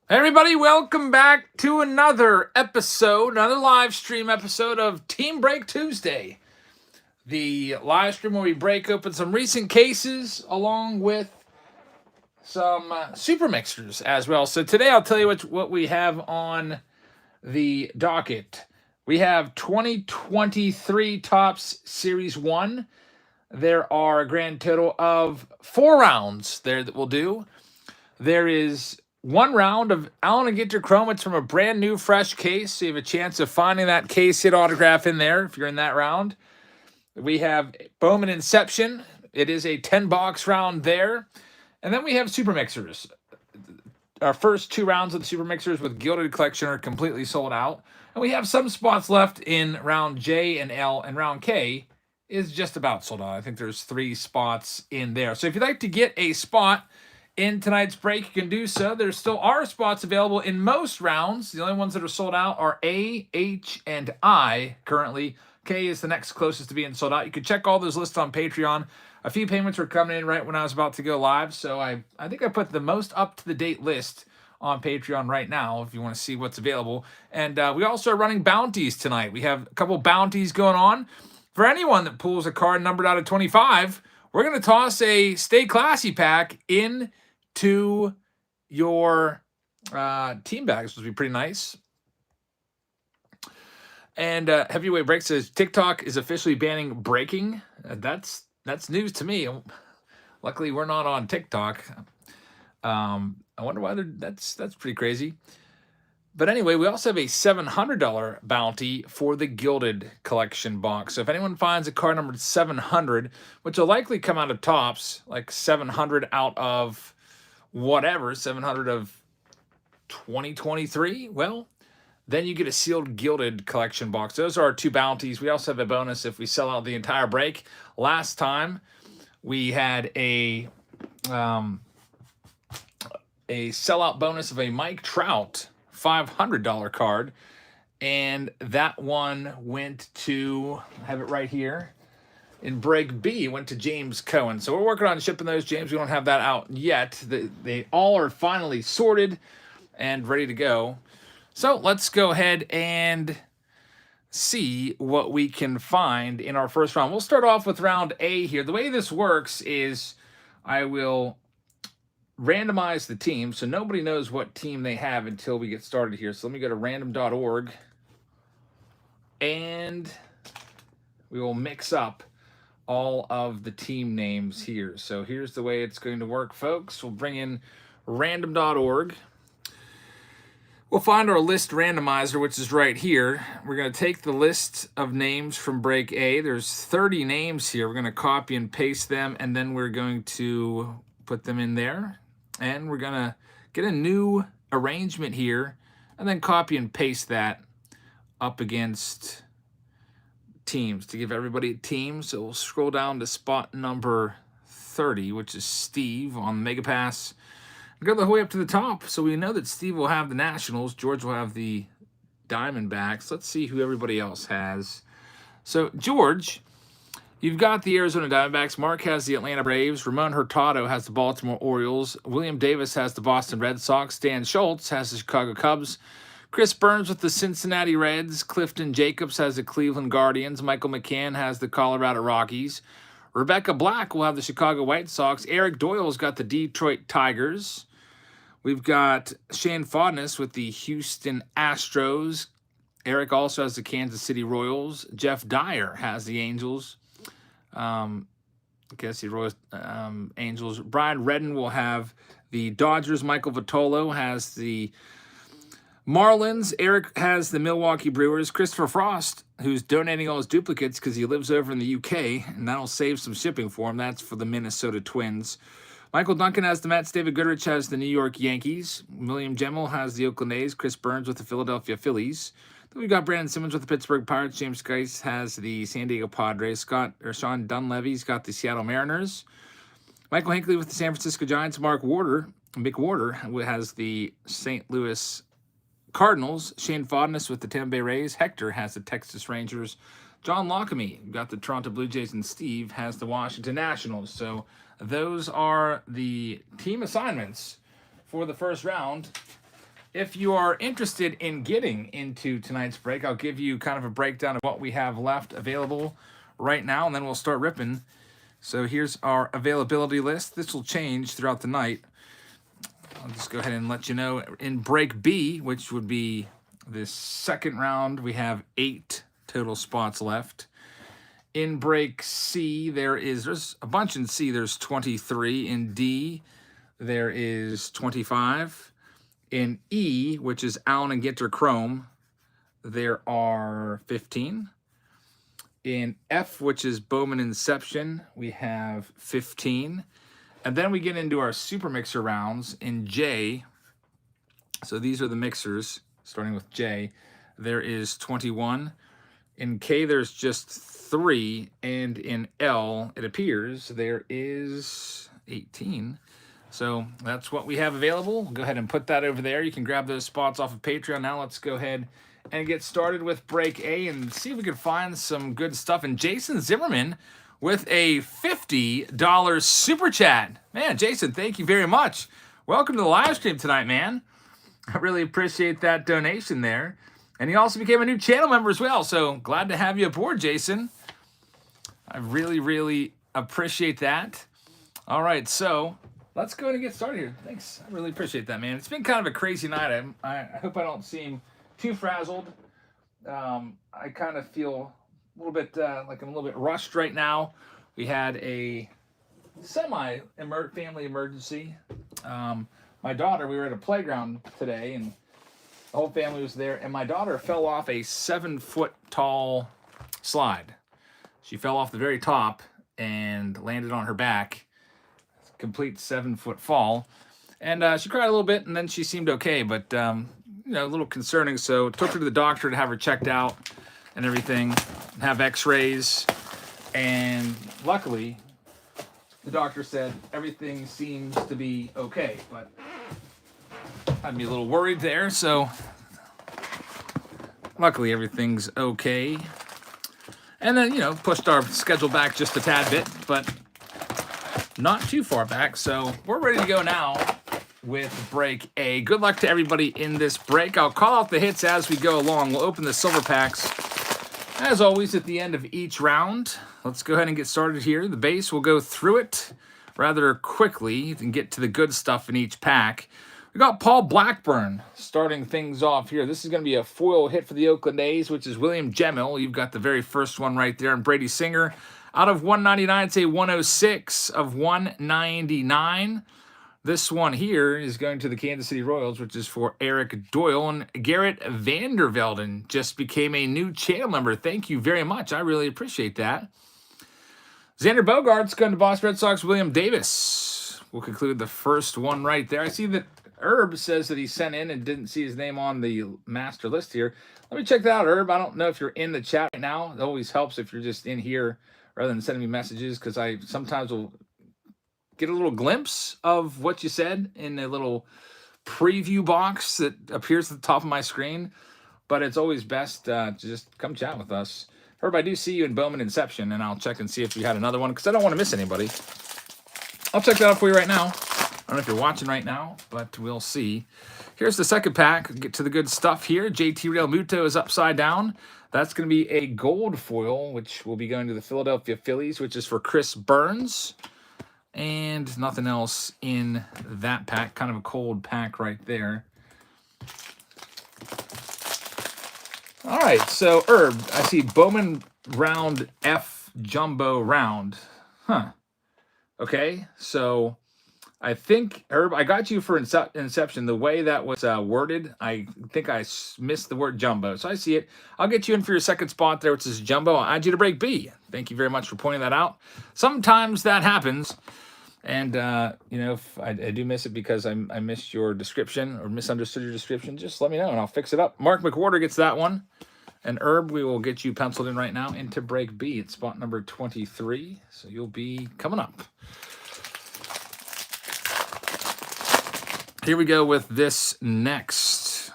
Everybody, welcome back to another live stream episode of Team Break Tuesday. The live stream where we break open some recent cases along with some super mixers as well. So today I'll tell you what we have on the docket. We have 2023 Topps Series 1. There are a grand total of 4 rounds there that we'll do. There is one round of Allen and Ginter Chrome. It's from a brand new, fresh case. So you have a chance of finding that case hit autograph in there if you're in that round. We have Bowman Inception. It is a 10-box round there. And then we have Super Mixers. Our first 2 rounds of the Super Mixers with Gilded Collection are completely sold out. And we have some spots left in round J and L, and round K is just about sold out. I think there's 3 spots in there. So if you'd like to get a spot in tonight's break, you can do so. There still are spots available in most rounds. The only ones that are sold out are A, H, and I currently. K is the next closest to being sold out. You can check all those lists on Patreon. A few payments were coming in right when I was about to go live, so I think I put the most up-to-the-date list on Patreon right now if you want to see what's available. And we also are running bounties tonight. We have a couple bounties going on. For anyone that pulls a card numbered out of 25, we're going to toss a Stay Classy pack into your team bags, which would be pretty nice. And Heavyweight Break says TikTok is officially banning breaking. That's news to me. Luckily, we're not on TikTok. I wonder why that's pretty crazy. But anyway, we also have a $700 bounty for the Gilded Collection box. So if anyone finds a card numbered 700, which will likely come out of Topps, like 700 out of whatever, 700 of 2023, well, then you get a sealed Gilded Collection box. Those are our 2 bounties. We also have a bonus if we sell out the entire break. Last time, we had a sellout bonus of a Mike Trout $500 card, and that one went to, I have it right here, in break B, went to James Cohen. So we're working on shipping those, James. We don't have that out yet. They all are finally sorted and ready to go. So let's go ahead and see what we can find in our first round. We'll start off with round A here. The way this works is I will randomize the team, so nobody knows what team they have until we get started here. So let me go to random.org, and we will mix up all of the team names here. So here's the way it's going to work, folks. We'll bring in random.org. We'll find our list randomizer, which is right here. We're going to take the list of names from break A. There's 30 names here. We're going to copy and paste them, and then we're going to put them in there. And we're going to get a new arrangement here and then copy and paste that up against teams to give everybody a team. So we'll scroll down to spot number 30, which is Steve on Mega Pass. Go the whole way up to the top. So we know that Steve will have the Nationals. George will have the Diamondbacks. Let's see who everybody else has. So George, you've got the Arizona Diamondbacks. Mark has the Atlanta Braves. Ramon Hurtado has the Baltimore Orioles. William Davis has the Boston Red Sox. Dan Schultz has the Chicago Cubs. Chris Burns with the Cincinnati Reds. Clifton Jacobs has the Cleveland Guardians. Michael McCann has the Colorado Rockies. Rebecca Black will have the Chicago White Sox. Eric Doyle's got the Detroit Tigers. We've got Shane Fodness with the Houston Astros. Eric also has the Kansas City Royals. Jeff Dyer has the Angels. Angels. Brian Redden will have the Dodgers. Michael Vitolo has the Marlins. Eric has the Milwaukee Brewers. Christopher Frost, who's donating all his duplicates because he lives over in the UK, and that'll save some shipping for him. That's for the Minnesota Twins. Michael Duncan has the Mets. David Goodrich has the New York Yankees. William Gemmell has the Oakland A's. Chris Burns with the Philadelphia Phillies. Then we've got Brandon Simmons with the Pittsburgh Pirates. James Geis has the San Diego Padres. Sean Dunleavy's got the Seattle Mariners. Michael Hinckley with the San Francisco Giants. Mick Warder has the St. Louis Cardinals. Shane Fodness with the Tampa Bay Rays. Hector has the Texas Rangers. John Lockamy got the Toronto Blue Jays, and Steve has the Washington Nationals. So those are the team assignments for the first round. if you are interested in getting into tonight's break, I'll give you kind of a breakdown of what we have left available right now, and then we'll start ripping. So here's our availability list. This will change throughout the night. I'll just go ahead and let you know. In break B, which would be this second round, we have 8 total spots left. In break C, there's a bunch in C. There's 23. In D, there is 25. In E, which is Allen and Ginter Chrome, there are 15. In F, which is Bowman Inception, we have 15. And then we get into our super mixer rounds. In J, so these are the mixers, starting with J, there is 21. In K, there's just 3. And in L, it appears there is 18. So that's what we have available. Go ahead and put that over there. You can grab those spots off of Patreon. Now let's go ahead and get started with break A and see if we can find some good stuff. And Jason Zimmerman with a $50 super chat. Man, Jason, thank you very much. Welcome to the live stream tonight, man. I really appreciate that donation there. And he also became a new channel member as well. So glad to have you aboard, Jason. I really, really appreciate that. All right, so let's go ahead and get started here. Thanks. I really appreciate that, man. It's been kind of a crazy night. I hope I don't seem too frazzled. I kind of feel a little bit like I'm a little bit rushed right now. We had a family emergency. My daughter, we were at a playground today, and the whole family was there, and my daughter fell off a 7-foot tall slide. She fell off the very top and landed on her back. Complete 7-foot fall. And she cried a little bit, and then she seemed okay, but a little concerning. So took her to the doctor to have her checked out and everything, have x-rays. And luckily, the doctor said everything seems to be okay, but I'd be a little worried there. So luckily, everything's okay. And then, pushed our schedule back just a tad bit, but not too far back. So we're ready to go now with break A. Good luck to everybody in this break. I'll call out the hits as we go along. We'll open the silver packs, as always, at the end of each round. Let's go ahead and get started here. The base, we'll go through it rather quickly and get to the good stuff in each pack. We got Paul Blackburn starting things off here. This is going to be a foil hit for the Oakland A's, which is William Gemmell. You've got the very first one right there. And Brady Singer, out of 199, it's a 106 of 199. This one here is going to the Kansas City Royals, which is for Eric Doyle. And Garrett Vandervelden just became a new channel member. Thank you very much. I really appreciate that. Xander Bogaerts going to Boston Red Sox, William Davis. We'll conclude the first one right there. I see that Herb says that he sent in and didn't see his name on the master list here. Let me check that out, Herb. I don't know if you're in the chat right now. It always helps if you're just in here rather than sending me messages, because I sometimes will get a little glimpse of what you said in a little preview box that appears at the top of my screen. But it's always best to just come chat with us. Herb, I do see you in Bowman Inception, and I'll check and see if you had another one, because I don't want to miss anybody. I'll check that out for you right now. I don't know if you're watching right now, but we'll see. Here's the second pack. Get to the good stuff here. JT Real Muto is upside down. That's going to be a gold foil, which will be going to the Philadelphia Phillies, which is for Chris Burns. And nothing else in that pack. Kind of a cold pack right there. All right, so Herb, I see Bowman Round F Jumbo Round. Huh. Okay, so I think, Herb, I got you for Inception. The way that was worded, I think I missed the word jumbo. So I see it. I'll get you in for your second spot there, which is jumbo. I'll add you to break B. Thank you very much for pointing that out. Sometimes that happens. And, if I do miss it because I missed your description or misunderstood your description, just let me know and I'll fix it up. Mark McWhorter gets that one. And Herb, we will get you penciled in right now into break B. It's spot number 23. So you'll be coming up. Here we go with this next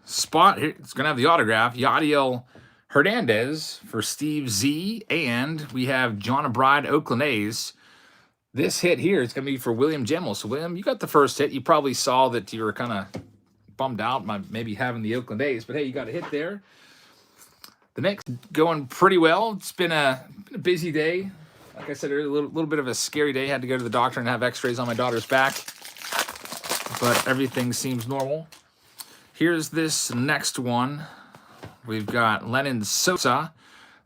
spot. It's going to have the autograph. Yadiel Hernandez for Steve Z. And we have John Bride, Oakland A's. This hit here is going to be for William Gemmell. So, William, you got the first hit. You probably saw that you were kind of bummed out by maybe having the Oakland A's, but hey, you got a hit there. The Knicks going pretty well. It's been a busy day. Like I said, a little bit of a scary day. Had to go to the doctor and have x-rays on my daughter's back, but everything seems normal. Here's this next one. We've got Lennon Sosa.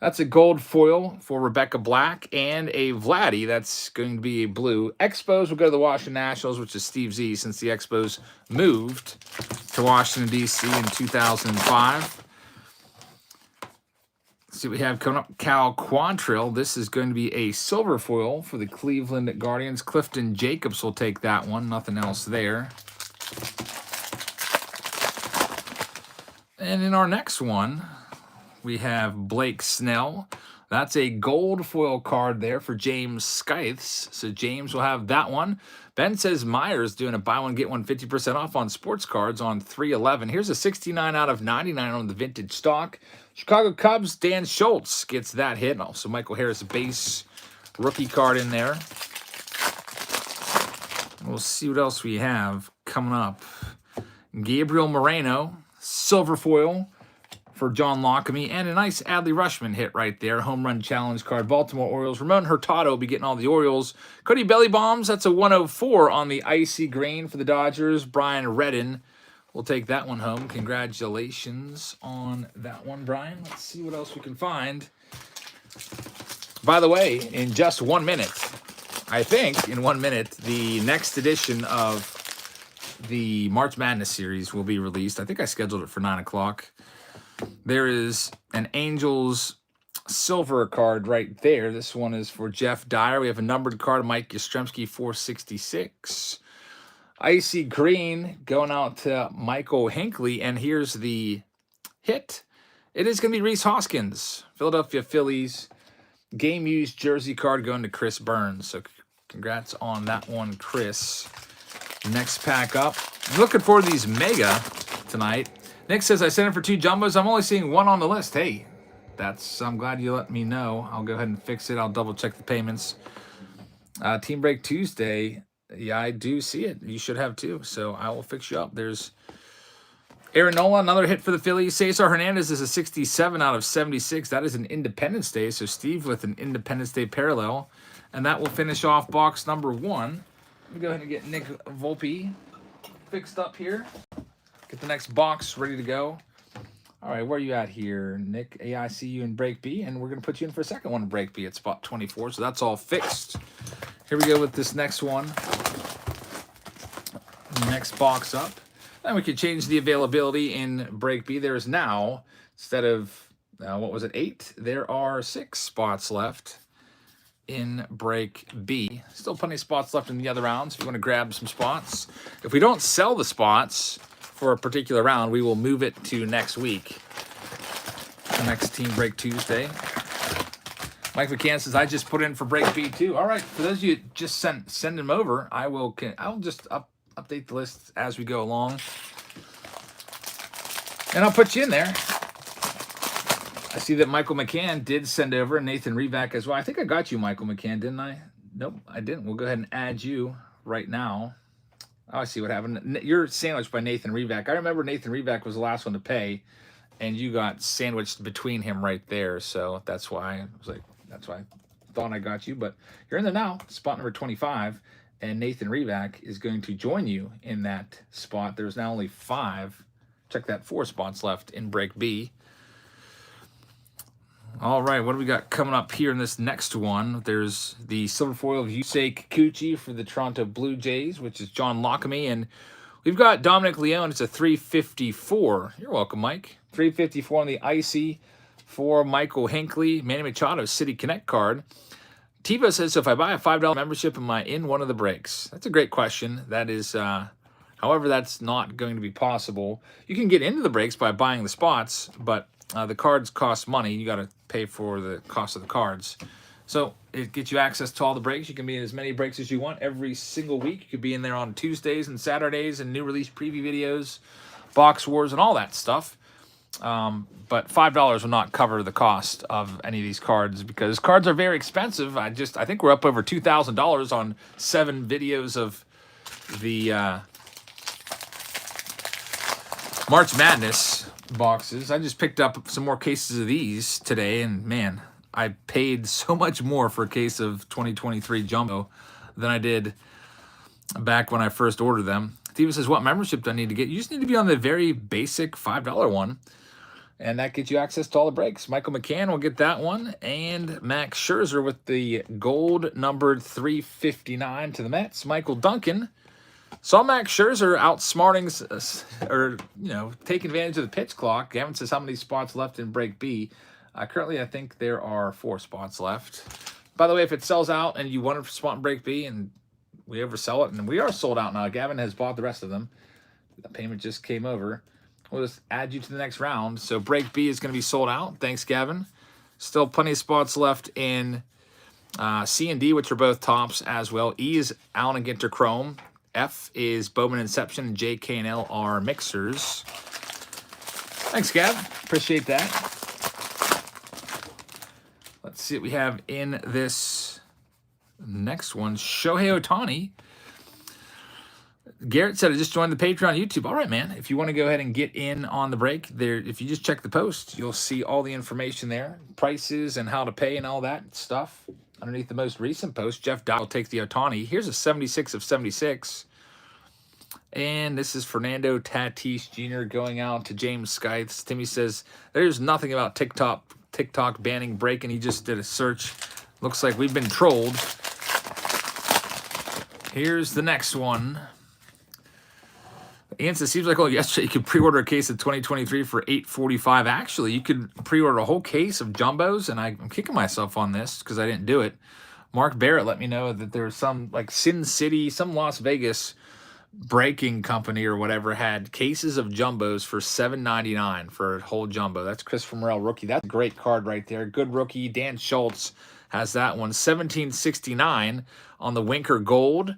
That's a gold foil for Rebecca Black, and a Vladdy. That's going to be a blue. Expos will go to the Washington Nationals, which is Steve Z, since the Expos moved to Washington, D.C. in 2005. Let's see what we have coming up. Cal Quantrill. This is going to be a silver foil for the Cleveland Guardians. Clifton Jacobs will take that one. Nothing else there. And in our next one, we have Blake Snell. That's a gold foil card there for James Scythes. So James will have that one. Ben says Myers doing a buy one, get one 50% off on sports cards on 311. Here's a 69 out of 99 on the vintage stock. Chicago Cubs, Dan Schultz gets that hit. And also Michael Harris base rookie card in there. We'll see what else we have coming up. Gabriel Moreno, silver foil for John Lockamy, and a nice Adley Rushman hit right there. Home run challenge card. Baltimore Orioles. Ramon Hurtado will be getting all the Orioles. Cody Belly Bombs, that's a 104 on the icy green for the Dodgers. Brian Redden will take that one home. Congratulations on that one, Brian. Let's see what else we can find. By the way, in just 1 minute, I think in 1 minute, the next edition of the March Madness series will be released. I think I scheduled it for 9 o'clock. There is an Angels silver card right there. This one is for Jeff Dyer. We have a numbered card, Mike Yastrzemski, 466. Icy green going out to Michael Hinckley. And here's the hit. It is going to be Rhys Hoskins, Philadelphia Phillies. Game used jersey card going to Chris Burns. So congrats on that one, Chris. Next pack up. I'm looking forward to these mega tonight. Nick says, I sent in for 2 jumbos. I'm only seeing 1 on the list. Hey, I'm glad you let me know. I'll go ahead and fix it. I'll double check the payments. Team Break Tuesday. Yeah, I do see it. You should have too. So I will fix you up. There's Aaron Nola, another hit for the Phillies. Cesar Hernandez is a 67 out of 76. That is an Independence Day. So Steve with an Independence Day parallel. And that will finish off box number 1. Let me go ahead and get Nick Volpe fixed up here. Get the next box ready to go. All right, where are you at here, Nick? I see you in break B, and we're going to put you in for a second one in break B at spot 24, so that's all fixed. Here we go with this next one. Next box up. Then we can change the availability in break B. There is now, instead of, 8? There are 6 spots left in break B. Still plenty of spots left in the other rounds if you want to grab some spots. If we don't sell the spots for a particular round, we will move it to next week. The next Team Break Tuesday. Mike McCann says, I just put in for Break B too. All right, for those of you just send them over, I'll just update the list as we go along. And I'll put you in there. I see that Michael McCann did send over Nathan Revac as well. I think I got you, Michael McCann, didn't I? Nope, I didn't. We'll go ahead and add you right now. Oh, I see what happened. You're sandwiched by Nathan Revac. I remember Nathan Revac was the last one to pay, and you got sandwiched between him right there. So that's why I was like, that's why I thought I got you. But you're in there now, spot number 25, and Nathan Revac is going to join you in that spot. There's now only 5. Check that, 4 spots left in break B. All right, what do we got coming up here in this next one? There's the silver foil of Yusei Kikuchi for the Toronto Blue Jays, which is John Lockamy. And we've got Dominic Leone. It's a 354. You're welcome, Mike. 354 on the icy for Michael Hinckley. Manny Machado, City Connect card. Tivo says, so if I buy a $5 membership, am I in one of the breaks? That's a great question. That is, however, that's not going to be possible. You can get into the breaks by buying the spots, but the cards cost money. You got to pay for the cost of the cards. So it gets you access to all the breaks. You can be in as many breaks as you want every single week. You could be in there on Tuesdays and Saturdays and new release preview videos, box wars, and all that stuff. But $5 will not cover the cost of any of these cards because cards are very expensive. I think we're up over $2,000 on 7 videos of the March Madness boxes. I just picked up some more cases of these today, and man, I paid so much more for a case of 2023 Jumbo than I did back when I first ordered them. Steven says, what membership do I need to get? You just need to be on the very basic $5 one, and that gets you access to all the breaks. Michael McCann will get that one, and Max Scherzer with the gold numbered 359 to the Mets. Michael Duncan. Saw Max Scherzer outsmarting, or, taking advantage of the pitch clock. Gavin says, how many spots left in break B? Currently, I think there are 4 spots left. By the way, if it sells out and you want a spot in break B and we oversell it, and we are sold out now. Gavin has bought the rest of them. The payment just came over. We'll just add you to the next round. So break B is going to be sold out. Thanks, Gavin. Still plenty of spots left in C and D, which are both tops as well. E is Allen and Ginter Chrome. F is Bowman Inception, and J, K, and L are mixers. Thanks, Gav. Appreciate that. Let's see what we have in this next one. Shohei Ohtani. Garrett said, I just joined the Patreon YouTube. All right, man. If you want to go ahead and get in on the break, there, if you just check the post, you'll see all the information there. Prices and how to pay and all that stuff. Underneath the most recent post, Jeff Dowell takes the Ohtani. Here's a 76 of 76. And this is Fernando Tatis Jr. going out to James Skythes. Timmy says, there's nothing about TikTok banning break, and he just did a search. Looks like we've been trolled. Here's the next one. Ian says, seems like yesterday you could pre-order a case of 2023 for $8.45. Actually, you could pre-order a whole case of jumbos, and I'm kicking myself on this because I didn't do it. Mark Barrett let me know that there was some, like Sin City, some Las Vegas breaking company or whatever had cases of jumbos for $7.99 for a whole jumbo. That's Christopher Morel rookie. That's a great card right there. Good rookie. Dan Schultz has that one. $17.69 on the Winker Gold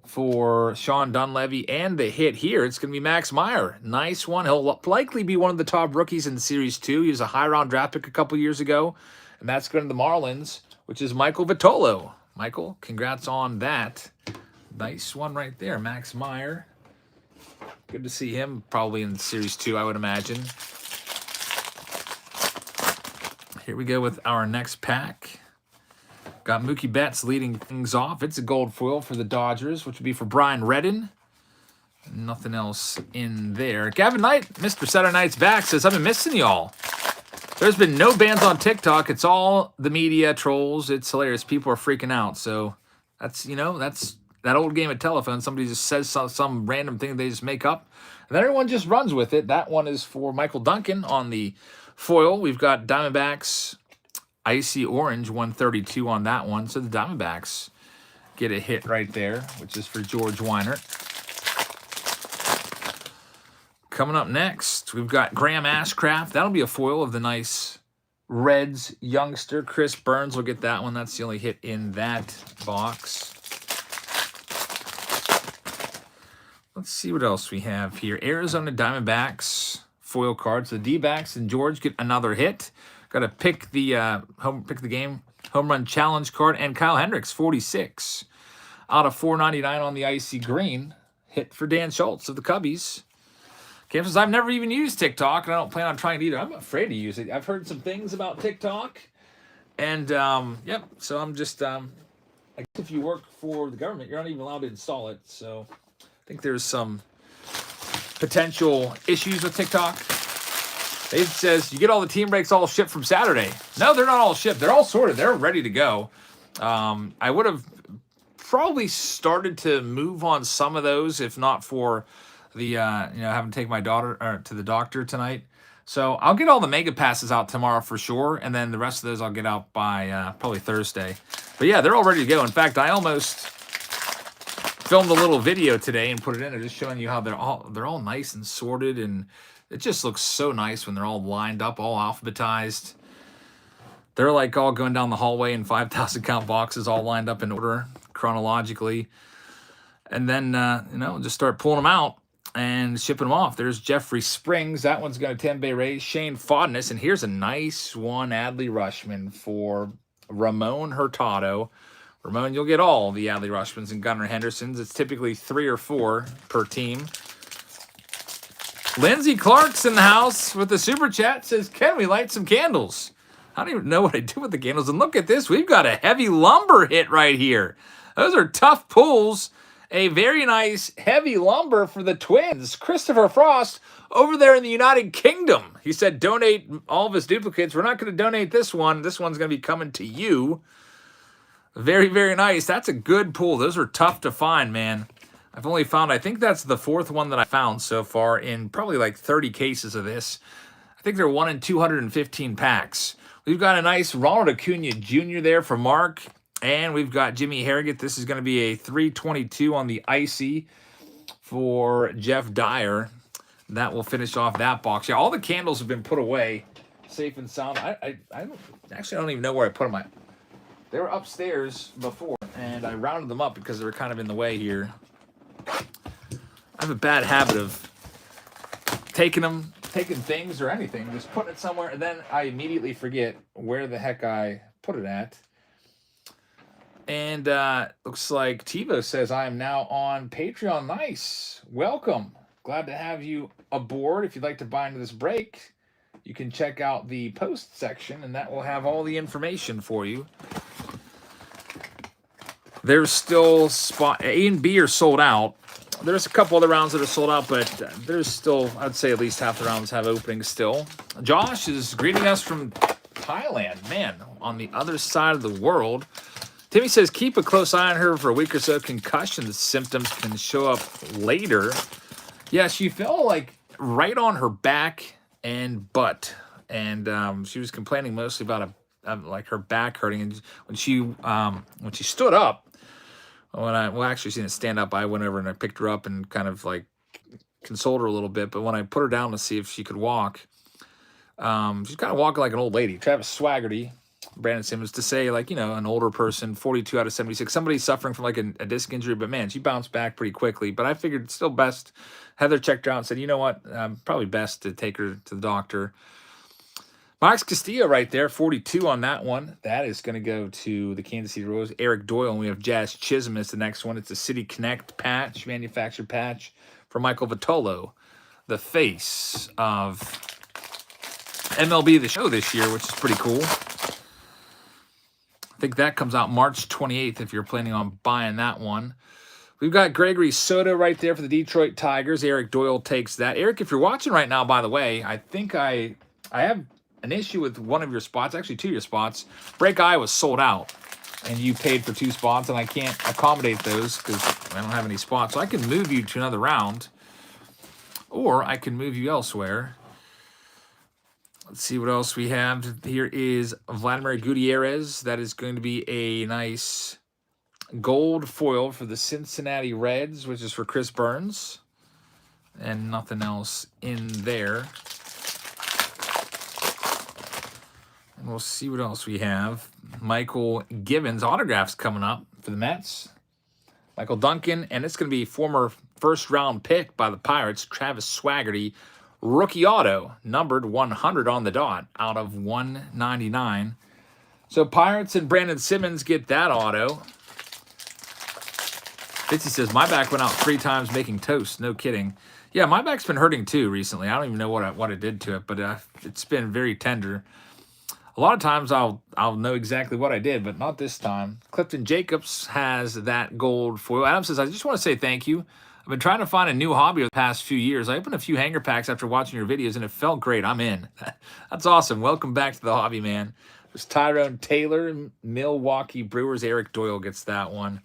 for Sean Dunleavy, and the hit here, it's going to be Max Meyer. Nice one. He'll likely be one of the top rookies in Series 2. He was a high-round draft pick a couple years ago, and that's going to the Marlins, which is Michael Vitolo. Michael, congrats on that. Nice one right there, Max Meyer. Good to see him probably in Series 2, I would imagine. Here we go with our next pack. Got Mookie Betts leading things off. It's a gold foil for the Dodgers, which would be for Brian Redden. Nothing else in there. Gavin Knight, Mr. Saturday Night's back, says, I've been missing y'all. There's been no bans on TikTok. It's all the media, trolls. It's hilarious. People are freaking out. So that's, that's that old game of telephone. Somebody just says some random thing they just make up, and then everyone just runs with it. That one is for Michael Duncan on the foil. We've got Diamondbacks Icy Orange, 132 on that one. So the Diamondbacks get a hit right there, which is for George Weiner. Coming up next, we've got Graham Ashcraft. That'll be a foil of the nice Reds youngster. Chris Burns will get that one. That's the only hit in that box. Let's see what else we have here. Arizona Diamondbacks foil cards. The D-backs and George get another hit. Got to pick the home run challenge card, and Kyle Hendricks 46 out of 499 on the icy green. Hit for Dan Schultz of the Cubbies. Cam says, I've never even used TikTok, and I don't plan on trying it either. I'm afraid to use it. I've heard some things about TikTok, and yep. So I'm just I guess if you work for the government, you're not even allowed to install it. So I think there's some potential issues with TikTok. It says you get all the team breaks all shipped from Saturday. No, they're not all shipped. They're all sorted. They're ready to go. I would have probably started to move on some of those if not for the having to take my daughter to the doctor tonight. So I'll get all the mega passes out tomorrow for sure, and then the rest of those I'll get out by probably Thursday. But yeah, they're all ready to go. In fact, I almost filmed a little video today and put it in there, just showing you how they're all nice and sorted, and it just looks so nice when they're all lined up, all alphabetized. They're like all going down the hallway in 5,000 count boxes, all lined up in order chronologically. And then, just start pulling them out and shipping them off. There's Jeffrey Springs. That one's going to Tampa Rays. Shane Fodness. And here's a nice one, Adley Rushman for Ramon Hurtado. Ramon, you'll get all the Adley Rushmans and Gunnar Hendersons. It's typically 3 or 4 per team. Lindsay Clark's in the house with the super chat. Says, can we light some candles? I don't even know what I do with the candles. And look at this. We've got a heavy lumber hit right here. Those are tough pulls. A very nice heavy lumber for the Twins. Christopher Frost over there in the United Kingdom. He said donate all of his duplicates. We're not going to donate this one. This one's going to be coming to you. Very, very nice. That's a good pull. Those are tough to find, man. I've only found, I think that's the fourth one that I found so far in probably like 30 cases of this. I think they're 1 in 215 packs. We've got a nice Ronald Acuna Jr. there for Mark. And we've got Jimmy Harrigan. This is going to be a 322 on the icy for Jeff Dyer. That will finish off that box. Yeah, all the candles have been put away safe and sound. I don't even know where I put them. They were upstairs before, and I rounded them up because they were kind of in the way here. I have a bad habit of taking things or anything, just putting it somewhere, and then I immediately forget where the heck I put it at. And looks like TiVo says I am now on Patreon. Nice. Welcome. Glad to have you aboard. If you'd like to buy into this break, you can check out the post section, and that will have all the information for you. There's still spot A and B are sold out. There's a couple other rounds that are sold out, but there's still, I'd say at least half the rounds have openings still. Josh is greeting us from Thailand. Man, on the other side of the world. Timmy says, keep a close eye on her for a week or so. Concussion symptoms can show up later. Yeah, she fell like right on her back and butt. And she was complaining mostly about like her back hurting. And when she stood up, actually she didn't stand up. I went over and I picked her up and kind of like consoled her a little bit. But when I put her down to see if she could walk, she's kind of walking like an old lady. Travis Swaggerty, Brandon Simmons, to say like, an older person, 42 out of 76, somebody suffering from like a disc injury, but man, she bounced back pretty quickly. But I figured it's still best. Heather checked her out and said, you know what, probably best to take her to the doctor. Max Castillo right there, 42 on that one. That is going to go to the Kansas City Royals. Eric Doyle, and we have Jazz Chisholm as the next one. It's a City Connect patch, manufactured patch for Michael Vitolo, the face of MLB The Show this year, which is pretty cool. I think that comes out March 28th if you're planning on buying that one. We've got Gregory Soto right there for the Detroit Tigers. Eric Doyle takes that. Eric, if you're watching right now, by the way, I think I have an issue with one of your spots, actually two of your spots. Break Eye was sold out, and you paid for 2 spots, and I can't accommodate those because I don't have any spots. So I can move you to another round, or I can move you elsewhere. Let's see what else we have. Here is Vladimir Gutierrez. That is going to be a nice gold foil for the Cincinnati Reds, which is for Chris Burns. And nothing else in there. And we'll see what else we have. Michael Gibbons autographs coming up for the Mets. Michael Duncan, and it's going to be former first-round pick by the Pirates, Travis Swaggerty. Rookie auto, numbered 100 on the dot, out of 199. So Pirates and Brandon Simmons get that auto. Fitzy says, my back went out 3 times making toast. No kidding. Yeah, my back's been hurting too recently. I don't even know what it did to it, but it's been very tender. A lot of times I'll know exactly what I did, but not this time. Clifton Jacobs has that gold foil. Adam says, I just want to say thank you. I've been trying to find a new hobby over the past few years. I opened a few hanger packs after watching your videos, and it felt great. I'm in. That's awesome. Welcome back to the hobby, man. There's Tyrone Taylor, Milwaukee Brewers. Eric Doyle gets that one.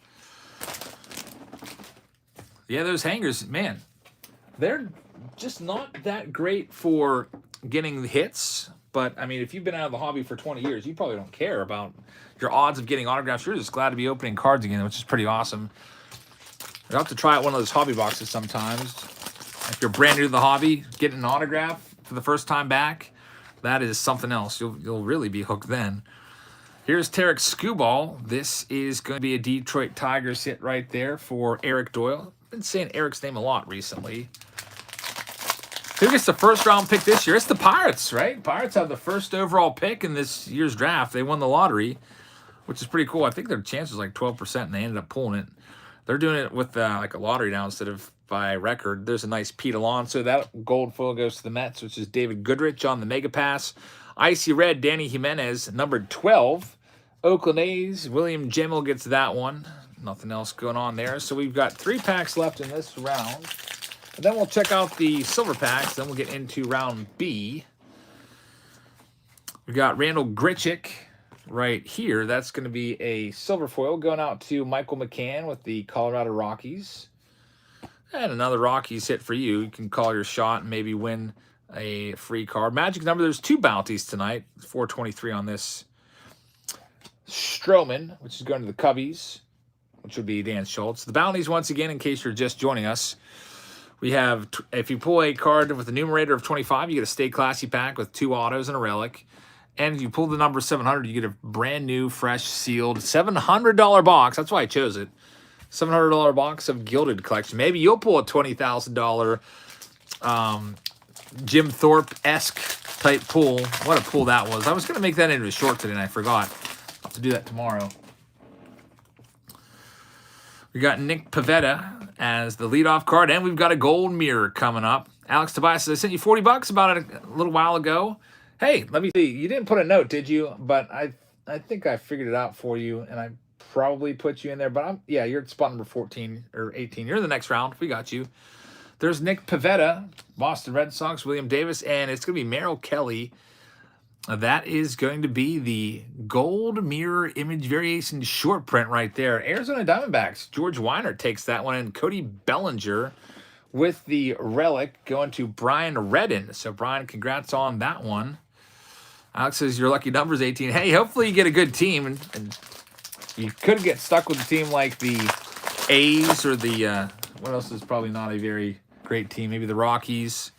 Yeah, those hangers, man, they're just not that great for getting the hits. But, I mean, if you've been out of the hobby for 20 years, you probably don't care about your odds of getting autographs. You're just glad to be opening cards again, which is pretty awesome. You'll have to try out one of those hobby boxes sometimes. If you're brand new to the hobby, getting an autograph for the first time back, that is something else. You'll really be hooked then. Here's Tarek Skubal. This is going to be a Detroit Tigers hit right there for Eric Doyle. I've been saying Eric's name a lot recently. Who gets the first round pick this year? It's the Pirates, right? Pirates have the first overall pick in this year's draft. They won the lottery, which is pretty cool. I think their chance was like 12%, and they ended up pulling it. They're doing it with like a lottery now instead of by record. There's a nice Pete Alonso. That gold foil goes to the Mets, which is David Goodrich on the Mega Pass. Icy Red, Danny Jimenez, numbered 12. Oakland A's, William Jimmel gets that one. Nothing else going on there. So we've got 3 packs left in this round. And then we'll check out the silver packs. Then we'll get into round B. We got Randall Grichuk right here. That's going to be a silver foil going out to Michael McCann with the Colorado Rockies. And another Rockies hit for you. You can call your shot and maybe win a free card. Magic number, there's 2 bounties tonight. 423 on this. Stroman, which is going to the Cubbies, which would be Dan Schultz. The bounties, once again, in case you're just joining us, we have, if you pull a card with a numerator of 25, you get a Stay Classy pack with 2 autos and a relic. And if you pull the number 700, you get a brand new, fresh, sealed $700 box. That's why I chose it. $700 box of Gilded Collection. Maybe you'll pull a $20,000 Jim Thorpe-esque type pull. What a pull that was. I was going to make that into a short today, and I forgot. I'll have to do that tomorrow. We got Nick Pivetta as the leadoff card, and we've got a gold mirror coming up. Alex Tobias says, I sent you $40 about it a little while ago. Hey, let me see. You didn't put a note, did you? But I think I figured it out for you, and I probably put you in there. But you're at spot number 14 or 18. You're in the next round. We got you. There's Nick Pivetta, Boston Red Sox, William Davis, and it's going to be Merrill Kelly. That is going to be the gold mirror image variation short print right there. Arizona Diamondbacks, George Weiner takes that one, and Cody Bellinger with the relic going to Brian Redden. So, Brian, congrats on that one. Alex says your lucky number is 18. Hey, hopefully you get a good team, and you could get stuck with a team like the A's or the, what else is probably not a very great team, maybe the Rockies.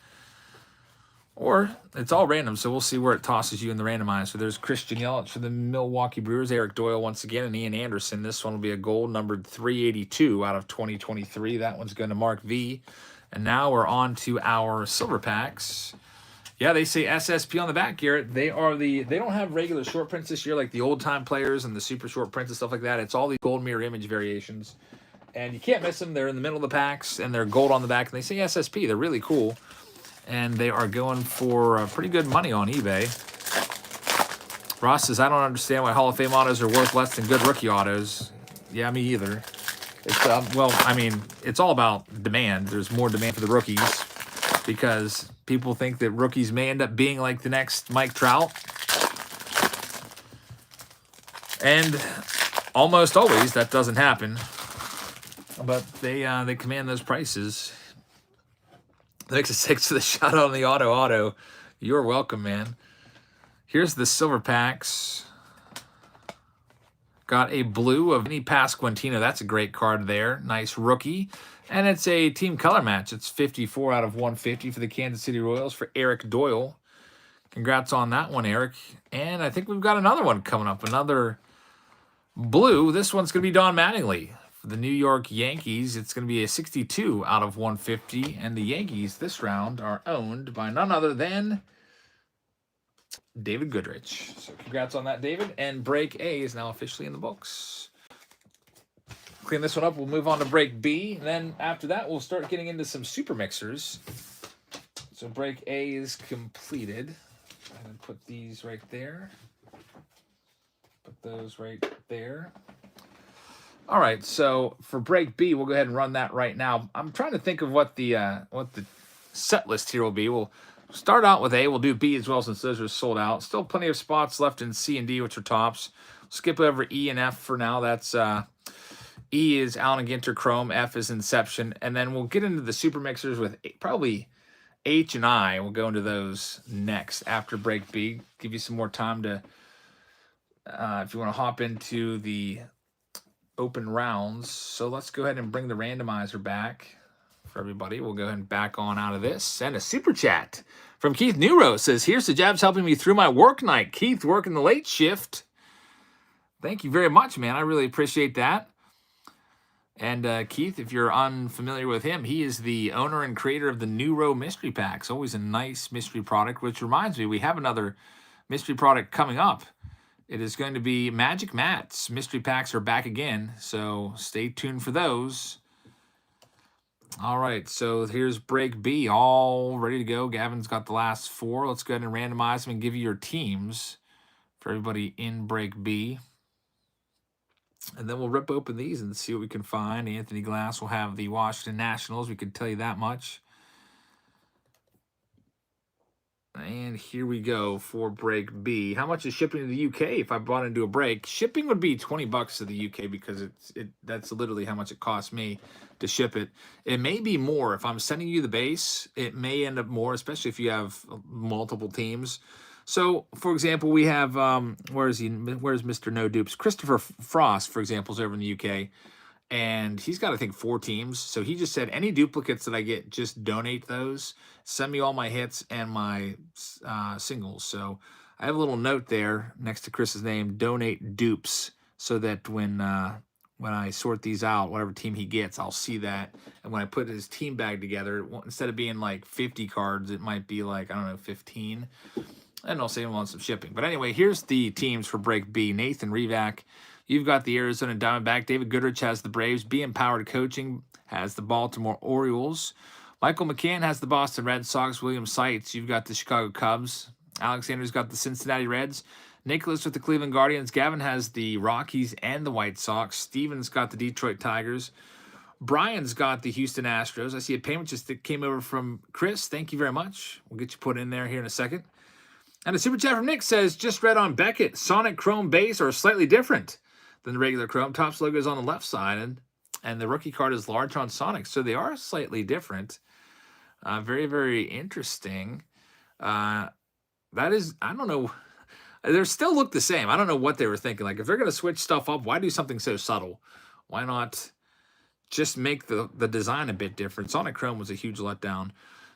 Or it's all random, so we'll see where it tosses you in the randomizer. There's Christian Yelich for the Milwaukee Brewers, Eric Doyle once again, and Ian Anderson. This one will be a gold numbered 382 out of 2023. That one's going to Mark V. And now we're on to our silver packs. Yeah, they say SSP on the back, Garrett. They don't have regular short prints this year like the old-time players and the super short prints and stuff like that. It's all these gold mirror image variations. And you can't miss them. They're in the middle of the packs, and they're gold on the back. And they say SSP. They're really cool. And they are going for pretty good money on eBay. Ross says, I don't understand why Hall of Fame autos are worth less than good rookie autos. Yeah, me either. It's it's all about demand. There's more demand for the rookies because people think that rookies may end up being like the next Mike Trout. And almost always that doesn't happen. But they command those prices. Thanks to 6 for the shout out on the auto. You're welcome, man. Here's the silver packs. Got a blue of Vinny Pasquantino. That's a great card there. Nice rookie. And it's a team color match. It's 54 out of 150 for the Kansas City Royals for Eric Doyle. Congrats on that one, Eric. And I think we've got another one coming up. Another blue. This one's going to be Don Mattingly. For the New York Yankees, it's going to be a 62 out of 150. And the Yankees this round are owned by none other than David Goodrich. So congrats on that, David. And break A is now officially in the books. Clean this one up. We'll move on to break B. And then after that, we'll start getting into some super mixers. So break A is completed. I'm going to put these right there. Put those right there. All right, so for break B, we'll go ahead and run that right now. I'm trying to think of what the set list here will be. We'll start out with A. We'll do B as well since those are sold out. Still plenty of spots left in C and D, which are tops. Skip over E and F for now. That's E is Allen Ginter Chrome. F is Inception. And then we'll get into the super mixers with probably H and I. We'll go into those next after break B. Give you some more time to, if you want to hop into the open rounds. So let's go ahead and bring the randomizer back for everybody. We'll go ahead and back on out of this. And a super chat from Keith Nero says, here's the Jabs helping me through my work night. Keith working the late shift. Thank you very much, man. I really appreciate that. And Keith, if you're unfamiliar with him, he is the owner and creator of the Neuro Mystery Packs. Always a nice mystery product, which reminds me, we have another mystery product coming up. It is going to be Magic Mats. Mystery packs are back again, so stay tuned for those. All right, so here's break B, all ready to go. Gavin's got the last 4. Let's go ahead and randomize them and give you your teams for everybody in break B. And then we'll rip open these and see what we can find. Anthony Glass will have the Washington Nationals. We can tell you that much. And here we go for break B. How much is shipping to the UK if I bought into a break? Shipping would be $20 to the UK because that's literally how much it costs me to ship it. It may be more if I'm sending you the base. It may end up more, especially if you have multiple teams. So, for example, we have where's Mr. No Dupes? Christopher Frost, for example, is over in the UK. And he's got, I think, 4 teams. So he just said, any duplicates that I get, just donate those. Send me all my hits and my singles. So I have a little note there next to Chris's name, donate dupes, so that when I sort these out, whatever team he gets, I'll see that. And when I put his team bag together, instead of being like 50 cards, it might be like, I don't know, 15. And I'll save him on some shipping. But anyway, here's the teams for break B. Nathan Revac. You've got the Arizona Diamondback. David Goodrich has the Braves. Be Empowered Coaching has the Baltimore Orioles. Michael McCann has the Boston Red Sox. William Seitz, you've got the Chicago Cubs. Alexander's got the Cincinnati Reds. Nicholas with the Cleveland Guardians. Gavin has the Rockies and the White Sox. Steven's got the Detroit Tigers. Brian's got the Houston Astros. I see a payment just that came over from Chris. Thank you very much. We'll get you put in there here in a second. And a super chat from Nick says, just read on Beckett, Sonic Chrome base are slightly different than the regular Chrome. Topps logo is on the left side, and the rookie card is large on Sonic. So they are slightly different. Very, very interesting. That is, I don't know. They still look the same. I don't know what they were thinking. Like, if they're going to switch stuff up, why do something so subtle? Why not just make the design a bit different? Sonic Chrome was a huge letdown.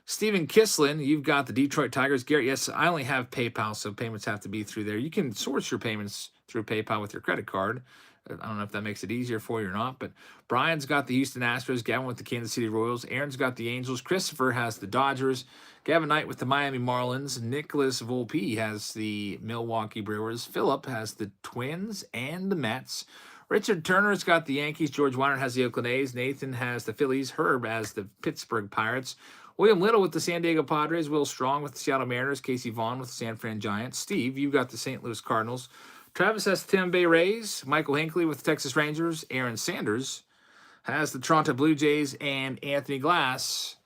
Steven Kislin, you've got the Detroit Tigers. Garrett, yes, I only have PayPal, so payments have to be through there. You can source your payments through PayPal with your credit card. I don't know if that makes it easier for you or not, but Brian's got the Houston Astros. Gavin with the Kansas City Royals. Aaron's got the Angels. Christopher has the Dodgers. Gavin Knight with the Miami Marlins. Nicholas Volpe has the Milwaukee Brewers. Philip has the Twins and the Mets. Richard Turner's got the Yankees. George Weiner has the Oakland A's. Nathan has the Phillies. Herb has the Pittsburgh Pirates. William Little with the San Diego Padres. Will Strong with the Seattle Mariners. Casey Vaughn with the San Fran Giants. Steve, you've got the St. Louis Cardinals. Travis has the Tampa Bay Rays. Michael Hinckley with the Texas Rangers. Aaron Sanders has the Toronto Blue Jays. And Anthony Glass,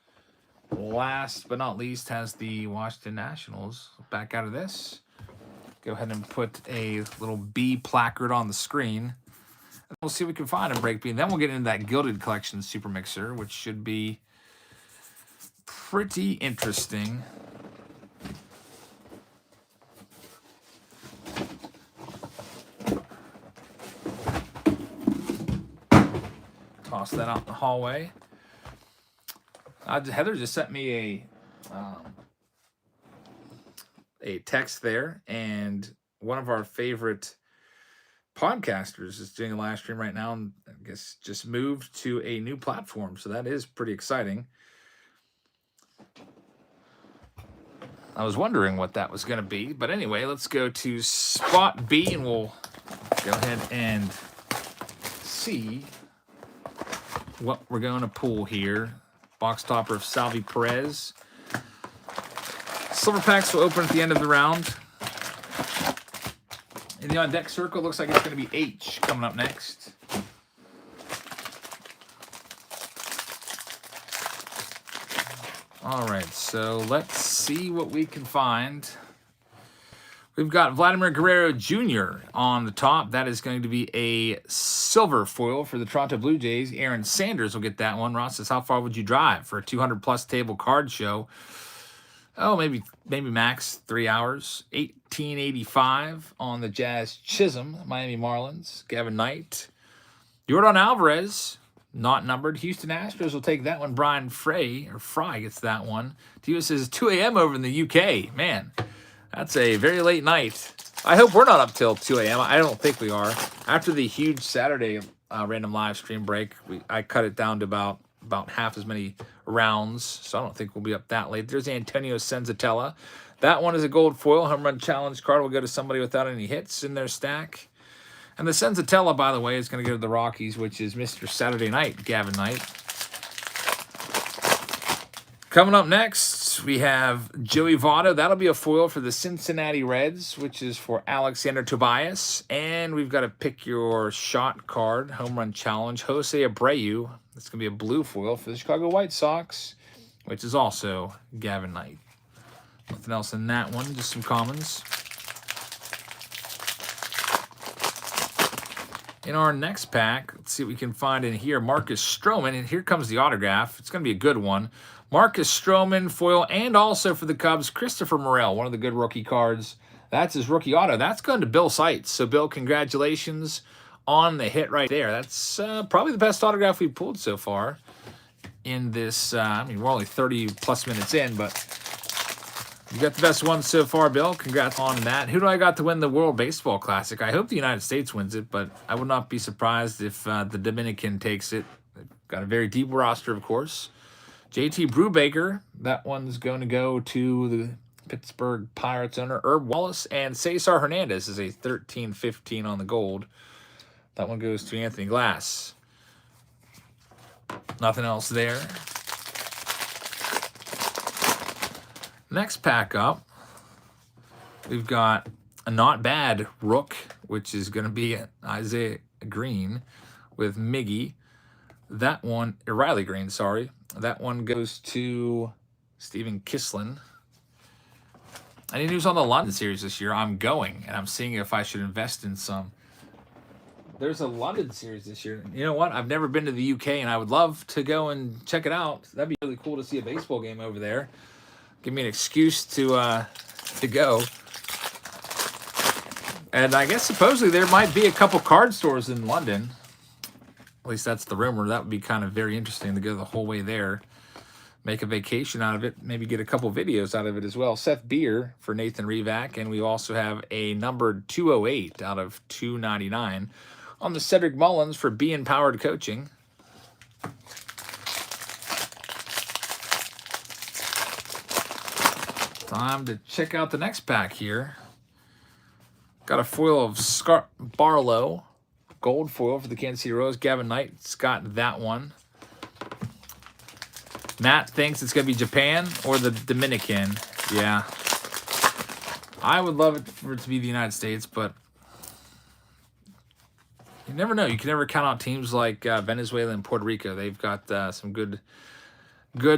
last but not least, has the Washington Nationals. Back out of this. Go ahead and put a little B placard on the screen. We'll see what we can find in break B. And then we'll get into that Gilded Collection Super Mixer, which should be pretty interesting. Toss that out in the hallway. Heather just sent me a text there, and one of our favorite podcasters is doing a live stream right now, and I guess just moved to a new platform, so that is pretty exciting. I was wondering what that was going to be, but anyway, let's go to spot B, and we'll go ahead and see what we're going to pull here. Box topper of Salvi Perez. Silver packs will open at the end of the round. In the on-deck circle, looks like it's going to be H coming up next. All right, so let's see what we can find. We've got Vladimir Guerrero Jr. on the top. That is going to be a silver foil for the Toronto Blue Jays. Aaron Sanders will get that one. Ross says, how far would you drive for a 200-plus table card show? Oh, maybe max 3 hours. 1885 on the Jazz Chisholm, Miami Marlins. Gavin Knight. Yordan Alvarez, not numbered. Houston Astros will take that one. Brian Fry gets that one. Tia says 2 a.m. over in the UK. Man, that's a very late night. I hope we're not up till 2 a.m. I don't think we are. After the huge Saturday random live stream break, I cut it down to about half as many rounds, so I don't think we'll be up that late. There's Antonio Senzatella. That one is a gold foil. Home run challenge card will go to somebody without any hits in their stack. And the Senzatella, by the way, is going to go to the Rockies, which is Mr. Saturday Night, Gavin Knight. Coming up next, we have Joey Votto. That'll be a foil for the Cincinnati Reds, which is for Alexander Tobias. And we've got to pick your shot card, home run challenge. Jose Abreu. That's going to be a blue foil for the Chicago White Sox, which is also Gavin Knight. Nothing else in that one, just some commons. In our next pack, let's see what we can find in here. Marcus Stroman, and here comes the autograph. It's going to be a good one. Marcus Stroman, foil, and also for the Cubs, Christopher Morel, one of the good rookie cards. That's his rookie auto. That's going to Bill Seitz. So, Bill, congratulations on the hit right there. That's probably the best autograph we've pulled so far in this. I mean, we're only 30-plus minutes in, but you got the best one so far, Bill. Congrats on that. Who do I got to win the World Baseball Classic? I hope the United States wins it, but I would not be surprised if the Dominican takes it. They've got a very deep roster, of course. JT Brubaker, that one's going to go to the Pittsburgh Pirates owner, Herb Wallace, and Cesar Hernandez is a 13-15 on the gold. That one goes to Anthony Glass. Nothing else there. Next pack up, we've got a not bad Rook, which is going to be Isaiah Green with Miggy. That one, Riley Green, sorry. That one goes to Steven Kislin. Any news on the London series this year? I'm going, and I'm seeing if I should invest in some. There's a London series this year. You know what? I've never been to the UK, and I would love to go and check it out. That'd be really cool to see a baseball game over there. Give me an excuse to go. And I guess supposedly there might be a couple card stores in London. At least that's the rumor. That would be kind of very interesting to go the whole way there. Make a vacation out of it. Maybe get a couple videos out of it as well. Seth Beer for Nathan Revac. And we also have a numbered 208 out of 299 on the Cedric Mullins for Being Powered Coaching. Time to check out the next pack here. Got a foil of Scott Barlow. Gold foil for the Kansas City Royals. Gavin Knight's got that one. Matt thinks it's going to be Japan or the Dominican. Yeah. I would love it for it to be the United States, but you never know. You can never count out teams like Venezuela and Puerto Rico. They've got some good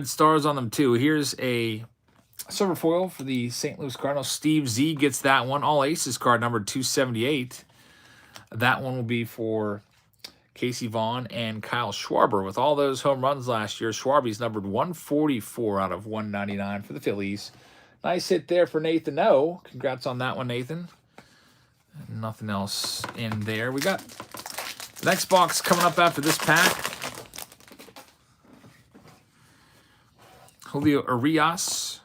stars on them, too. Here's a silver foil for the St. Louis Cardinals. Steve Z gets that one. All Aces card number 278. That one will be for Casey Vaughn and Kyle Schwarber. With all those home runs last year, Schwarber's numbered 144 out of 199 for the Phillies. Nice hit there for Nathan O. Congrats on that one, Nathan. Nothing else in there. We got the next box coming up after this pack. Julio Urias.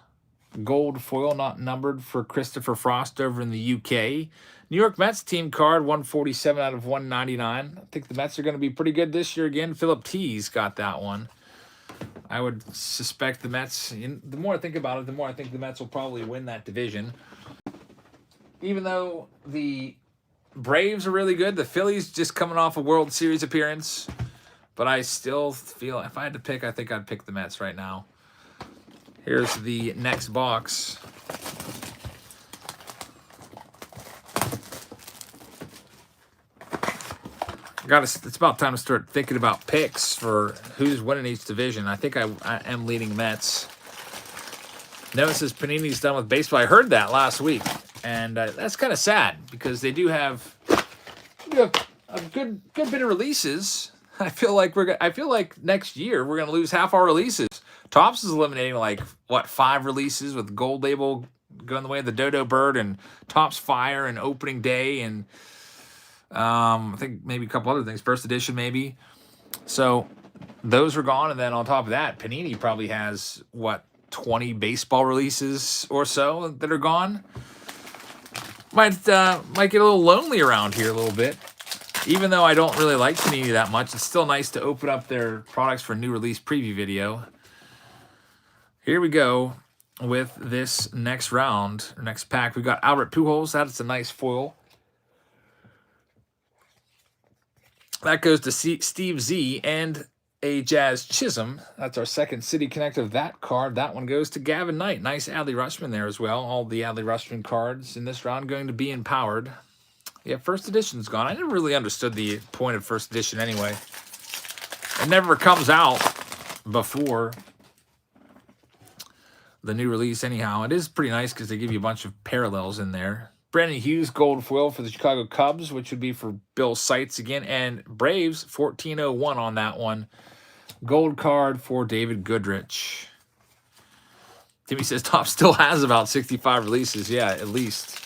Gold foil, not numbered, for Christopher Frost over in the UK. New York Mets team card, 147 out of 199. I think the Mets are going to be pretty good this year again. Philip T's got that one. I would suspect the Mets, the more I think about it, the more I think the Mets will probably win that division. Even though the Braves are really good, the Phillies just coming off a World Series appearance. But I still feel, if I had to pick, I think I'd pick the Mets right now. Here's the next box. It's about time to start thinking about picks for who's winning each division. I think I am leading Mets. Noah says Panini's done with baseball. I heard that last week, and that's kind of sad because they do have a good bit of releases. I feel like next year we're gonna lose half our releases. Topps is eliminating 5 releases with Gold Label going the way of the Dodo Bird and Topps Fire and Opening Day and I think maybe a couple other things, first edition maybe. So those are gone, and then on top of that, Panini probably has 20 baseball releases or so that are gone. Might get a little lonely around here a little bit. Even though I don't really like Panini that much, it's still nice to open up their products for a new release preview video. Here we go with this next round, or next pack. We've got Albert Pujols. That's a nice foil. That goes to Steve Z. And a Jazz Chisholm. That's our second City Connect of that card. That one goes to Gavin Knight. Nice Adley Rutschman there as well. All the Adley Rutschman cards in this round going to be empowered. Yeah, first edition's gone. I never really understood the point of first edition anyway. It never comes out before the new release anyhow. It is pretty nice because they give you a bunch of parallels in there. Brandon Hughes gold foil for the Chicago Cubs, which would be for Bill Seitz again. And Braves, 1401 on that one. Gold card for David Goodrich. Timmy says Top still has about 65 releases. Yeah, at least.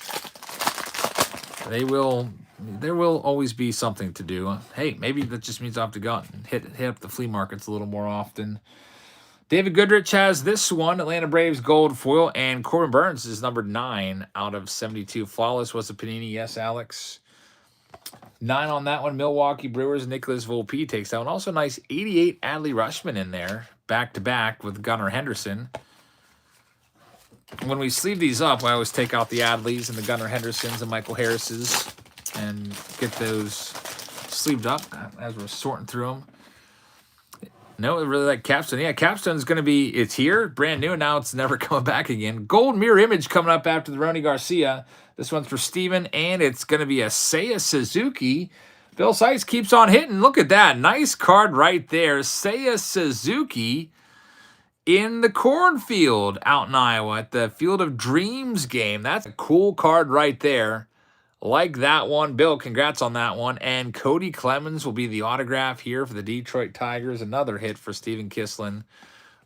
There will always be something to do. Hey, maybe that just means I have to go out and hit up the flea markets a little more often. David Goodrich has this one, Atlanta Braves gold foil, and Corbin Burns is numbered 9 out of 72. Flawless was a Panini. Yes, Alex. 9 on that one. Milwaukee Brewers, Nicholas Volpe takes that one. Also nice 88 Adley Rutschman in there, back-to-back with Gunnar Henderson. When we sleeve these up, I always take out the Adleys and the Gunnar Hendersons and Michael Harrises and get those sleeved up as we're sorting through them. No, I really like Capstone. Yeah, Capstone's going to be, it's here, brand new, and now it's never coming back again. Gold mirror image coming up after the Ronnie Garcia. This one's for Steven, and it's going to be a Seiya Suzuki. Bill Seitz keeps on hitting. Look at that. Nice card right there. Seiya Suzuki in the cornfield out in Iowa at the Field of Dreams game. That's a cool card right there. Like that one. Bill, congrats on that one. And Cody Clemens will be the autograph here for the Detroit Tigers. Another hit for Steven Kislin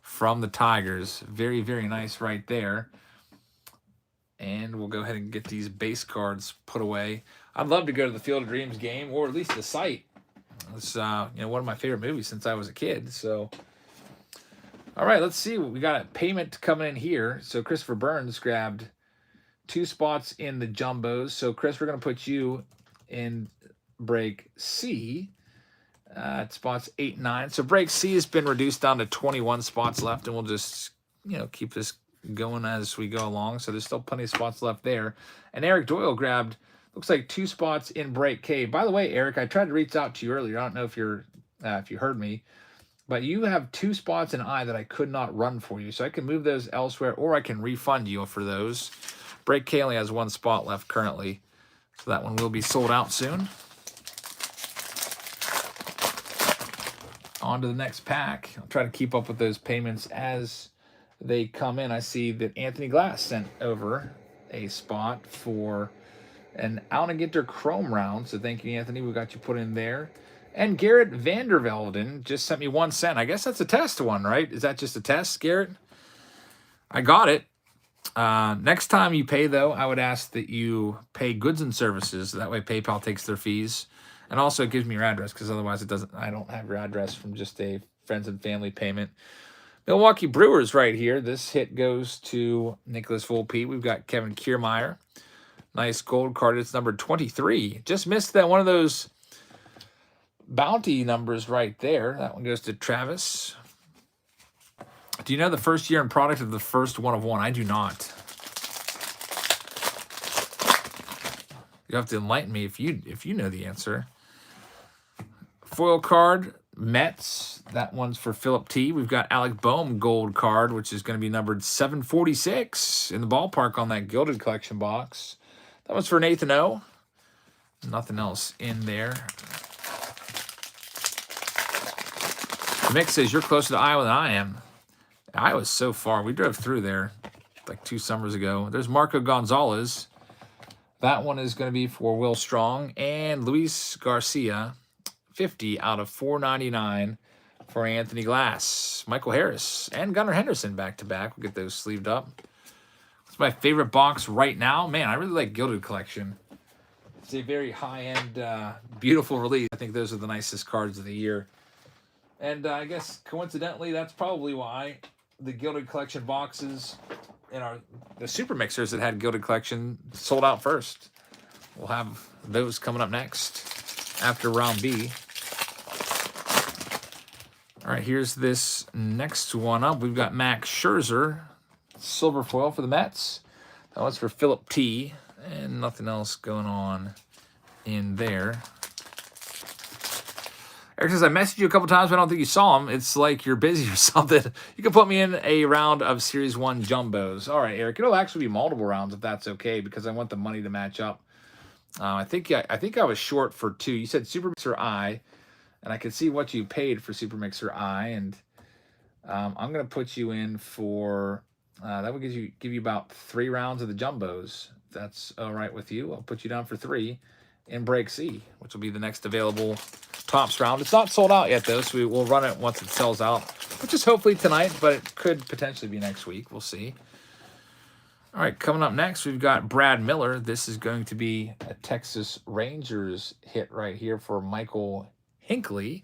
from the Tigers. Very, very nice right there. And we'll go ahead and get these base cards put away. I'd love to go to the Field of Dreams game, or at least the site. It's one of my favorite movies since I was a kid. So, all right, let's see. We got a payment coming in here. So Christopher Burns grabbed 2 spots in the jumbos. So, Chris, we're going to put you in break C at spots 8 and 9. So, break C has been reduced down to 21 spots left, and we'll just, keep this going as we go along. So, there's still plenty of spots left there. And Eric Doyle grabbed, looks like 2 spots in break K. By the way, Eric, I tried to reach out to you earlier. I don't know if you heard me, but you have 2 spots in I that I could not run for you. So, I can move those elsewhere, or I can refund you for those. Break K only has 1 spot left currently, so that one will be sold out soon. On to the next pack. I'll try to keep up with those payments as they come in. I see that Anthony Glass sent over a spot for an Alligator Chrome round, so thank you, Anthony. We got you put in there. And Garrett Vandervelden just sent me 1 cent. I guess that's a test one, right? Is that just a test, Garrett? I got it. Next time you pay, though, I would ask that you pay goods and services. That way PayPal takes their fees. And also it gives me your address, because otherwise I don't have your address from just a friends and family payment. Milwaukee Brewers right here. This hit goes to Nicholas Volpe. We've got Kevin Kiermaier. Nice gold card. It's number 23. Just missed that one of those bounty numbers right there. That one goes to Travis. Do you know the first year in product of the first 1 of 1? I do not. You have to enlighten me if you know the answer. Foil card, Mets. That one's for Philip T. We've got Alec Boehm gold card, which is going to be numbered 746 in the ballpark on that Gilded Collection box. That one's for Nathan O. Nothing else in there. Mick says you're closer to Iowa than I am. Iowa's so far. We drove through there like 2 summers ago. There's Marco Gonzalez. That one is going to be for Will Strong. And Luis Garcia, 50 out of 499 for Anthony Glass. Michael Harris and Gunnar Henderson back-to-back. We'll get those sleeved up. It's my favorite box right now. Man, I really like Gilded Collection. It's a very high-end, beautiful release. I think those are the nicest cards of the year. And I guess, coincidentally, that's probably why the Gilded Collection boxes in the Super Mixers that had Gilded Collection sold out first. We'll have those coming up next after round B. All right, here's this next one up. We've got Max Scherzer, silver foil for the Mets. That one's for Philip T. And nothing else going on in there. Eric says, I messaged you a couple times, but I don't think you saw them. It's like you're busy or something. You can put me in a round of Series 1 Jumbos. All right, Eric. It'll actually be multiple rounds if that's okay, because I want the money to match up. I think I was short for 2. You said Super Mixer I, and I could see what you paid for Super Mixer I, and I'm going to put you in for, that would give you about 3 rounds of the Jumbos. If that's all right with you, I'll put you down for 3 in Break C, which will be the next available Tops round. It's not sold out yet, though, so we will run it once it sells out, which is hopefully tonight, but it could potentially be next week. We'll see. All right, coming up next, we've got Brad Miller. This is going to be a Texas Rangers hit right here for Michael Hinckley.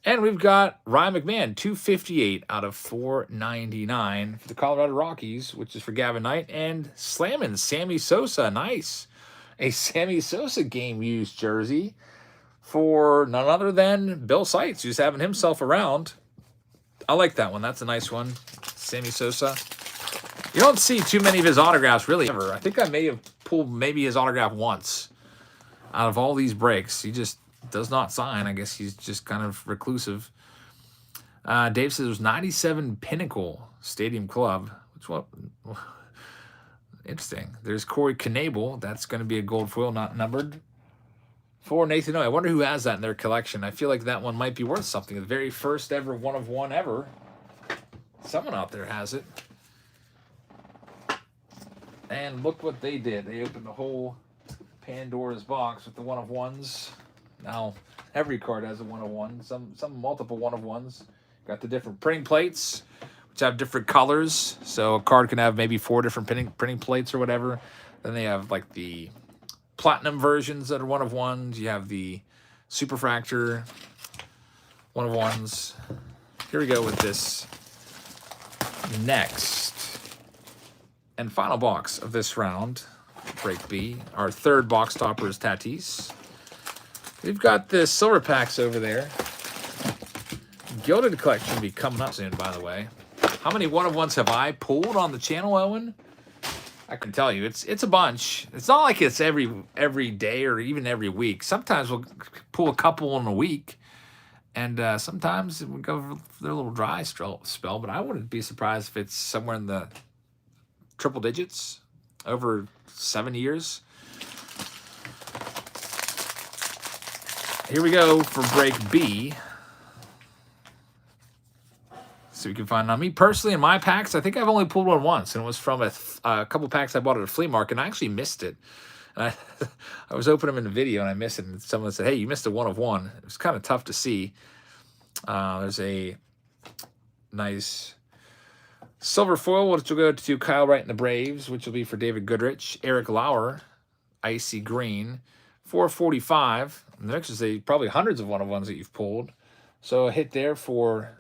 And we've got Ryan McMahon, 258 out of 499 for the Colorado Rockies, which is for Gavin Knight. And slamming Sammy Sosa, nice. A Sammy Sosa game-used jersey for none other than Bill Seitz, who's having himself around. I like that one. That's a nice one. Sammy Sosa. You don't see too many of his autographs, really, ever. I think I may have pulled maybe his autograph once out of all these breaks. He just does not sign. I guess he's just kind of reclusive. Dave says there's 97 Pinnacle Stadium Club. Which what? Interesting. There's Corey Knebel. That's going to be a gold foil, not numbered. For Nathan O. I wonder who has that in their collection. I feel like that one might be worth something. The very first ever 1 of 1 ever. Someone out there has it. And look what they did. They opened the whole Pandora's box with the 1 of 1s. Now, every card has a 1 of 1. Some multiple 1 of 1s. Got the different printing plates, which have different colors. So a card can have maybe 4 different printing plates or whatever. Then they have like the platinum versions that are 1 of 1s. You have the Superfractor 1 of 1s. Here we go with this next and final box of this round, Break B. Our third box topper is Tatis. We've got the silver packs over there. Gilded collection will be coming up soon, by the way. How many 1 of 1s have I pulled on the channel, Owen? I can tell you, it's a bunch. It's not like it's every day or even every week. Sometimes we'll pull a couple in a week, and sometimes we go for a little dry spell. But I wouldn't be surprised if it's somewhere in the triple digits over 7 years. Here we go for Break B. So we can find on me personally in my packs. I think I've only pulled one once, and it was from a couple packs I bought at a flea market, and I actually missed it. And I was opening them in the video, and I missed it. And someone said, "Hey, you missed a 1 of 1." It was kind of tough to see. There's a nice silver foil, which will go to Kyle Wright and the Braves, which will be for David Goodrich. Eric Lauer, icy green, 445. And there's probably hundreds of 1 of 1s that you've pulled. So a hit there for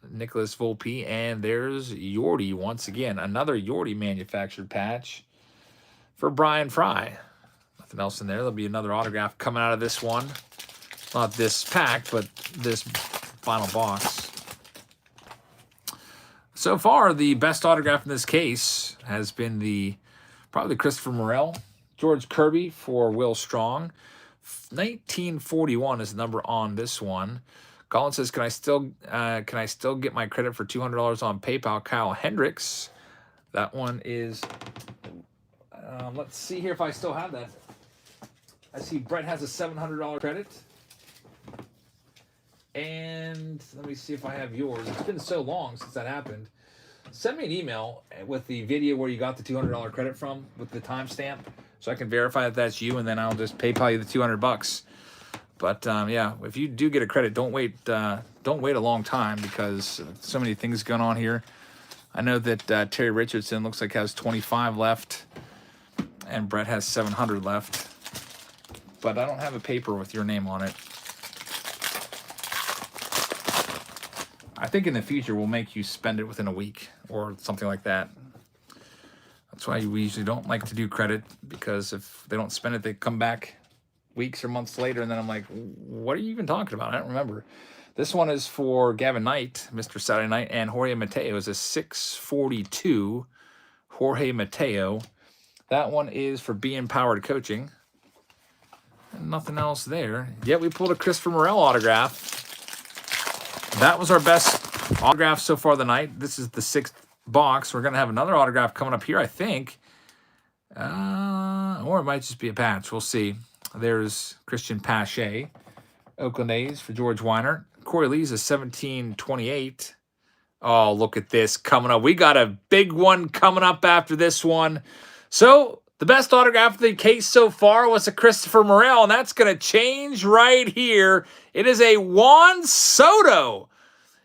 Nicholas Volpe, and there's Yordi once again. Another Yordi manufactured patch for Brian Fry. Nothing else in there. There'll be another autograph coming out of this one. Not this pack, but this final box. So far, the best autograph in this case has been probably Christopher Morel. George Kirby for Will Strong. 1941 is the number on this one. Colin says, can I still get my credit for $200 on PayPal? Kyle Hendricks. That one is, let's see here if I still have that. I see Brett has a $700 credit. And let me see if I have yours. It's been so long since that happened. Send me an email with the video where you got the $200 credit from with the timestamp so I can verify that that's you, and then I'll just PayPal you the $200. But yeah, if you do get a credit, don't wait a long time because so many things going on here. I know that Terry Richardson looks like has 25 left, and Brett has 700 left. But I don't have a paper with your name on it. I think in the future we'll make you spend it within a week or something like that. That's why we usually don't like to do credit, because if they don't spend it, they come back weeks or months later, and then I'm like, what are you even talking about? I don't remember. This one is for Gavin Knight, Mr. Saturday Night, and Jorge Mateo is a 642 Jorge Mateo. That one is for Be Empowered Coaching. Nothing else there. Yet we pulled a Christopher Morel autograph. That was our best autograph so far of the night. This is the 6th box. We're going to have another autograph coming up here, I think. Or it might just be a patch. We'll see. There's Christian Pache. Oakland A's for George Weiner. Corey Lee's a 1728. Oh, look at this coming up. We got a big one coming up after this one. So the best autograph of the case so far was a Christopher Morel, and that's going to change right here. It is a Juan Soto.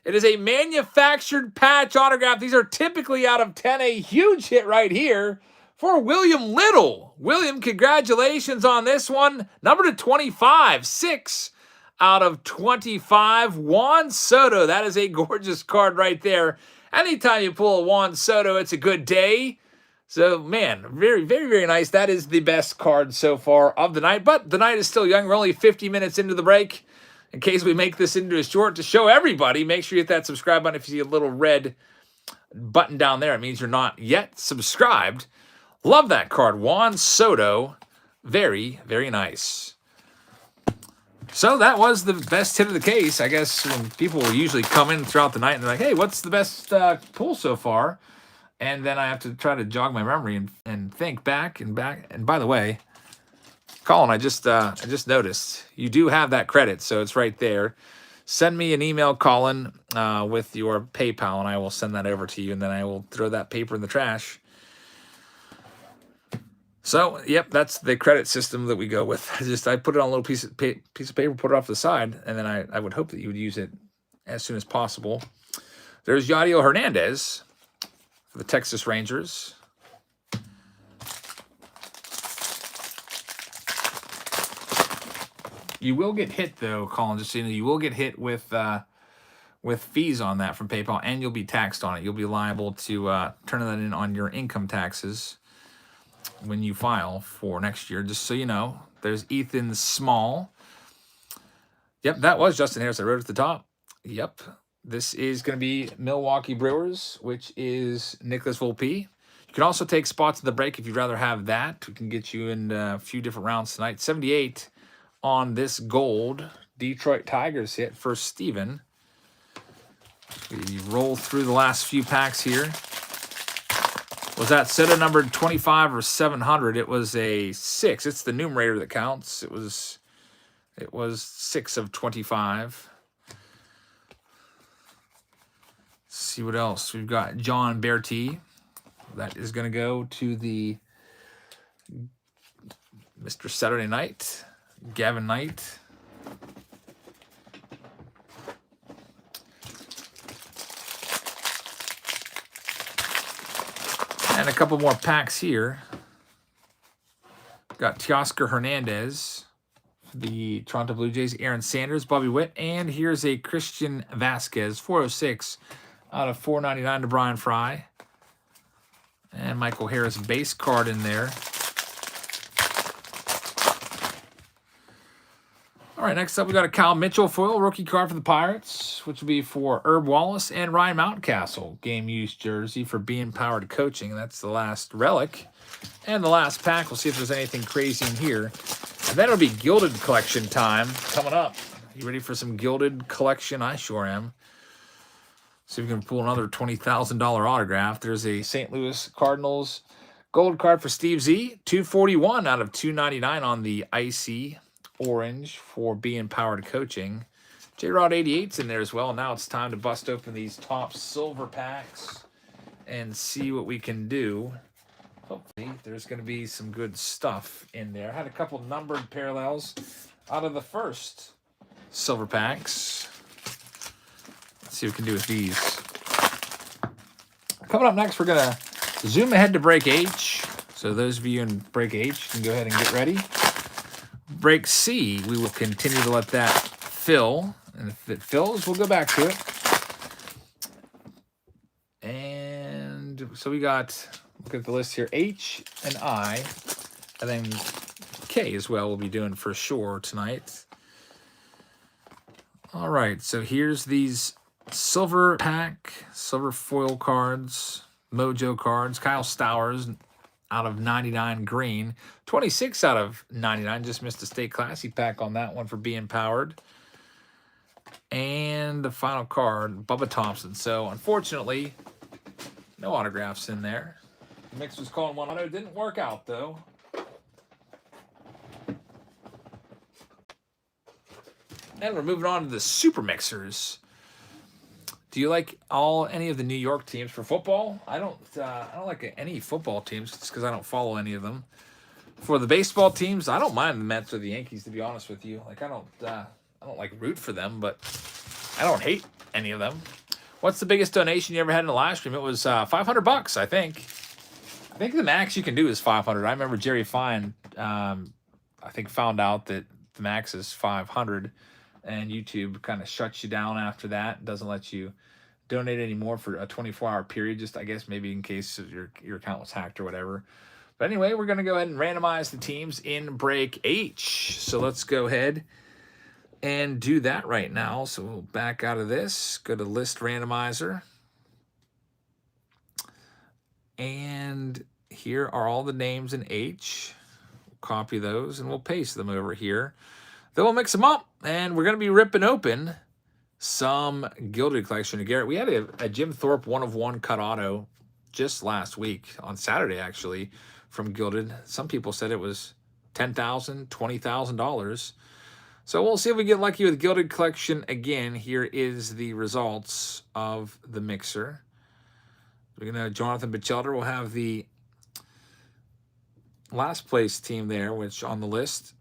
It is a manufactured patch autograph. These are typically out of 10. A huge hit right here for William Little. William, congratulations on this one. Number to 25, 6 out of 25. Juan Soto. That is a gorgeous card right there. Anytime you pull a Juan Soto, it's a good day. So, man, very, very, very nice. That is the best card so far of the night. But the night is still young. We're only 50 minutes into the break. In case we make this into a short to show everybody, make sure you hit that subscribe button. If you see a little red button down there, it means you're not yet subscribed. Love that card. Juan Soto. Very, very nice. So that was the best hit of the case. I guess when people usually come in throughout the night and they're like, hey, what's the best pull so far? And then I have to try to jog my memory and think back. And by the way, Colin, I just noticed you do have that credit, so it's right there. Send me an email, Colin, with your PayPal, and I will send that over to you, and then I will throw that paper in the trash. So, yep, that's the credit system that we go with. I put it on a little piece of paper, put it off to the side, and then I would hope that you would use it as soon as possible. There's Yadiel Hernandez for the Texas Rangers. You will get hit, though, Colin, just so you know. You will get hit with fees on that from PayPal, and you'll be taxed on it. You'll be liable to turn that in on your income taxes when you file for next year, just so you know. There's Ethan Small. Yep, that was Justin Harris. I wrote at the top. Yep, this is going to be Milwaukee Brewers, which is Nicholas Volpe. You can also take spots in the break if you'd rather have that. We can get you in a few different rounds tonight. 78 on this gold Detroit Tigers hit for Steven. We roll through the last few packs here. Was that Soto numbered 25 or 700? It was a 6. It's the numerator that counts. It was 6 of 25. Let's see what else. We've got John Berti. That is going to go to the Mr. Saturday Night. Gavin Knight. And a couple more packs here. Got Teoscar Hernandez, the Toronto Blue Jays, Aaron Sanders, Bobby Witt, and here's a Christian Vasquez, 406 out of 499 to Brian Fry. And Michael Harris base card in there. All right, next up we got a Kyle Mitchell foil rookie card for the Pirates, which will be for Herb Wallace and Ryan Mountcastle. Game use jersey for Being Powered Coaching. That's the last relic. And the last pack. We'll see if there's anything crazy in here. And then it'll be Gilded Collection time coming up. You ready for some Gilded Collection? I sure am. See if we can pull another $20,000 autograph. There's a St. Louis Cardinals gold card for Steve Z. 241 out of 299 on the icy orange for Being Powered Coaching. J-Rod 88's in there as well. Now it's time to bust open these top silver packs and see what we can do. Hopefully there's going to be some good stuff in there. I had a couple numbered parallels out of the first silver packs. Let's see what we can do with these. Coming up next, we're going to zoom ahead to break H. So those of you in break H can go ahead and get ready. Break C, we will continue to let that fill. And if it fills, we'll go back to it. And so we got, look at the list here, H and I, and then K as well we'll be doing for sure tonight. All right, so here's these silver pack, silver foil cards, Mojo cards, Kyle Stowers, out of 99 green. 26 out of 99. Just missed a Stay Classy pack on that one for being powered. And the final card, Bubba Thompson. So, unfortunately, no autographs in there. The mix was calling one auto. Didn't work out, though. And we're moving on to the Super Mixers. Do you like any of the New York teams for football? I don't like any football teams just because I don't follow any of them. For the baseball teams, I don't mind the Mets or the Yankees, to be honest with you. Like I don't like root for them, but I don't hate any of them. What's the biggest donation you ever had in a live stream? It was $500, I think. I think the max you can do is 500. I remember Jerry Fine, I think, found out that the max is 500. And YouTube kind of shuts you down after that. Doesn't let you donate anymore for a 24-hour period. Just, I guess, maybe in case your account was hacked or whatever. But anyway, we're going to go ahead and randomize the teams in break H. So let's go ahead and do that right now. So we'll back out of this. Go to list randomizer. And here are all the names in H. We'll copy those and we'll paste them over here. Then we'll mix them up, and we're going to be ripping open some Gilded Collection. Garrett, we had a Jim Thorpe 1/1 cut auto just last week, on Saturday, actually, from Gilded. Some people said it was $10,000, $20,000. So we'll see if we get lucky with Gilded Collection again. Here is the results of the mixer. We're going to Jonathan Bachelder will have the last place team there, which on the list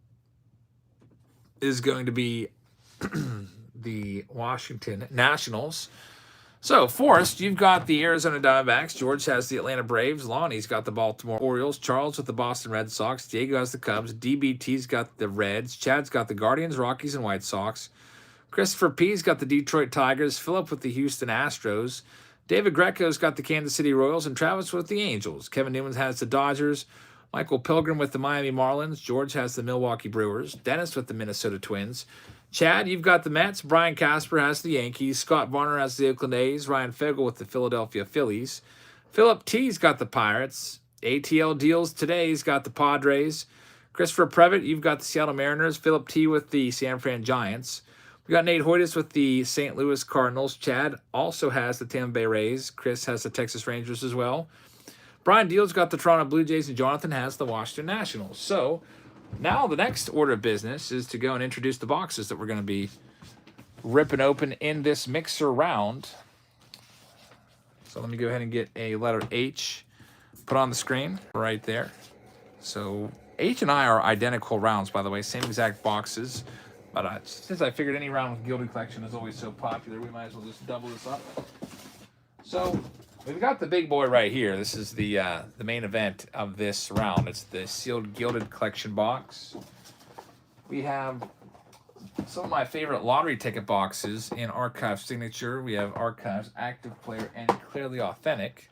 is going to be the Washington Nationals. So, Forrest, you've got the Arizona Diamondbacks. George has the Atlanta Braves. Lonnie's got the Baltimore Orioles. Charles with the Boston Red Sox. Diego has the Cubs. DBT's got the Reds. Chad's got the Guardians, Rockies, and White Sox. Christopher P's got the Detroit Tigers. Philip with the Houston Astros. David Greco's got the Kansas City Royals. And Travis with the Angels. Kevin Newman has the Dodgers. Michael Pilgrim with the Miami Marlins. George has the Milwaukee Brewers. Dennis with the Minnesota Twins. Chad, you've got the Mets. Brian Casper has the Yankees. Scott Varner has the Oakland A's. Ryan Fagel with the Philadelphia Phillies. Philip T's got the Pirates. ATL Deals today's got the Padres. Christopher Previtt, you've got the Seattle Mariners. Philip T with the San Fran Giants. We got Nate Hoytis with the St. Louis Cardinals. Chad also has the Tampa Bay Rays. Chris has the Texas Rangers as well. Brian Deal's got the Toronto Blue Jays, and Jonathan has the Washington Nationals. So now the next order of business is to go and introduce the boxes that we're going to be ripping open in this mixer round. So let me go ahead and get a letter H put on the screen right there. So H and I are identical rounds, by the way, same exact boxes. But since I figured any round with Gilded Collection is always so popular, we might as well just double this up. So we've got the big boy right here. This is the main event of this round. It's the sealed Gilded Collection box. We have some of my favorite lottery ticket boxes in Archive Signature. We have Archives Active Player and Clearly Authentic.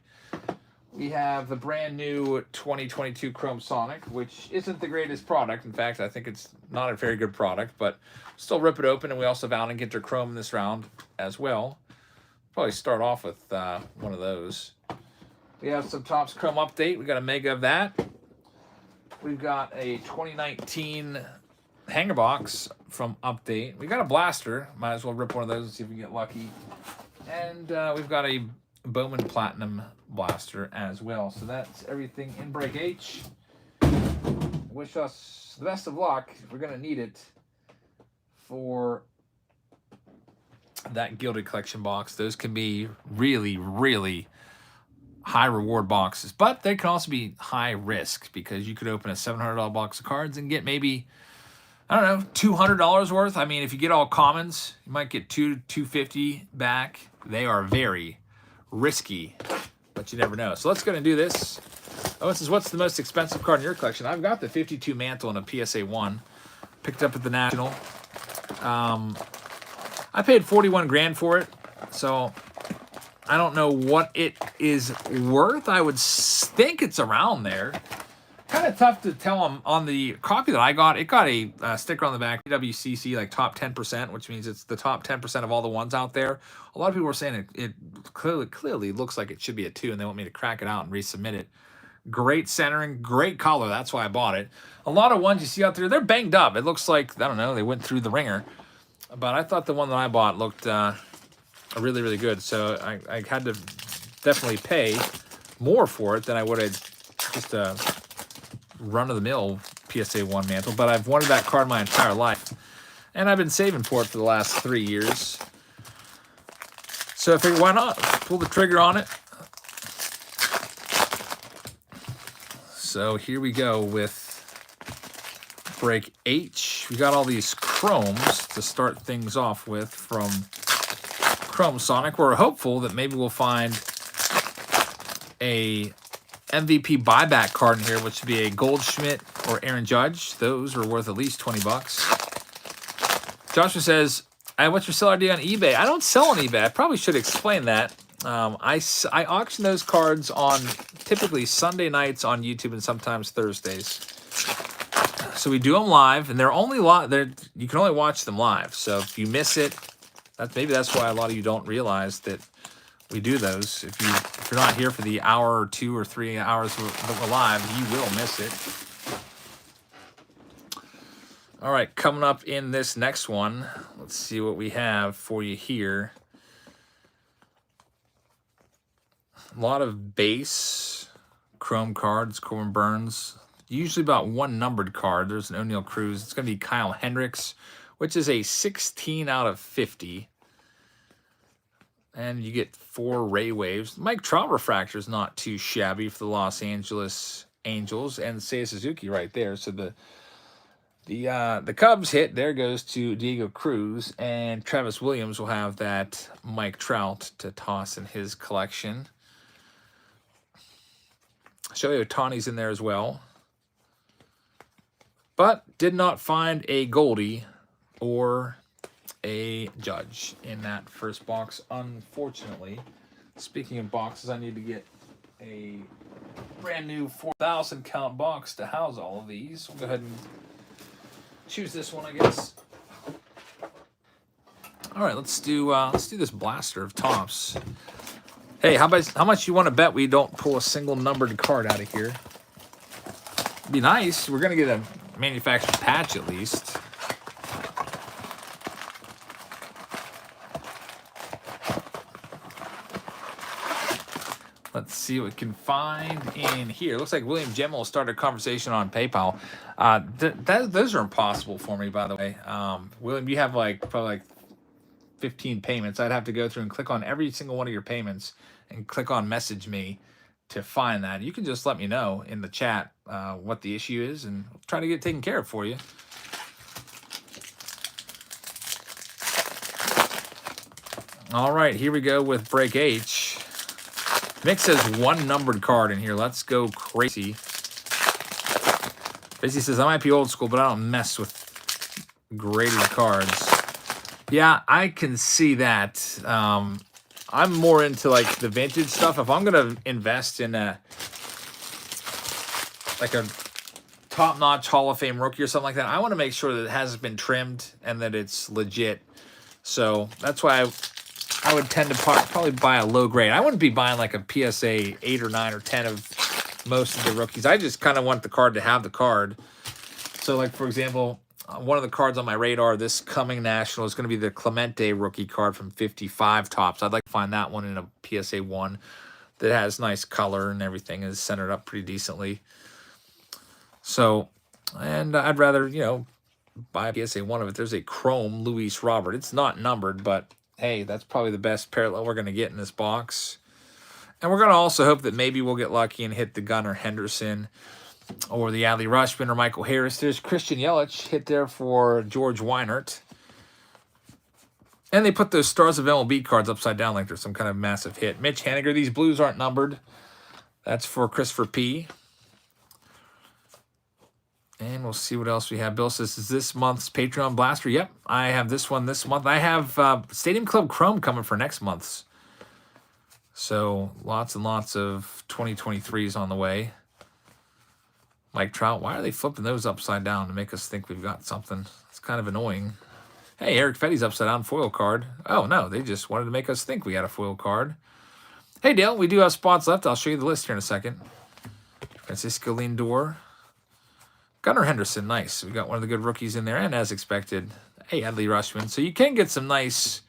We have the brand new 2022 Chrome Sonic, which isn't the greatest product. In fact, I think it's not a very good product, but still rip it open. And we also have Allen Ginter Chrome in this round as well. Probably start off with one of those. We have some Topps Chrome Update. We got a mega of that. We've got a 2019 hanger box from Update. We got a blaster. Might as well rip one of those and see if we can get lucky. And we've got a Bowman Platinum blaster as well. So that's everything in break H. Wish us the best of luck. We're going to need it for that Gilded Collection box. Those can be really, really high reward boxes, but they can also be high risk because you could open a $700 box of cards and get maybe, I don't know, $200 worth. I mean, if you get all commons, you might get $250 back. They are very risky, but you never know. So let's go and do this. Oh, this is what's the most expensive card in your collection? I've got the 52 Mantle and a PSA 1. Picked up at the National. I paid 41 grand for it, so I don't know what it is worth. I would think it's around there. Kind of tough to tell on the copy that I got. It got a sticker on the back, WCC, like top 10%, which means it's the top 10% of all the ones out there. A lot of people were saying it clearly looks like it should be a 2, and they want me to crack it out and resubmit it. Great centering, great color. That's why I bought it. A lot of ones you see out there, they're banged up. It looks like, I don't know, they went through the ringer. But I thought the one that I bought looked really, really good. So I had to definitely pay more for it than I would have just a run-of-the-mill PSA 1 mantle. But I've wanted that card my entire life. And I've been saving for it for the last 3 years. So I figured, why not? Pull the trigger on it. So here we go with break H. We got all these chromes to start things off with from Chrome Sonic. We're hopeful that maybe we'll find a MVP buyback card in here, which would be a Goldschmidt or Aaron Judge. Those are worth at least 20 bucks. Joshua says, what's your sell ID on eBay? I don't sell on eBay. I probably should explain that. I auction those cards on typically Sunday nights on YouTube and sometimes Thursdays. So we do them live, and they're only you can only watch them live. So if you miss it, maybe that's why a lot of you don't realize that we do those. If you're not here for the hour or 2 or 3 hours that we're live, you will miss it. All right, coming up in this next one, let's see what we have for you here. A lot of base chrome cards, Corbin Burns. Usually about one numbered card. There's an O'Neal Cruz. It's going to be Kyle Hendricks, which is a 16 out of 50. And you get 4 Ray Waves. Mike Trout refractor is not too shabby for the Los Angeles Angels. And Seiya Suzuki right there. So the Cubs hit. There goes to Diego Cruz. And Travis Williams will have that Mike Trout to toss in his collection. Shohei Ohtani's in there as well. But did not find a Goldie or a Judge in that first box, unfortunately. Speaking of boxes, I need to get a brand new 4,000 count box to house all of these. We'll go ahead and choose this one, I guess. All right, let's do this blaster of Topps. Hey, how much you want to bet we don't pull a single numbered card out of here? It'd be nice. We're gonna get a manufactured patch at least. Let's see what we can find in here. Looks like William Gemmell started a conversation on PayPal. Those are impossible for me, by the way. William, you have probably 15 payments. I'd have to go through and click on every single one of your payments and click on message me to find that. You can just let me know in the chat what the issue is, and I'll try to get it taken care of for you. All right, here we go with break H. Mick says one numbered card in here. Let's go crazy. Busy says, I might be old school, but I don't mess with graded cards. Yeah, I can see that. I'm more into the vintage stuff. If I'm gonna invest in a top-notch Hall of Fame rookie or something like that, I want to make sure that it hasn't been trimmed and that it's legit. So that's why I would tend to probably buy a low grade. I wouldn't be buying like a PSA 8 or 9 or 10 of most of the rookies. I just kind of want the card to have the card. So for example, one of the cards on my radar this coming National is going to be the Clemente rookie card from 55 Topps. I'd like to find that one in a PSA 1 that has nice color and everything is centered up pretty decently. So, and I'd rather, buy a PSA 1 of it. There's a Chrome Luis Robert. It's not numbered, but hey, that's probably the best parallel we're going to get in this box. And we're going to also hope that maybe we'll get lucky and hit the Gunnar Henderson or the Adley Rutschman or Michael Harris. There's Christian Yelich hit there for George Weinert. And they put those Stars of MLB cards upside down like there's some kind of massive hit. Mitch Haniger, these blues aren't numbered. That's for Christopher P. And we'll see what else we have. Bill says, is this month's Patreon Blaster? Yep, I have this one this month. I have Stadium Club Chrome coming for next month's. So lots and lots of 2023s on the way. Mike Trout, why are they flipping those upside down to make us think we've got something? It's kind of annoying. Hey, Eric Fetty's upside down foil card. Oh, no, they just wanted to make us think we had a foil card. Hey, Dale, we do have spots left. I'll show you the list here in a second. Francisco Lindor. Gunnar Henderson, nice. We got one of the good rookies in there, and as expected, a Adley Rutschman. So you can get some nice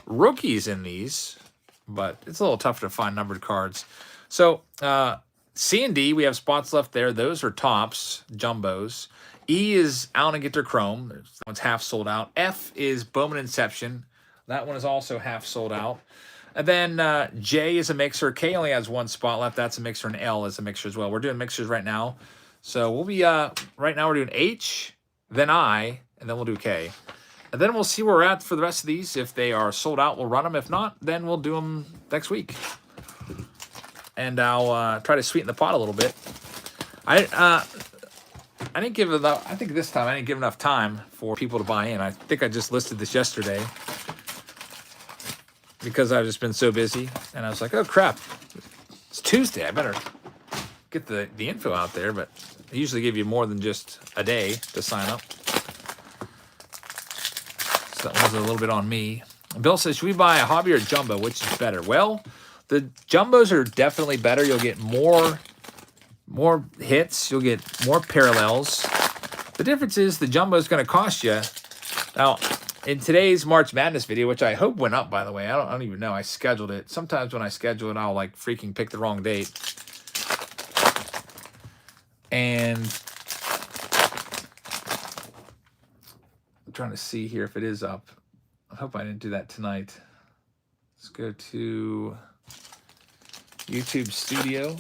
rookies in these, but it's a little tougher to find numbered cards. So C and D, we have spots left there. Those are tops, jumbos. E is Allen and Ginter Chrome. That one's half sold out. F is Bowman Inception. That one is also half sold out. And then J is a mixer. K only has one spot left. That's a mixer. And L is a mixer as well. We're doing mixers right now. So we'll be, right now we're doing H, then I, and then we'll do K. And then we'll see where we're at for the rest of these. If they are sold out, we'll run them. If not, then we'll do them next week. And I'll try to sweeten the pot a little bit. I didn't give enough. I think this time I didn't give enough time for people to buy in. I think I just listed this yesterday because I've just been so busy. And I was like, oh crap, it's Tuesday. I better get the info out there. But I usually give you more than just a day to sign up. So that was a little bit on me. Bill says, should we buy a hobby or jumbo? Which is better? Well, the jumbos are definitely better. You'll get more hits. You'll get more parallels. The difference is the jumbo is going to cost you. Now, in today's March Madness video, which I hope went up, by the way, I don't even know. I scheduled it. Sometimes when I schedule it, I'll like freaking pick the wrong date. And I'm trying to see here if it is up. I hope I didn't do that tonight. Let's go to YouTube Studio.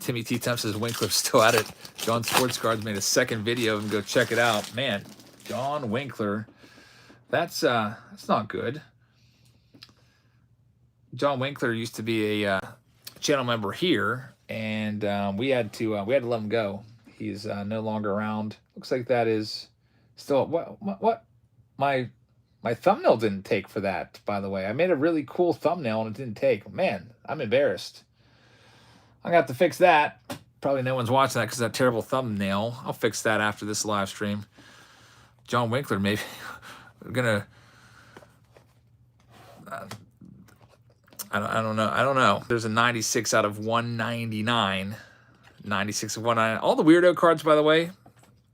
Timmy T. Temp says Winkler's still at it. John Sports Cards made a second video of him. Go check it out. Man, John Winkler. That's not good. John Winkler used to be a channel member here, and we had to let him go. He's no longer around. Looks like that is still what my thumbnail didn't take for that, by the way. I made a really cool thumbnail and it didn't take. Man, I'm embarrassed. I'm going to have to fix that. Probably no one's watching that because of that terrible thumbnail. I'll fix that after this live stream. John Winkler, maybe. We're going to... I don't know. I don't know. There's a 96 out of 199. 96 of 199. All the weirdo cards, by the way,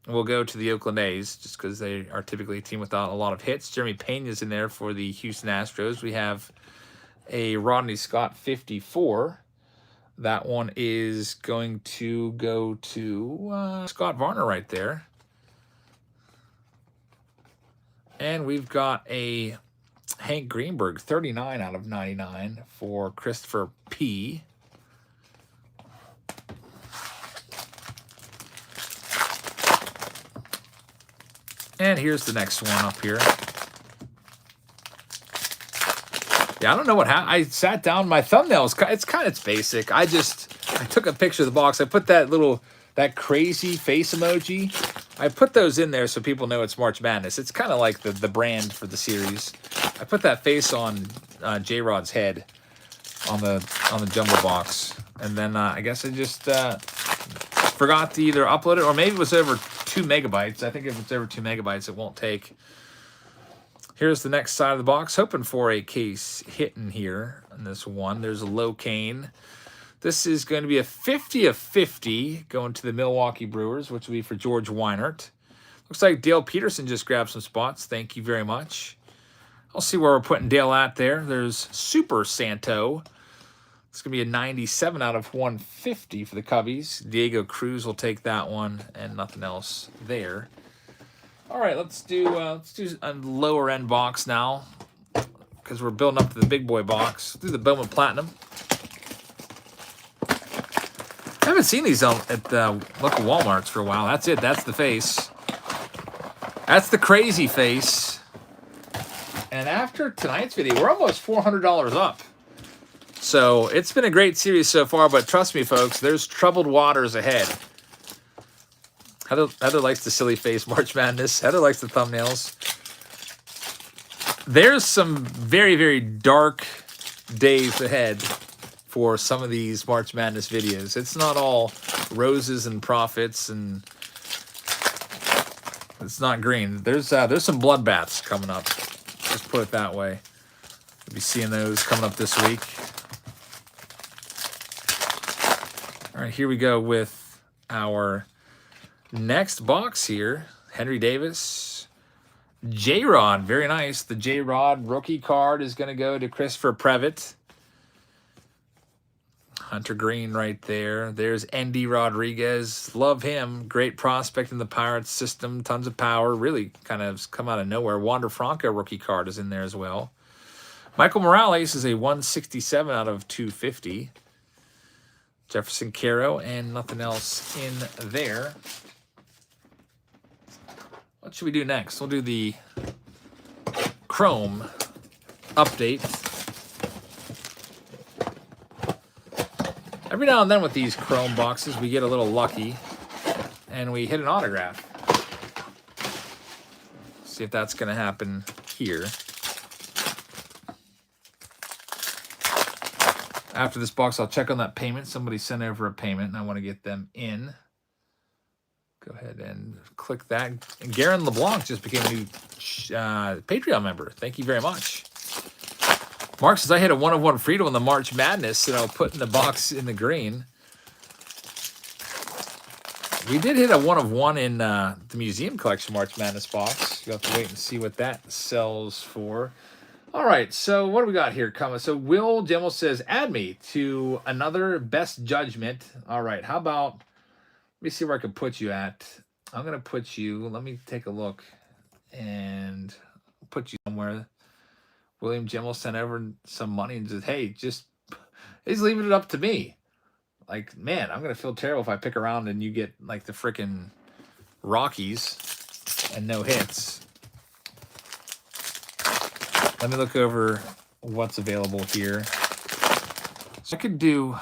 will go to the Oakland A's just because they are typically a team without a lot of hits. Jeremy Pena's in there for the Houston Astros. We have a Rodney Scott 54. That one is going to go to Scott Varner right there. And we've got a Hank Greenberg, 39 out of 99 for Christopher P. And here's the next one up here. Yeah, I don't know what happened. I sat down. My thumbnail is it's basic. I took a picture of the box. I put that crazy face emoji. I put those in there so people know it's March Madness. It's kind of like the brand for the series. I put that face on J-Rod's head on the jumbo box, and then I guess I just forgot to either upload it or maybe it was over 2 megabytes. I think if it's over 2 megabytes, it won't take. Here's the next side of the box. Hoping for a case hitting here on this one. There's a Locaine. This is going to be a 50 of 50 going to the Milwaukee Brewers, which will be for George Weinert. Looks like Dale Peterson just grabbed some spots. Thank you very much. I'll see where we're putting Dale at there. There's Super Santo. It's going to be a 97 out of 150 for the Cubbies. Diego Cruz will take that one and nothing else there. All right, let's do a lower end box now because we're building up to the big boy box. Let's do the Bowman Platinum. I haven't seen these at the local Walmarts for a while. That's it. That's the face. That's the crazy face. And after tonight's video, we're almost $400 up. So it's been a great series so far, but trust me, folks, there's troubled waters ahead. Heather likes the silly face March Madness. Heather likes the thumbnails. There's some very, very dark days ahead for some of these March Madness videos. It's not all roses and profits, and it's not green. There's some bloodbaths coming up. Let's put it that way. We'll be seeing those coming up this week. right, here we go with our next box here. Henry Davis. J-Rod, very nice. The J-Rod rookie card is going to go to Christopher Previtt. Hunter Green right there. There's Andy Rodriguez. Love him. Great prospect in the Pirates system. Tons of power. Really kind of come out of nowhere. Wander Franco rookie card is in there as well. Michael Morales is a 167 out of 250. Jefferson Caro and nothing else in there. What should we do next? We'll do the Chrome update. Every now and then with these Chrome boxes, we get a little lucky and we hit an autograph. See if that's going to happen here. After this box, I'll check on that payment. Somebody sent over a payment and I want to get them in. Go ahead and click that. And Garen LeBlanc just became a new Patreon member. Thank you very much. Mark says, I hit a 1-of-1 Frito in the March Madness and I'll put in the box in the green. We did hit a 1-of-1 in the Museum Collection March Madness box. You'll have to wait and see what that sells for. All right, so what do we got here coming? So Will Gemmel says, add me to another Best Judgment. All right, how about, let me see where I can put you at. I'm going to put you, let me take a look and put you somewhere. William Gemmel sent over some money and said, hey, he's leaving it up to me. Like, man, I'm going to feel terrible if I pick around and you get like the freaking Rockies and no hits. Let me look over what's available here. So I could do,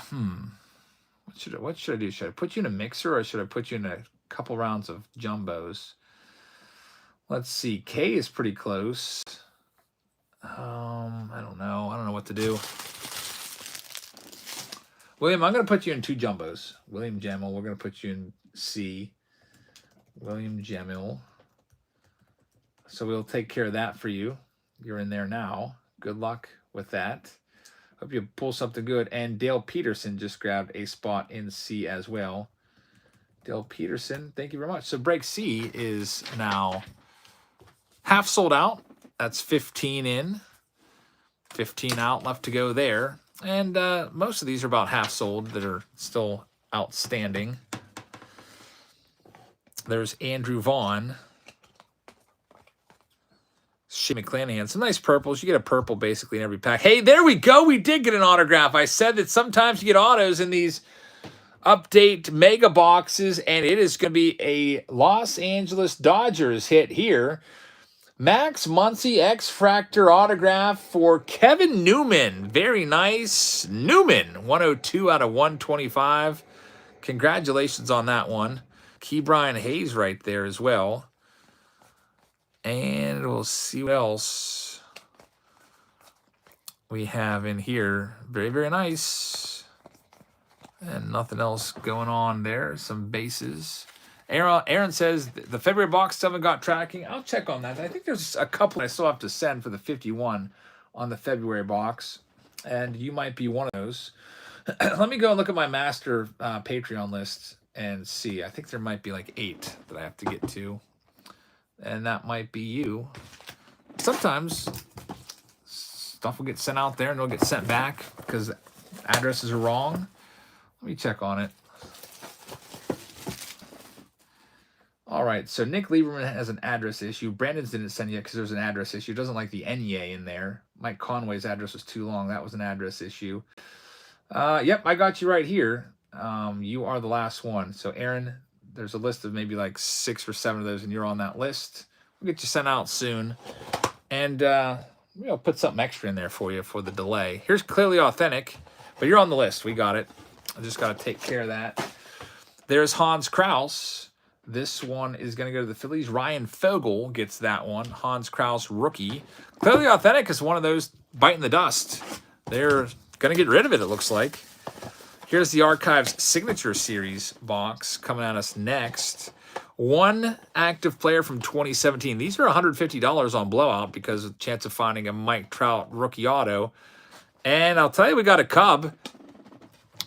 what should I do? Should I put you in a mixer or should I put you in a couple rounds of jumbos? Let's see. K is pretty close. I don't know. I don't know what to do. William, I'm going to put you in 2 jumbos. William Gemmel, we're going to put you in C. William Gemmel. So we'll take care of that for you. You're in there now. Good luck with that. Hope you pull something good. And Dale Peterson just grabbed a spot in C as well. Dale Peterson, thank you very much. So break C is now half sold out. That's 15 in. 15 out, left to go there. And most of these are about half sold that are still outstanding. There's Andrew Vaughn. Shea McClanahan. Some nice purples. You get a purple basically in every pack. Hey, there we go. We did get an autograph. I said that sometimes you get autos in these update mega boxes, and it is going to be a Los Angeles Dodgers hit here. Max Muncy X-Fractor autograph for Kevin Newman. Very nice. Newman, 102 out of 125. Congratulations on that one. Key Brian Hayes right there as well. And we'll see what else we have in here. Very, very nice. And nothing else going on there. Some bases. Aaron says the February box still haven't got tracking. I'll check on that. I think there's a couple I still have to send for the 51 on the February box. And you might be one of those. Let me go and look at my master Patreon list and see. I think there might be like 8 that I have to get to. And that might be you. Sometimes stuff will get sent out there and it'll get sent back because addresses are wrong. Let me check on it. All right, so Nick Lieberman has an address issue. Brandon's didn't send yet because there's an address issue. Doesn't like the NEA in there. Mike Conway's address was too long. That was an address issue. Yep, I got you right here. You are the last one. So, Aaron, there's a list of maybe like 6 or 7 of those, and you're on that list. We'll get you sent out soon. And we'll put something extra in there for you for the delay. Here's Clearly Authentic, but you're on the list. We got it. I just got to take care of that. There's Hans Kraus. This one is going to go to the Phillies. Ryan Fogel gets that one. Hans Kraus, rookie. Clearly Authentic is one of those biting the dust. They're going to get rid of it, it looks like. Here's the Archives Signature Series box coming at us next. One active player from 2017. These are $150 on Blowout because of the chance of finding a Mike Trout rookie auto. And I'll tell you, we got a Cub.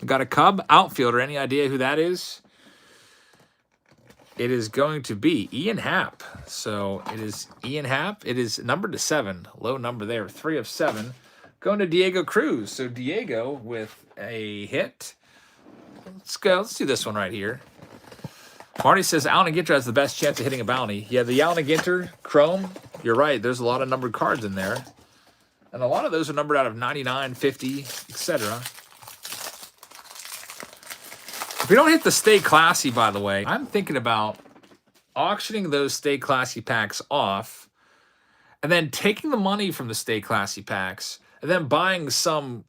We got a Cub outfielder. Any idea who that is? It is going to be Ian Happ. So it is Ian Happ. It is numbered to 7. Low number there. 3 of 7. Going to Diego Cruz. So Diego with a hit. Let's go. Let's do this one right here. Marty says Allen Ginter has the best chance of hitting a bounty. Yeah, the Allen Ginter Chrome. You're right. There's a lot of numbered cards in there. And a lot of those are numbered out of 99, 50, etc. If we don't hit the Stay Classy, by the way, I'm thinking about auctioning those Stay Classy packs off and then taking the money from the Stay Classy packs and then buying some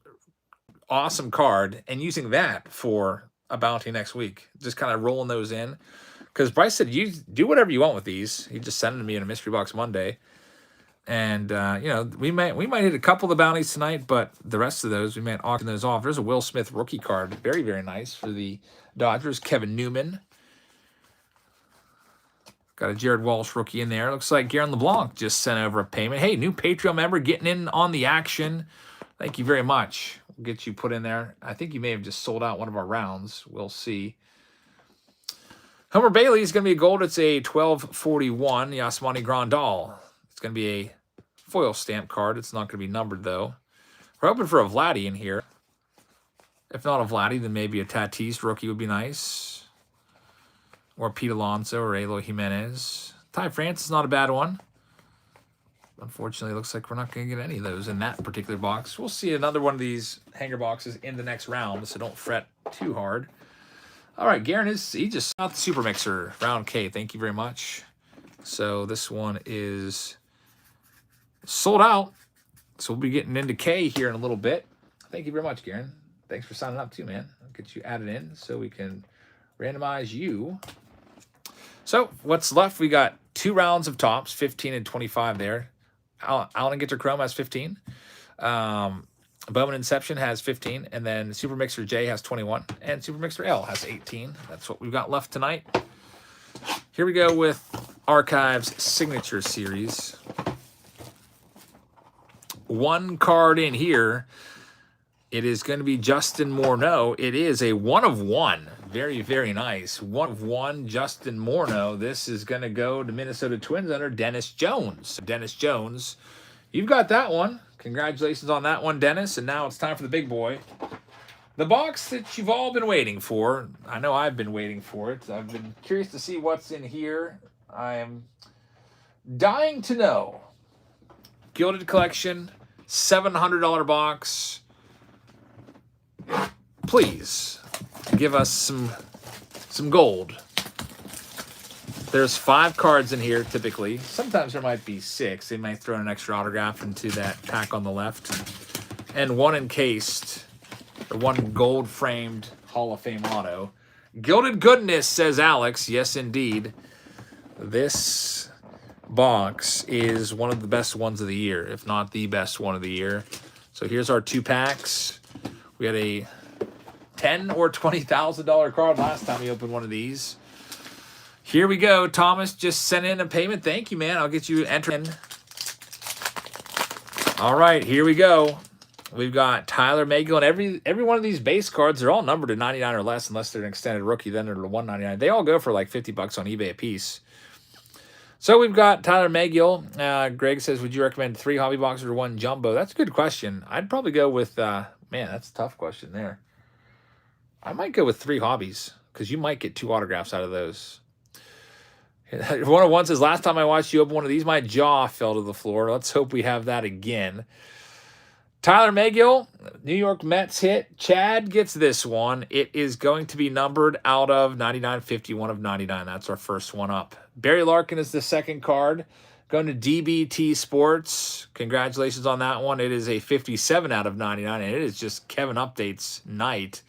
awesome card and using that for a bounty next week. Just kind of rolling those in. Because Bryce said, you do whatever you want with these. He just sent them to me in a Mystery Box Monday. And, you know, we might hit a couple of the bounties tonight, but the rest of those, we might auction those off. There's a Will Smith rookie card. Very, very nice for the Dodgers. Kevin Newman. Got a Jared Walsh rookie in there. Looks like Guerin LeBlanc just sent over a payment. Hey, new Patreon member getting in on the action. Thank you very much. We'll get you put in there. I think you may have just sold out one of our rounds. We'll see. Homer Bailey is going to be a gold. It's a 1241 Yasmani Grandal. It's going to be a foil stamp card. It's not going to be numbered, though. We're hoping for a Vladdy in here. If not a Vladdy, then maybe a Tatis rookie would be nice. Or Pete Alonso or Eloy Jimenez. Ty France is not a bad one. Unfortunately, it looks like we're not going to get any of those in that particular box. We'll see another one of these hanger boxes in the next round, so don't fret too hard. All right, Guerin he just got the Super Mixer, round K. Thank you very much. So this one is sold out. So we'll be getting into K here in a little bit. Thank you very much, Guerin. Thanks for signing up too, man. I'll get you added in so we can randomize you. So what's left? We got 2 rounds of tops, 15 and 25 there. Allen Ginter Chrome has 15. Bowman Inception has 15. And then Super Mixer J has 21. And Super Mixer L has 18. That's what we've got left tonight. Here we go with Archives Signature Series. 1 card in here. It is going to be Justin Morneau. It is a 1 of 1. Very, very nice. 1 of 1, Justin Morneau. This is going to go to Minnesota Twins under Dennis Jones. Dennis Jones, you've got that one. Congratulations on that one, Dennis. And now it's time for the big boy. The box that you've all been waiting for. I know I've been waiting for it. I've been curious to see what's in here. I am dying to know. Gilded Collection, $700 box. Please give us some gold. There's 5 cards in here typically. Sometimes there might be 6. They might throw in an extra autograph into that pack on the left. And 1 encased, or 1 gold-framed Hall of Fame auto. Gilded goodness, says Alex. Yes, indeed. This box is one of the best ones of the year, if not the best one of the year. So here's our 2 packs. We had a $10,000 or $20,000 card last time we opened one of these. Here we go. Thomas just sent in a payment. Thank you, man. I'll get you entered in. All right, here we go. We've got Tyler Megill, and every one of these base cards, they're all numbered to 99 or less, unless they're an extended rookie. Then they're to 199. They all go for like $50 on eBay a piece. So we've got Tyler Megill. Greg says, would you recommend 3 hobby boxes or 1 jumbo? That's a good question. I'd probably go with, man, that's a tough question there. I might go with 3 hobbies because you might get 2 autographs out of those. 101 says, last time I watched you open one of these, my jaw fell to the floor. Let's hope we have that again. Tyler Megill, New York Mets hit. Chad gets this one. It is going to be numbered out of 99, 51 of 99. That's our first one up. Barry Larkin is the second card. Going to DBT Sports. Congratulations on that one. It is a 57 out of 99, and it is just Kevin Updates night.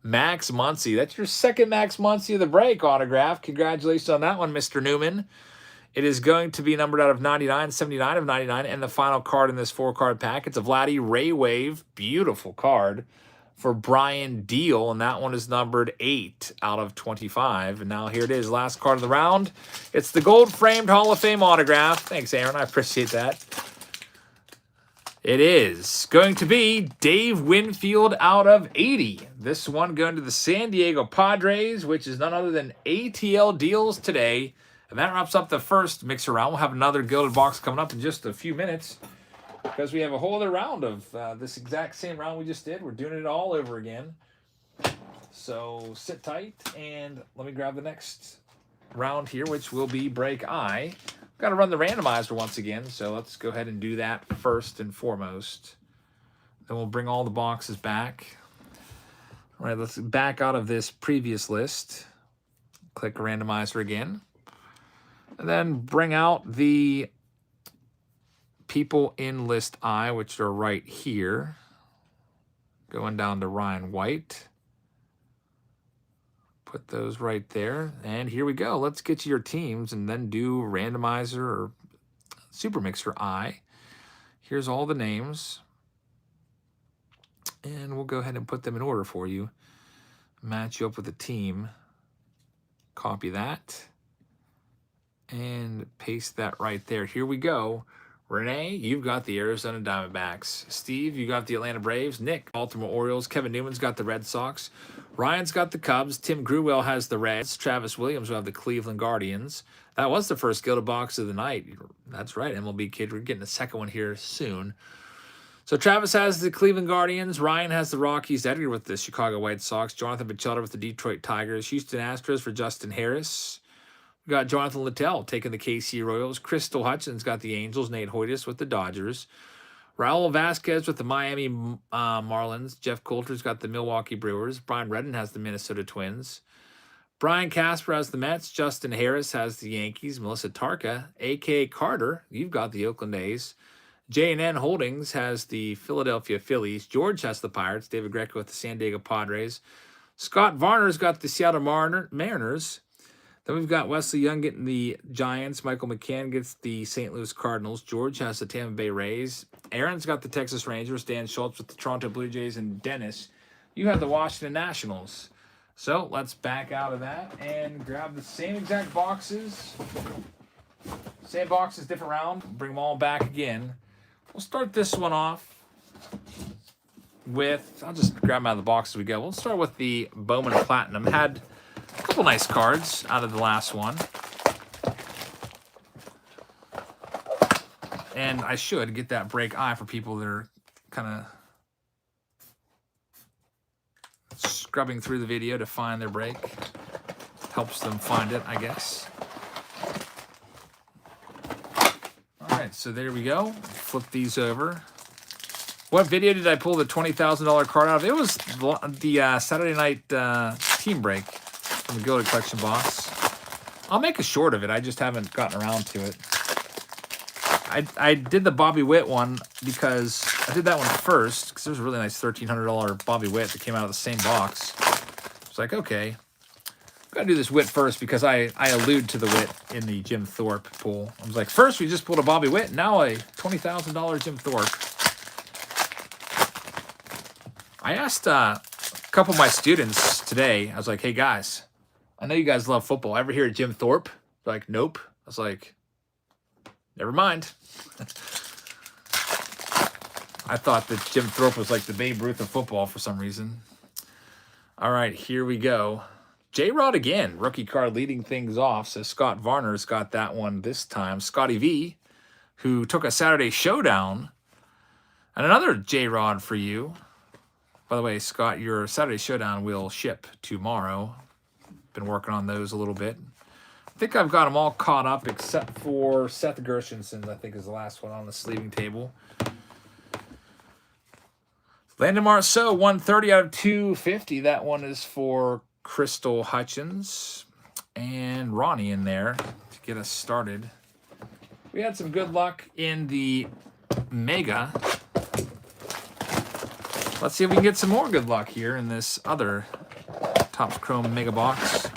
Max Muncy. That's your second Max Muncy of the break autograph. Congratulations on that one, Mr. Newman. It is going to be numbered out of 99, 79 of 99, and the final card in this 4-card pack. It's a Vladdy Ray Wave. Beautiful card for Brian Deal, and that one is numbered 8 out of 25. And now here it is, last card of the round. It's the gold-framed Hall of Fame autograph. Thanks, Aaron. I appreciate that. It is going to be Dave Winfield out of 80. This one going to the San Diego Padres, which is none other than ATL Deals today. And that wraps up the first mixer round. We'll have another gilded box coming up in just a few minutes because we have a whole other round of this exact same round we just did. We're doing it all over again. So sit tight and let me grab the next round here, which will be Break I. Got to run the randomizer once again, so let's go ahead and do that first and foremost. Then we'll bring all the boxes back. All right, let's back out of this previous list. Click randomizer again. And then bring out the people in list I, which are right here. Going down to Ryan White. Put those right there. And here we go. Let's get to your teams and then do randomizer or super mixer I. Here's all the names. And we'll go ahead and put them in order for you. Match you up with the team. Copy that. And paste that right there. Here we go. Renee, you've got the Arizona Diamondbacks. Steve, you got the Atlanta Braves. Nick, Baltimore Orioles. Kevin Newman's got the Red Sox. Ryan's got the Cubs. Tim Grewell has the Reds. Travis Williams will have the Cleveland Guardians. That was the first gilded box of the night. That's right, MLB Kid. We're getting a second one here soon. So Travis has the Cleveland Guardians. Ryan has the Rockies. Edgar with the Chicago White Sox. Jonathan Bachelder with the Detroit Tigers. Houston Astros for Justin Harris. We got Jonathan Littell taking the KC Royals. Crystal Hutchins got the Angels. Nate Hoytis with the Dodgers. Raul Vasquez with the Miami Marlins. Jeff Coulter's got the Milwaukee Brewers. Brian Redden has the Minnesota Twins. Brian Casper has the Mets. Justin Harris has the Yankees. Melissa Tarka, a.k.a. Carter, you've got the Oakland A's. J&N Holdings has the Philadelphia Phillies. George has the Pirates. David Greco with the San Diego Padres. Scott Varner's got the Seattle Mariners. Then we've got Wesley Young getting the Giants. Michael McCann gets the St. Louis Cardinals. George has the Tampa Bay Rays. Aaron's got the Texas Rangers. Dan Schultz with the Toronto Blue Jays. And Dennis, you have the Washington Nationals. So let's back out of that and grab the same exact boxes. Same boxes, different round. Bring them all back again. We'll start this one off with, I'll just grab them out of the box as we go. We'll start with the Bowman Platinum. Had a couple nice cards out of the last one. And I should get that break I for people that are kind of scrubbing through the video to find their break. Helps them find it, I guess. All right, so there we go. Flip these over. What video did I pull the $20,000 card out of? It was the Saturday night team break from the Gilded Collection box. I'll make a short of it. I just haven't gotten around to it. I did the Bobby Witt one because I did that one first because there was a really nice $1,300 Bobby Witt that came out of the same box. It's like, okay, I'm going to do this Witt first because I allude to the Witt in the Jim Thorpe pool. I was like, first we just pulled a Bobby Witt, now a $20,000 Jim Thorpe. I asked a couple of my students today, I was like, hey guys, I know you guys love football. Ever hear of Jim Thorpe? They're like, nope. I was like, never mind. I thought that Jim Thorpe was like the Babe Ruth of football for some reason. All right, here we go. J-Rod again, rookie card leading things off. So Scott Varner's got that one this time. Scotty V, who took a Saturday Showdown. And another J-Rod for you. By the way, Scott, your Saturday Showdown will ship tomorrow. Been working on those a little bit. I think I've got them all caught up except for Seth Gershenson, I think is the last one on the sleeving table. Landon Marceau, 130 out of 250. That one is for Crystal Hutchins and Ronnie in there to get us started. We had some good luck in the Mega. Let's see if we can get some more good luck here in this other Topps Chrome Mega Box.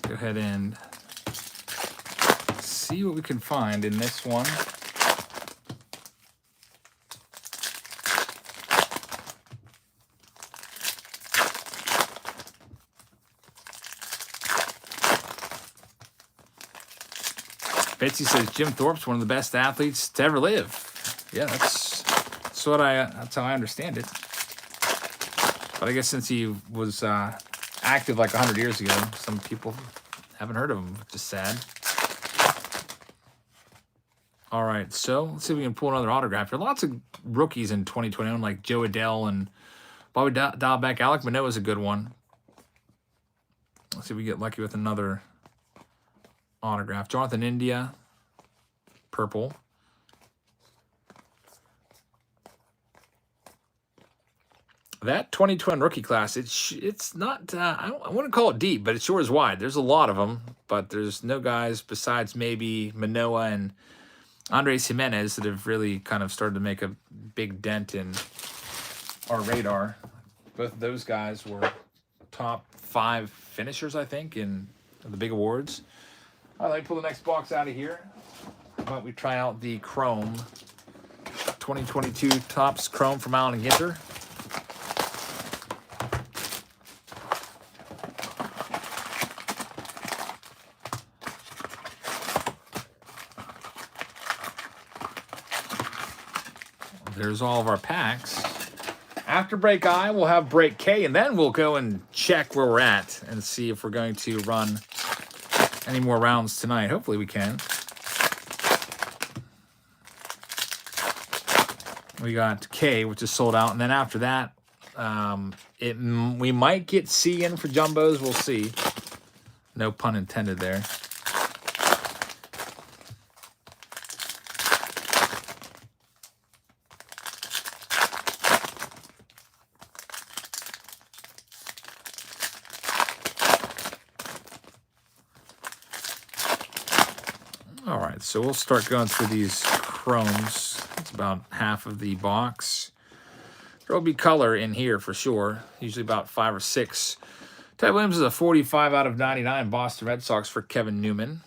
Go ahead and see what we can find in this one. Betsy says Jim Thorpe's one of the best athletes to ever live. Yeah, that's how I understand it. But I guess since he was active like 100 years ago, some people haven't heard of him, which is sad. All right, so let's see if we can pull another autograph. There are lots of rookies in 2021, like Joe Adele and Bobby Dahlbeck. Alec Manoah is a good one. Let's see if we get lucky with another autograph. Jonathan India, purple. That 2021 rookie class, it's not, I wouldn't call it deep, but it sure is wide. There's a lot of them, but there's no guys besides maybe Manoah and Andres Jimenez that have really kind of started to make a big dent in our radar. Both of those guys were top 5 finishers, I think, in the big awards. All right, let me pull the next box out of here. How about we try out the Chrome 2022 Topps Chrome from Allen & Ginter. There's all of our packs. After break I, we'll have break K, and then we'll go and check where we're at and see if we're going to run any more rounds tonight. Hopefully we can. We got K, which is sold out, and then after that, we might get C in for jumbos. We'll see. No pun intended there. All right, so we'll start going through these chromes. It's about half of the box. There will be color in here for sure, usually about 5 or 6. Ted Williams is a 45 out of 99 Boston Red Sox for Kevin Newman.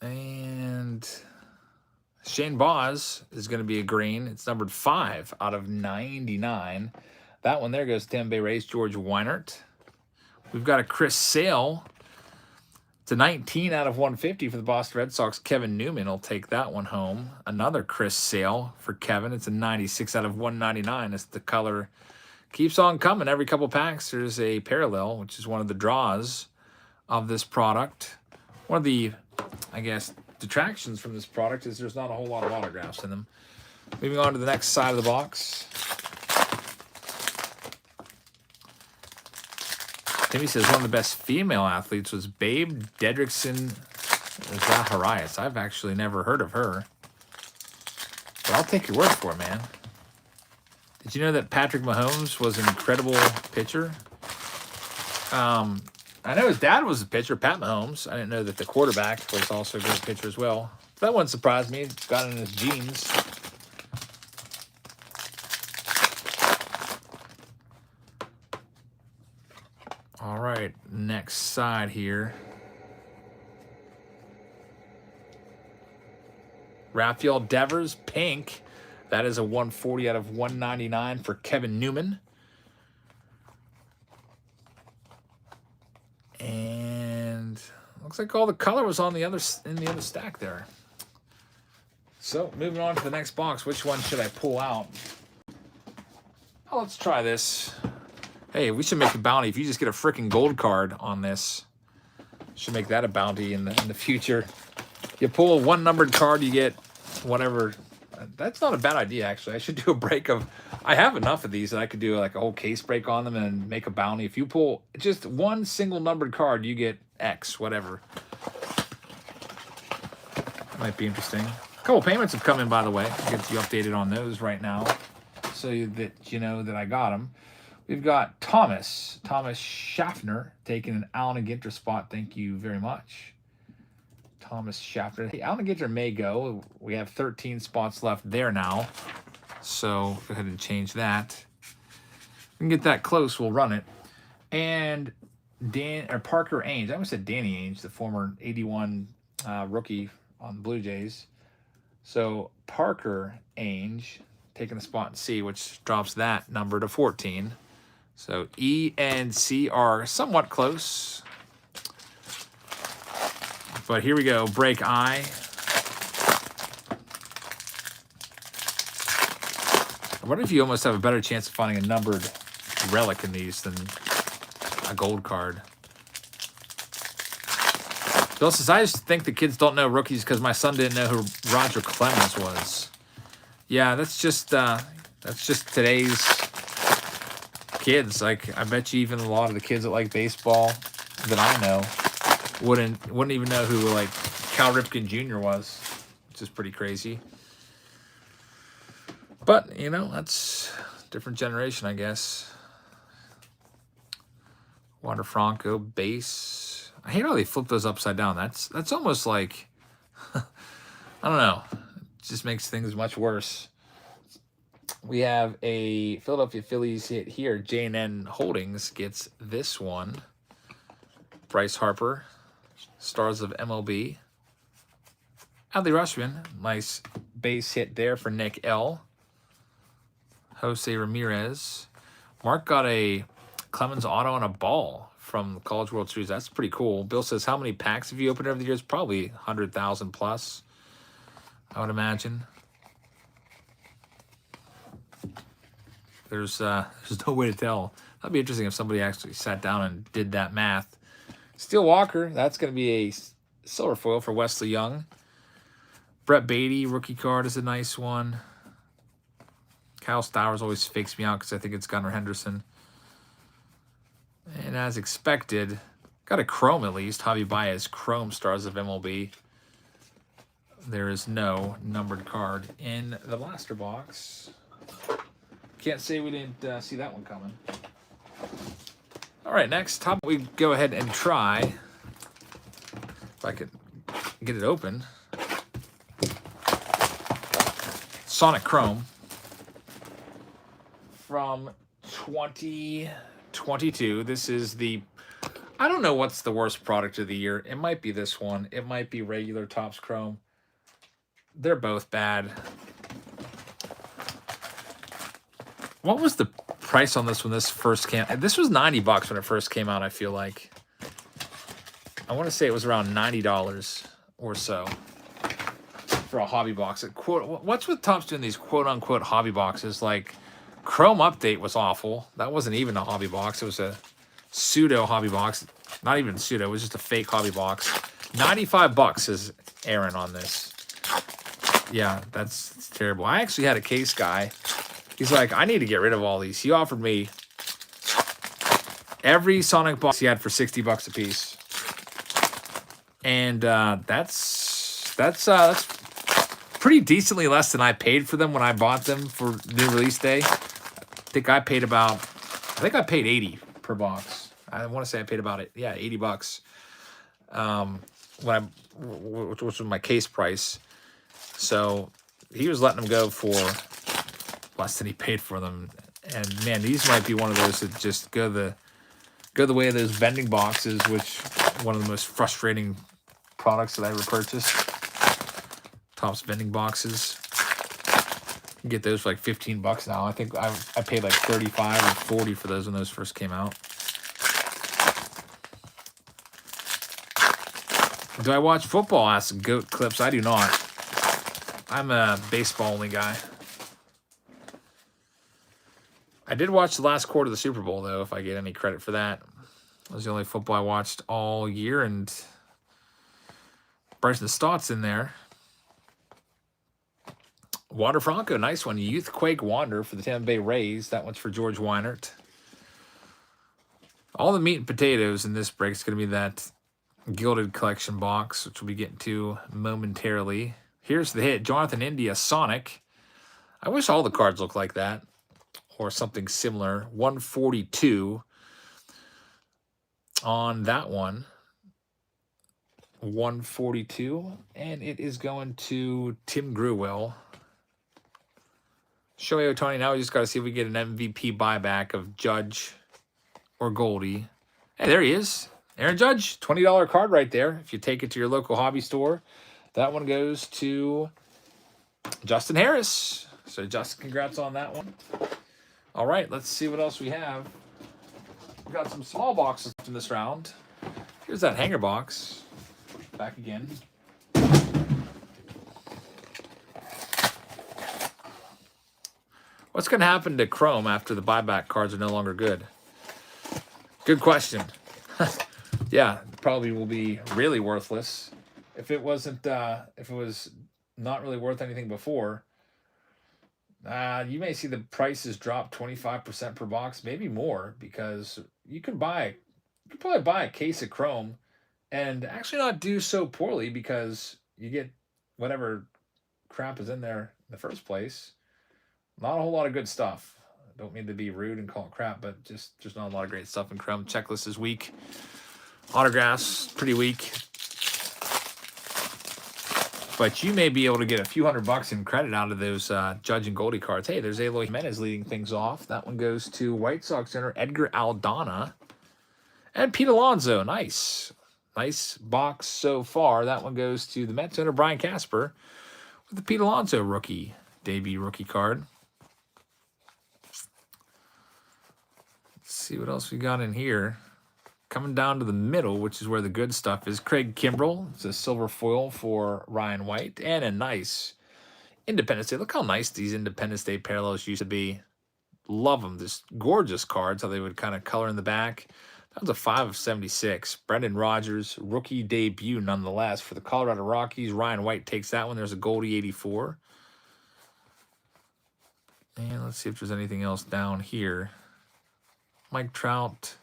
And Shane Baz is going to be a green. It's numbered 5 out of 99. That one there goes Tampa Bay Rays, George Weinert. We've got a Chris Sale. It's a 19 out of 150 for the Boston Red Sox. Kevin Newman will take that one home. Another Chris Sale for Kevin. It's a 96 out of 199 as the color keeps on coming. Every couple packs, there's a parallel, which is one of the draws of this product. One of the, I guess, detractions from this product is there's not a whole lot of autographs in them. Moving on to the next side of the box. Timmy says one of the best female athletes was Babe Dedrickson Zacharias. I've actually never heard of her. But I'll take your word for it, man. Did you know that Patrick Mahomes was an incredible pitcher? I know his dad was a pitcher, Pat Mahomes. I didn't know that the quarterback was also a great pitcher as well. That wouldn't surprise me. It's got it in his genes. All right, next side here. Rafael Devers, pink. That is a 140 out of 199 for Kevin Newman. And looks like all the color was on the other stack there. So moving on to the next box, which one should I pull out? Oh, let's try this. Hey, we should make a bounty. If you just get a freaking gold card on this, should make that a bounty in the future. You pull a 1 numbered card, you get whatever. That's not a bad idea, actually. I should do a break of. I have enough of these that I could do like a whole case break on them and make a bounty. If you pull just 1 single numbered card, you get X, whatever. That might be interesting. A couple payments have come in, by the way. I'll get you updated on those right now, so that you know that I got them. We've got Thomas Schaffner taking an Allen & Ginter spot. Thank you very much. Thomas Schaffner. Hey, Allen & Ginter may go. We have 13 spots left there now. So go ahead and change that. If we can get that close, we'll run it. And Parker Ainge. I almost said Danny Ainge, the former 81 rookie on the Blue Jays. So Parker Ainge taking the spot in C, which drops that number to 14. So E and C are somewhat close. But here we go. Break I. I wonder if you almost have a better chance of finding a numbered relic in these than a gold card. Bill says, I just think the kids don't know rookies because my son didn't know who Roger Clemens was. Yeah, that's just today's kids. Like, I bet you even a lot of the kids that like baseball that I know wouldn't even know who like Cal Ripken Jr. was, which is pretty crazy. But, you know, that's a different generation, I guess. Wander Franco, base. I hate how they flip those upside down. That's almost like, I don't know. It just makes things much worse. We have a Philadelphia Phillies hit here. J&N Holdings gets this one. Bryce Harper, Stars of MLB. Adley Rutschman, nice base hit there for Nick L. Jose Ramirez. Mark got a Clemens auto and a ball from the College World Series. That's pretty cool. Bill says, how many packs have you opened over the years? Probably 100,000 plus, I would imagine. There's no way to tell. That'd be interesting if somebody actually sat down and did that math. Steel Walker, that's going to be a silver foil for Wesley Young. Brett Beatty, rookie card is a nice one. Kyle Stowers always fakes me out because I think it's Gunnar Henderson. And as expected, got a chrome at least. Javi Baez, chrome Stars of MLB. There is no numbered card in the blaster box. Can't say we didn't see that one coming. All right, next top we go ahead and try. If I could get it open. Sonic Chrome from 2022. This is the, I don't know what's the worst product of the year. It might be this one. It might be regular Topps Chrome. They're both bad. What was the price on this when this first came? This was $90 when it first came out, I feel like. I want to say it was around $90 or so for a hobby box. What's with Topps doing these quote-unquote hobby boxes? Like, Chrome Update was awful. That wasn't even a hobby box. It was a pseudo hobby box. Not even pseudo. It was just a fake hobby box. $95 is Aaron on this. Yeah, that's terrible. I actually had a case guy. He's like, I need to get rid of all these. He offered me every Sonic box he had for $60 a piece. And that's pretty decently less than I paid for them when I bought them for new release day. I think I paid 80 per box. I want to say I paid about $80. Which was my case price. So he was letting them go for less than he paid for them. And man, these might be one of those that just go the way of those vending boxes, which one of the most frustrating products that I ever purchased. Topps vending boxes. You can get those for like $15 now. I think I paid like $35 or $40 for those when those first came out. Do I watch football? Ask Goat Clips. I do not. I'm a baseball only guy. I did watch the last quarter of the Super Bowl, though, if I get any credit for that. That was the only football I watched all year, and Bryson Stott's in there. Wander Franco, nice one. Youthquake Wander for the Tampa Bay Rays. That one's for George Weinert. All the meat and potatoes in this break is going to be that Gilded Collection box, which we'll be getting to momentarily. Here's the hit. Jonathan India, Sonic. I wish all the cards looked like that or something similar. 142 on that one. 142. And it is going to Tim Grewell. Shohei Ohtani, now we just got to see if we get an MVP buyback of Judge or Goldie. Hey, there he is. Aaron Judge, $20 card right there. If you take it to your local hobby store, that one goes to Justin Harris. So, Justin, congrats on that one. All right, let's see what else we have. We've got some small boxes in this round. Here's that hanger box. Back again. What's going to happen to Chrome after the buyback cards are no longer good? Good question. Yeah, probably will be really worthless. If it wasn't, if it was not really worth anything before, you may see the prices drop 25% per box, maybe more, because you can probably buy a case of Chrome and actually not do so poorly because you get whatever crap is in there in the first place. Not a whole lot of good stuff. I don't mean to be rude and call it crap, but just there's not a lot of great stuff in Chrome. Checklist is weak. Autographs, pretty weak. But you may be able to get a few $100 in credit out of those Judge and Goldie cards. Hey, there's Eloy Jimenez leading things off. That one goes to White Sox center Edgar Aldana. And Pete Alonso. Nice. Nice box so far. That one goes to the Mets owner Brian Casper with the Pete Alonso debut rookie card. Let's see what else we got in here. Coming down to the middle, which is where the good stuff is. Craig Kimbrell. It's a silver foil for Ryan White. And a nice Independence Day. Look how nice these Independence Day parallels used to be. Love them. Just gorgeous cards, how they would kind of color in the back. That was a 5 of 76. Brendan Rodgers, rookie debut nonetheless. For the Colorado Rockies, Ryan White takes that one. There's a Goldie 84. And let's see if there's anything else down here. Mike Trout.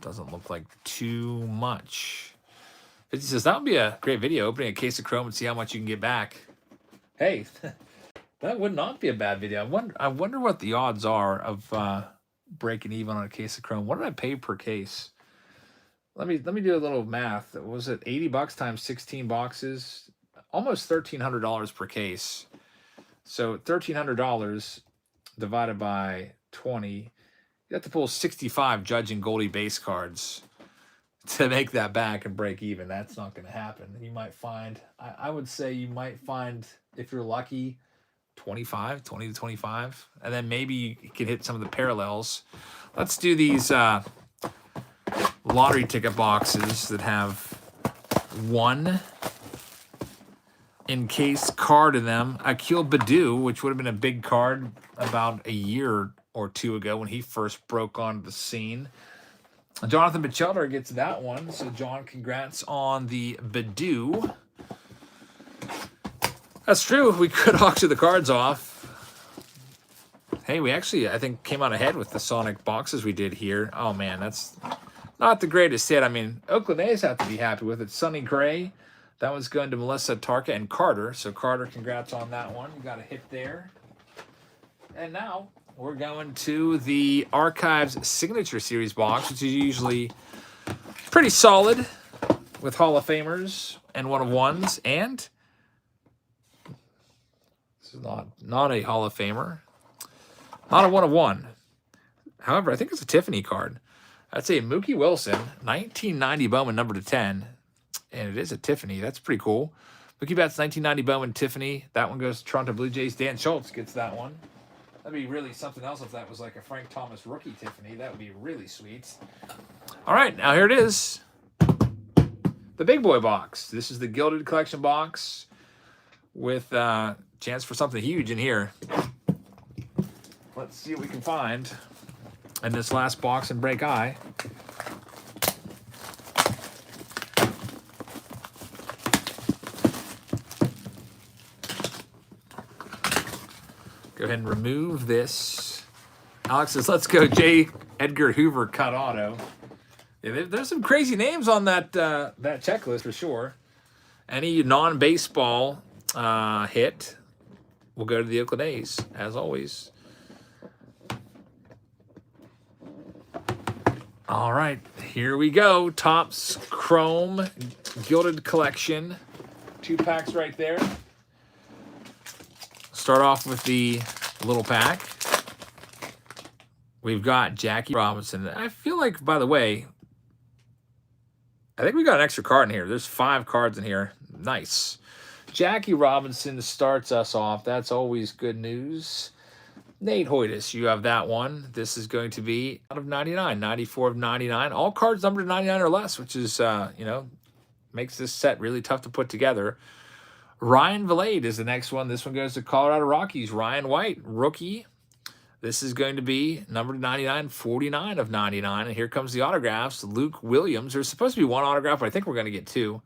Doesn't look like too much. It says that would be a great video, opening a case of Chrome and see how much you can get back. Hey, that would not be a bad video. I wonder what the odds are of breaking even on a case of Chrome. What did I pay per case? Let me do a little math. Was it $80 times 16 boxes? Almost $1,300 per case. So $1,300 divided by 20, you have to pull 65 Judge and Goldie base cards to make that back and break even. That's not going to happen. You might find, I would say you might find, if you're lucky, 20 to 25. And then maybe you can hit some of the parallels. Let's do these lottery ticket boxes that have one encased card in them. Akil Baddoo, which would have been a big card about a year or two ago when he first broke onto the scene. Jonathan Batchelder gets that one. So, John, congrats on the Baddoo. That's true. We could auction the cards off. Hey, we actually, I think, came out ahead with the Sonic boxes we did here. Oh, man, that's not the greatest hit. I mean, Oakland A's have to be happy with it. Sonny Gray. That one's going to Melissa Tarka and Carter. So, Carter, congrats on that one. You got a hit there. And now we're going to the Archives Signature Series box, which is usually pretty solid with Hall of Famers and one-of-ones. And this is not a Hall of Famer. Not a one-of-one. However, I think it's a Tiffany card. That's a Mookie Wilson, 1990 Bowman, number /10. And it is a Tiffany. That's pretty cool. Mookie Betts, 1990 Bowman Tiffany. That one goes to Toronto Blue Jays. Dan Schultz gets that one. That'd be really something else if that was like a Frank Thomas rookie Tiffany. That would be really sweet. All right, now here it is. The big boy box. This is the Gilded Collection box with chance for something huge in here. Let's see what we can find in this last box and break eye. Go ahead and remove this. Alex says, let's go, J. Edgar Hoover cut auto. Yeah, there's some crazy names on that that checklist for sure. Any non-baseball hit will go to the Oakland A's, as always. All right, here we go. Topps Chrome Gilded Collection. 2 packs right there. Start off with the little pack. We've got Jackie Robinson. I feel like, by the way, I think we got an extra card in here. There's 5 cards in here. Nice. Jackie Robinson starts us off. That's always good news. Nate Hoytis, you have that one. This is going to be out of 99, 94 of 99. All cards numbered to 99 or less, which is, makes this set really tough to put together. Ryan Vilade is the next one. This one goes to Colorado Rockies. Ryan White, rookie. This is going to be numbered 99, 49 of 99. And here comes the autographs. Luke Williams. There's supposed to be one autograph, but I think we're going to get two.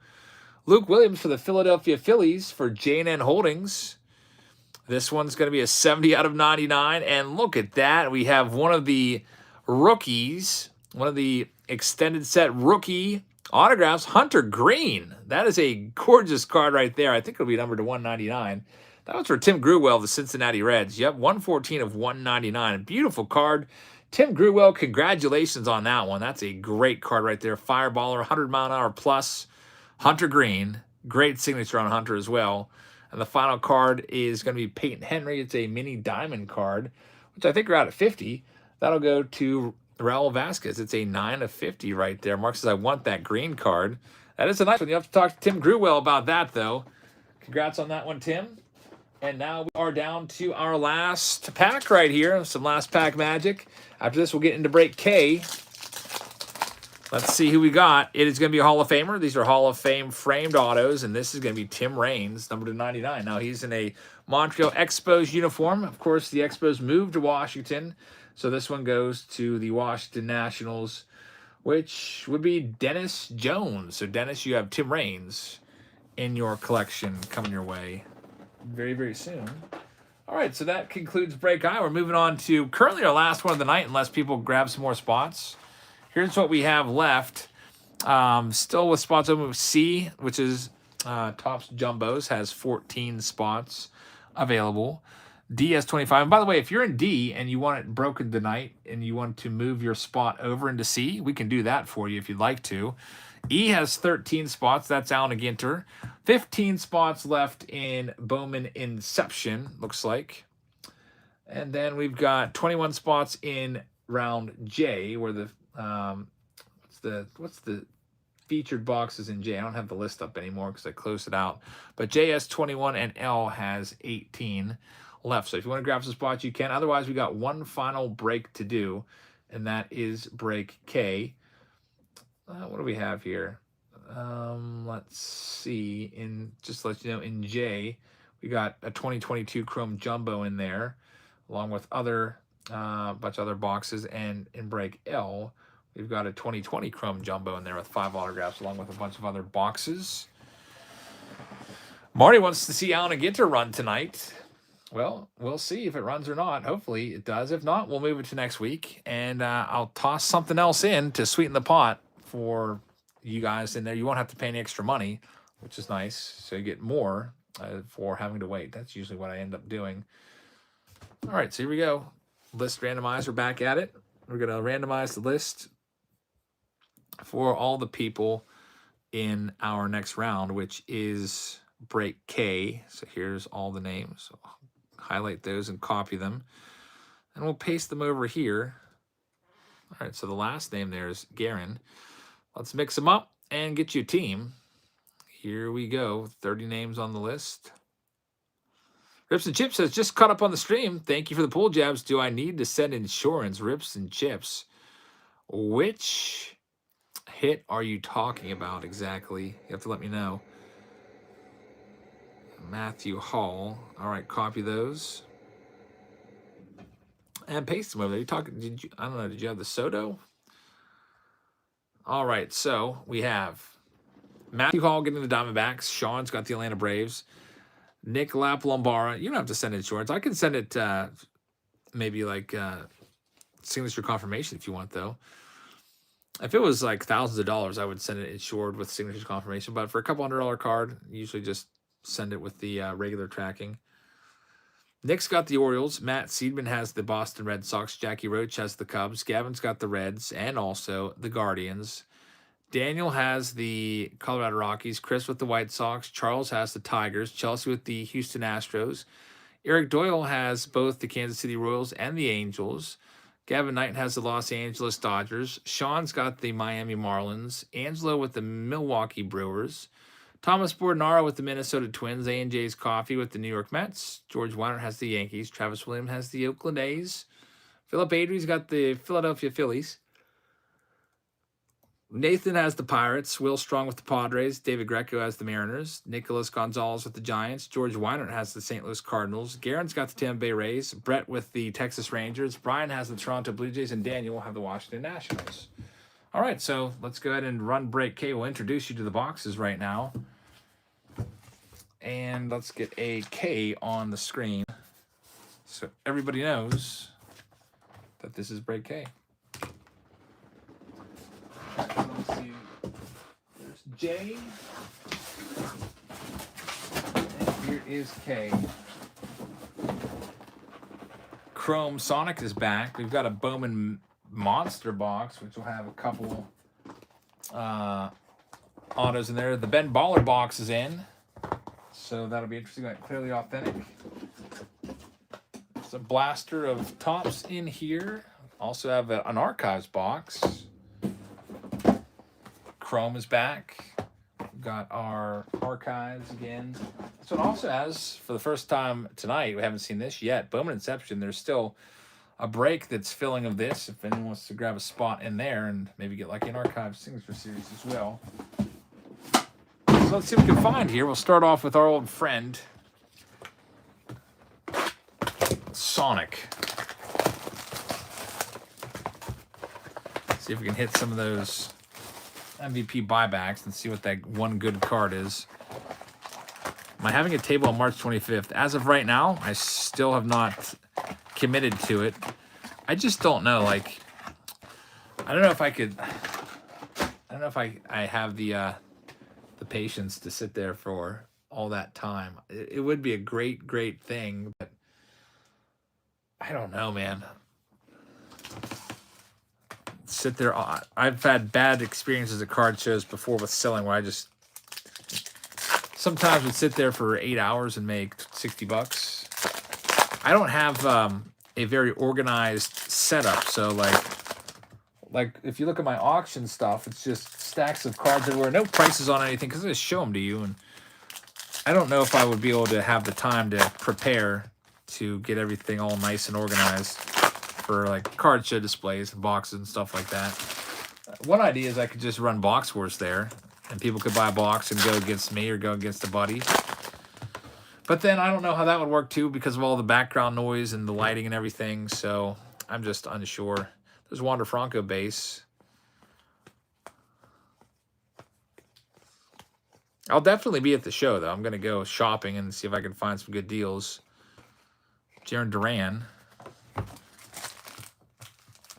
Luke Williams for the Philadelphia Phillies for J&N Holdings. This one's going to be a 70 out of 99. And look at that. We have one of the rookies, one of the extended set rookie autographs, Hunter Green. That is a gorgeous card right there. I think it'll be numbered to 199. That was for Tim Grewell of the Cincinnati Reds. Yep, 114 of 199. A beautiful card. Tim Grewell, congratulations on that one. That's a great card right there. Fireballer, 100-mile-an-hour plus. Hunter Green. Great signature on Hunter as well. And the final card is going to be Peyton Henry. It's a mini diamond card, which I think are out at 50. That'll go to Raul Vasquez. It's a 9 of 50 right there. Mark says, I want that green card. That is a nice one. You have to talk to Tim Grewell about that, though. Congrats on that one, Tim. And now we are down to our last pack right here. Some last pack magic. After this, we'll get into break K. Let's see who we got. It is going to be a Hall of Famer. These are Hall of Fame framed autos, and this is going to be Tim Raines, number 99. Now, he's in a Montreal Expos uniform. Of course, the Expos moved to Washington, so this one goes to the Washington Nationals, which would be Dennis Jones. So, Dennis, you have Tim Raines in your collection coming your way very, very soon. All right, so that concludes break I. We're moving on to currently our last one of the night, unless people grab some more spots. Here's what we have left. Still with spots open with C, which is Topps Jumbos, has 14 spots available. D has 25. And by the way, if you're in D and you want it broken tonight and you want to move your spot over into C, we can do that for you if you'd like to. E has 13 spots. That's Alan Ginter. 15 spots left in Bowman Inception, looks like. And then we've got 21 spots in round J, where the what's the featured boxes in J? I don't have the list up anymore because I closed it out. But J has 21 and L has 18 left. So if you want to grab some spots, you can. Otherwise, we got one final break to do, and that is break K. What do we have here? Let's see. Just to let you know, in J, we got a 2022 Chrome Jumbo in there, along with other bunch of other boxes. And in break L, we've got a 2020 Chrome Jumbo in there with 5 autographs, along with a bunch of other boxes. Marty wants to see Alan Ginter run tonight. Well, we'll see if it runs or not. Hopefully it does. If not, we'll move it to next week, and I'll toss something else in to sweeten the pot for you guys in there. You won't have to pay any extra money, which is nice. So you get more for having to wait. That's usually what I end up doing. All right, so here we go. List randomizer, back at it. We're going to randomize the list for all the people in our next round, which is break K. So here's all the names. So highlight those and copy them. And we'll paste them over here. All right, so the last name there is Garin. Let's mix them up and get you a team. Here we go. 30 names on the list. Rips and Chips says, just caught up on the stream. Thank you for the pool jabs. Do I need to send insurance? Rips and Chips. Which hit are you talking about exactly? You have to let me know. Matthew Hall. All right, copy those. And paste them over there. You talking? I don't know. Did you have the Soto? All right, so we have Matthew Hall getting the Diamondbacks. Sean's got the Atlanta Braves. Nick Laplombara. You don't have to send insurance. I can send it maybe like signature confirmation if you want, though. If it was like thousands of dollars, I would send it insured with signature confirmation. But for a couple $100 card, usually just send it with the regular tracking. Nick's got the Orioles. Matt Seidman has the Boston Red Sox. Jackie Roach has the Cubs. Gavin's got the Reds and also the Guardians. Daniel has the Colorado Rockies. Chris with the White Sox. Charles has the Tigers. Chelsea with the Houston Astros. Eric Doyle has both the Kansas City Royals and the Angels. Gavin Knight has the Los Angeles Dodgers. Sean's got the Miami Marlins. Angelo with the Milwaukee Brewers. Thomas Bordenaro with the Minnesota Twins. A&J's Coffee with the New York Mets. George Weiner has the Yankees. Travis Williams has the Oakland A's. Philip Adrie's got the Philadelphia Phillies. Nathan has the Pirates. Will Strong with the Padres. David Greco has the Mariners. Nicholas Gonzalez with the Giants. George Weiner has the St. Louis Cardinals. Garen's got the Tampa Bay Rays. Brett with the Texas Rangers. Brian has the Toronto Blue Jays. And Daniel will have the Washington Nationals. All right, so let's go ahead and run break K. We'll introduce you to the boxes right now. And let's get a K on the screen so everybody knows that this is break K. Let's see. There's J. And here is K. Chrome Sonic is back. We've got a Bowman Monster box, which will have a couple autos in there. The Ben Baller box is in. So that'll be interesting. Like Clearly Authentic. There's a blaster of tops in here. Also have an Archives box. Chrome is back. We've got our Archives again. This one also has, for the first time tonight, we haven't seen this yet, Bowman Inception. There's still a break that's filling of this, if anyone wants to grab a spot in there and maybe get like an Archives Signature Series as well. So let's see what we can find here. We'll start off with our old friend, Sonic. See if we can hit some of those MVP buybacks and see what that one good card is. Am I having a table on March 25th? As of right now, I still have not committed to it. I just don't know. Like, I don't know if I could. I don't know if I have the patience to sit there for all that time. It would be a great thing, but I don't know, man. Sit there. I've had bad experiences at card shows before with selling where I just sometimes would sit there for 8 hours and make $60. I don't have a very organized setup, so like if you look at my auction stuff, it's just stacks of cards everywhere, no prices on anything because I just show them to you, and I don't know if I would be able to have the time to prepare to get everything all nice and organized for like card show displays and boxes and stuff like that. One idea is I could just run Box Wars there, and people could buy a box and go against me or go against a buddy. But then I don't know how that would work too because of all the background noise and the lighting and everything. So I'm just unsure. There's Wander Franco base. I'll definitely be at the show though. I'm going to go shopping and see if I can find some good deals. Jaron Duran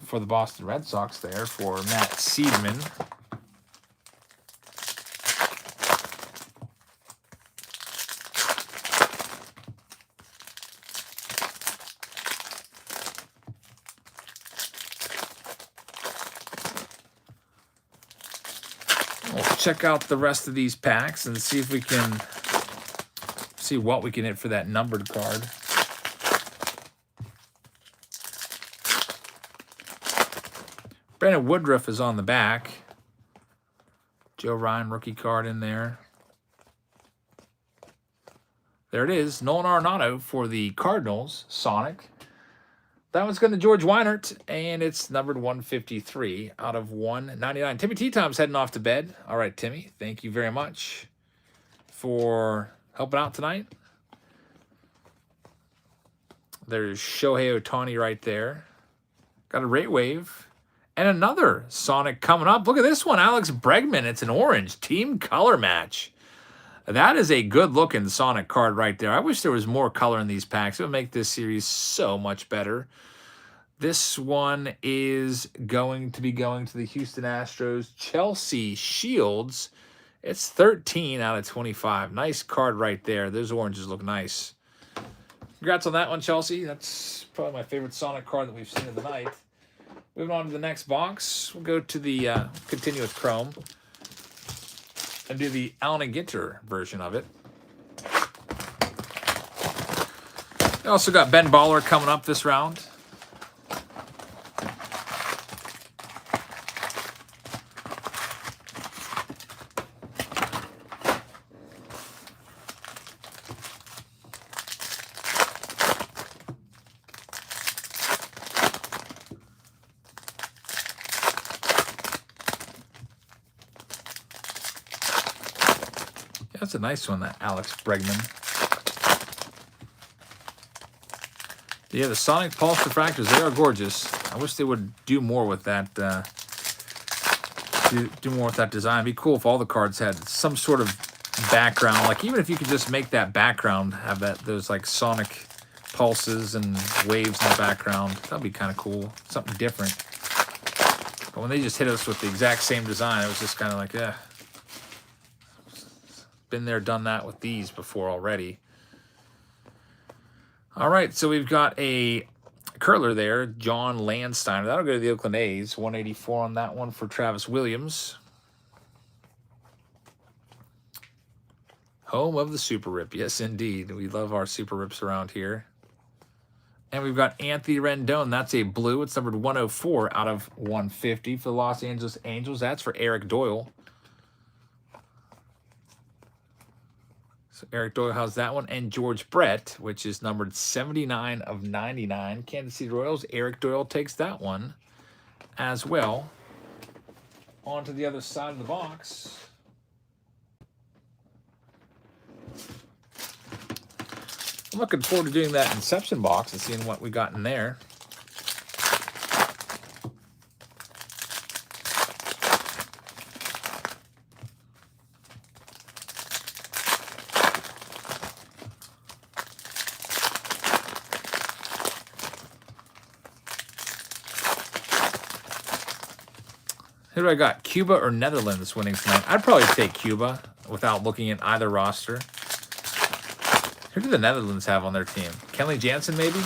for the Boston Red Sox there for Matt Seidman. We'll check out the rest of these packs and see if we can see what we can hit for that numbered card. Brandon Woodruff is on the back. Joe Ryan rookie card in there. There it is. Nolan Arenado for the Cardinals. Sonic. That one's going to George Weinert, and it's numbered 153 out of 199. Timmy T-Tom's heading off to bed. All right, Timmy, thank you very much for helping out tonight. There's Shohei Ohtani right there. Got a rate wave. And another Sonic coming up. Look at this one, Alex Bregman. It's an orange team color match. That is a good-looking Sonic card right there. I wish there was more color in these packs. It would make this series so much better. This one is going to be going to the Houston Astros. Chelsea Shields. It's 13 out of 25. Nice card right there. Those oranges look nice. Congrats on that one, Chelsea. That's probably my favorite Sonic card that we've seen of the night. Moving on to the next box, we'll go to the continue with Chrome and do the Allen & Ginter version of it. We also got Ben Baller coming up this round. That's a nice one, that Alex Bregman. Yeah, the Sonic Pulse Refractors, they are gorgeous. I wish they would do more with that. Do more with that design. It'd be cool if all the cards had some sort of background. Like, even if you could just make that background have those like Sonic pulses and waves in the background. That'd be kind of cool. Something different. But when they just hit us with the exact same design, it was just kind of like, yeah. Been there, done that with these before already. All right, so we've got a curler there, John Landsteiner. That'll go to the Oakland A's. 184 on that one for Travis Williams. Home of the Super Rip. Yes, indeed. We love our Super Rips around here. And we've got Anthony Rendon. That's a blue. It's numbered 104 out of 150 for the Los Angeles Angels. That's for Eric Doyle. So Eric Doyle has that one. And George Brett, which is numbered 79 of 99. Kansas City Royals. Eric Doyle takes that one as well. On to the other side of the box. I'm looking forward to doing that Inception box and seeing what we got in there. Who do I got? Cuba or Netherlands winning tonight? I'd probably take Cuba without looking at either roster. Who do the Netherlands have on their team? Kenley Jansen, maybe?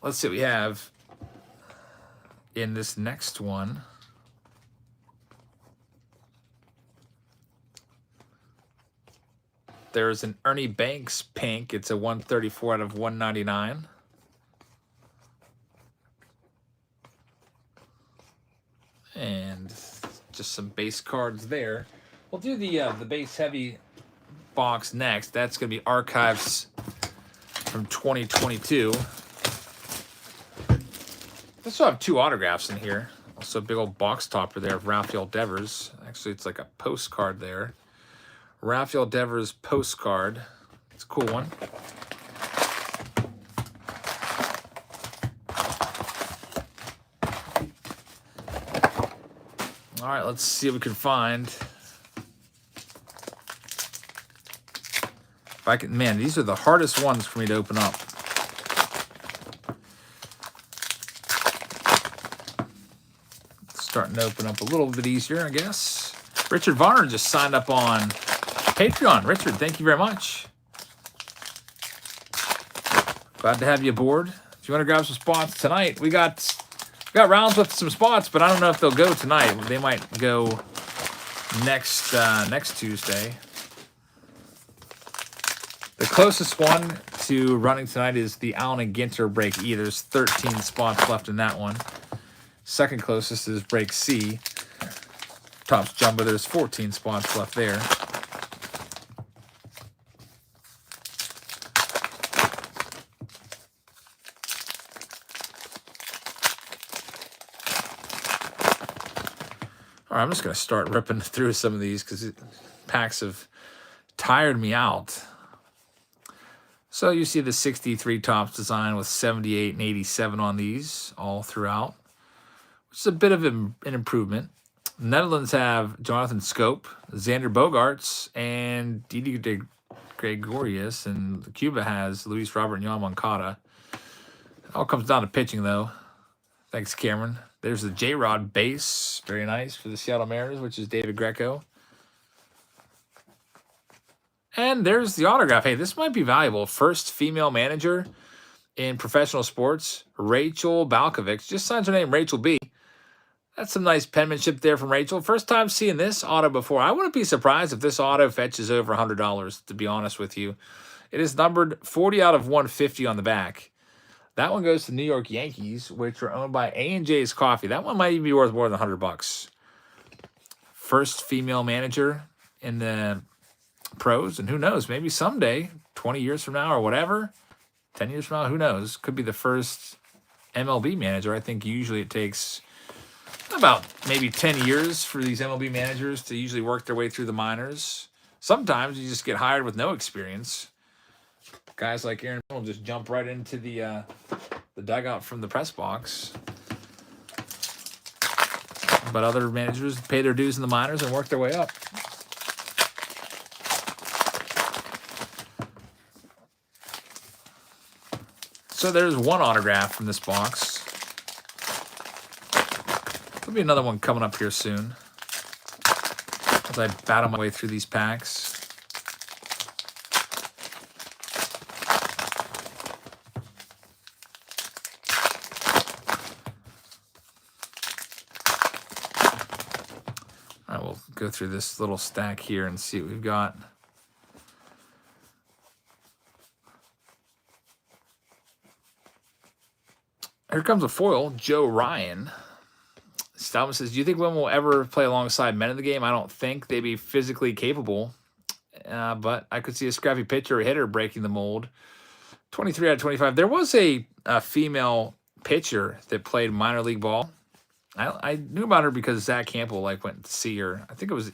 Let's see what we have in this next one. There's an Ernie Banks pink. It's a 134 out of 199. And just some base cards there. We'll do the base heavy box next. That's going to be archives from 2022. I still have 2 autographs in here. Also a big old box topper there of Rafael Devers. Actually, it's like a postcard there. Rafael Devers postcard. It's a cool one. All right, let's see what we can find. If I can, man, these are the hardest ones for me to open up. Starting to open up a little bit easier, I guess. Richard Varner just signed up on Patreon. Richard, thank you very much. Glad to have you aboard. If you want to grab some spots tonight, we got rounds with some spots, but I don't know if they'll go tonight. They might go next Tuesday. The closest one to running tonight is the Allen and Ginter break E. There's 13 spots left in that one. Second closest is break C. Topps Jumbo, there's 14 spots left there. All right, I'm just going to start ripping through some of these because packs have tired me out. So you see the 63 Topps design with 78 and 87 on these all throughout, which is a bit of an improvement. The Netherlands have Jonathan Scope, Xander Bogaerts, and Didi de Gregorius, and Cuba has Luis Robert and Yohan Moncada. It all comes down to pitching, though. Thanks, Cameron. There's the J-Rod base. Very nice for the Seattle Mariners, which is David Greco. And there's the autograph. Hey, this might be valuable. First female manager in professional sports, Rachel Balkovich. Just signs her name, Rachel B. That's some nice penmanship there from Rachel. First time seeing this auto before. I wouldn't be surprised if this auto fetches over $100, to be honest with you. It is numbered 40 out of 150 on the back. That one goes to New York Yankees, which are owned by A&J's Coffee. That one might even be worth more than $100. First female manager in the pros, and who knows, maybe someday, 20 years from now or whatever, 10 years from now, who knows, could be the first MLB manager. I think usually it takes about maybe 10 years for these MLB managers to usually work their way through the minors. Sometimes you just get hired with no experience. Guys like Aaron will just jump right into the dugout from the press box. But other managers pay their dues in the minors and work their way up. So there's one autograph from this box. There'll be another one coming up here soon as I battle my way through these packs. I will go through this little stack here and see what we've got. Here comes a foil, Joe Ryan. Stalman says, do you think women will ever play alongside men in the game? I don't think they'd be physically capable, but I could see a scrappy pitcher or hitter breaking the mold. 23 out of 25. There was a female pitcher that played minor league ball. I knew about her because Zach Campbell went to see her. I think it was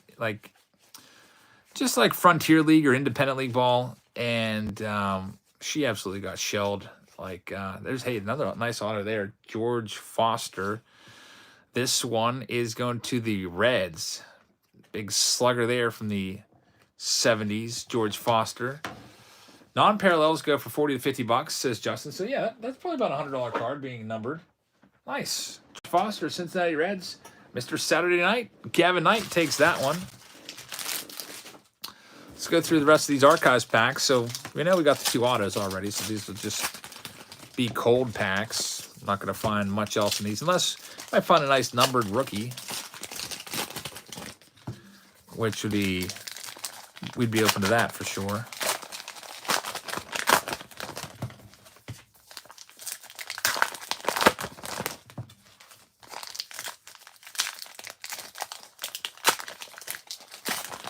just like Frontier League or Independent League ball, and she absolutely got shelled. There's another nice auto there, George Foster. This one is going to the Reds. Big slugger there from the 70s, George Foster. Non-parallels go for 40 to 50 bucks, says Justin. So yeah, that's probably about a $100 card being numbered. Nice. Foster, Cincinnati Reds. Mr. Saturday Night. Gavin Knight takes that one. Let's go through the rest of these archives packs. So we know we got the 2 autos already, so these will just be cold packs. I'm not going to find much else in these unless I find a nice numbered rookie, which would be, we'd be open to that for sure.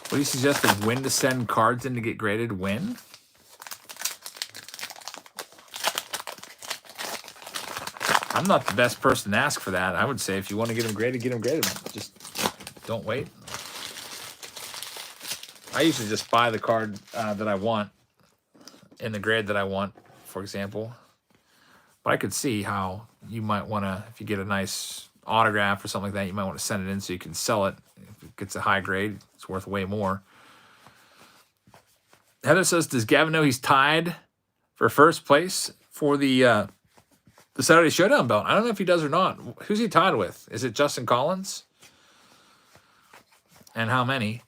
What do you suggest of when to send cards in to get graded? When? I'm not the best person to ask for that. I would say if you want to get them graded, get them graded. Just don't wait. I usually just buy the card that I want in the grade that I want, for example. But I could see how you might want to, if you get a nice autograph or something like that, you might want to send it in so you can sell it. If it gets a high grade, it's worth way more. Heather says, does Gavin know he's tied for first place for the Saturday Showdown belt? I don't know if he does or not. Who's he tied with? Is it Justin Collins? And how many?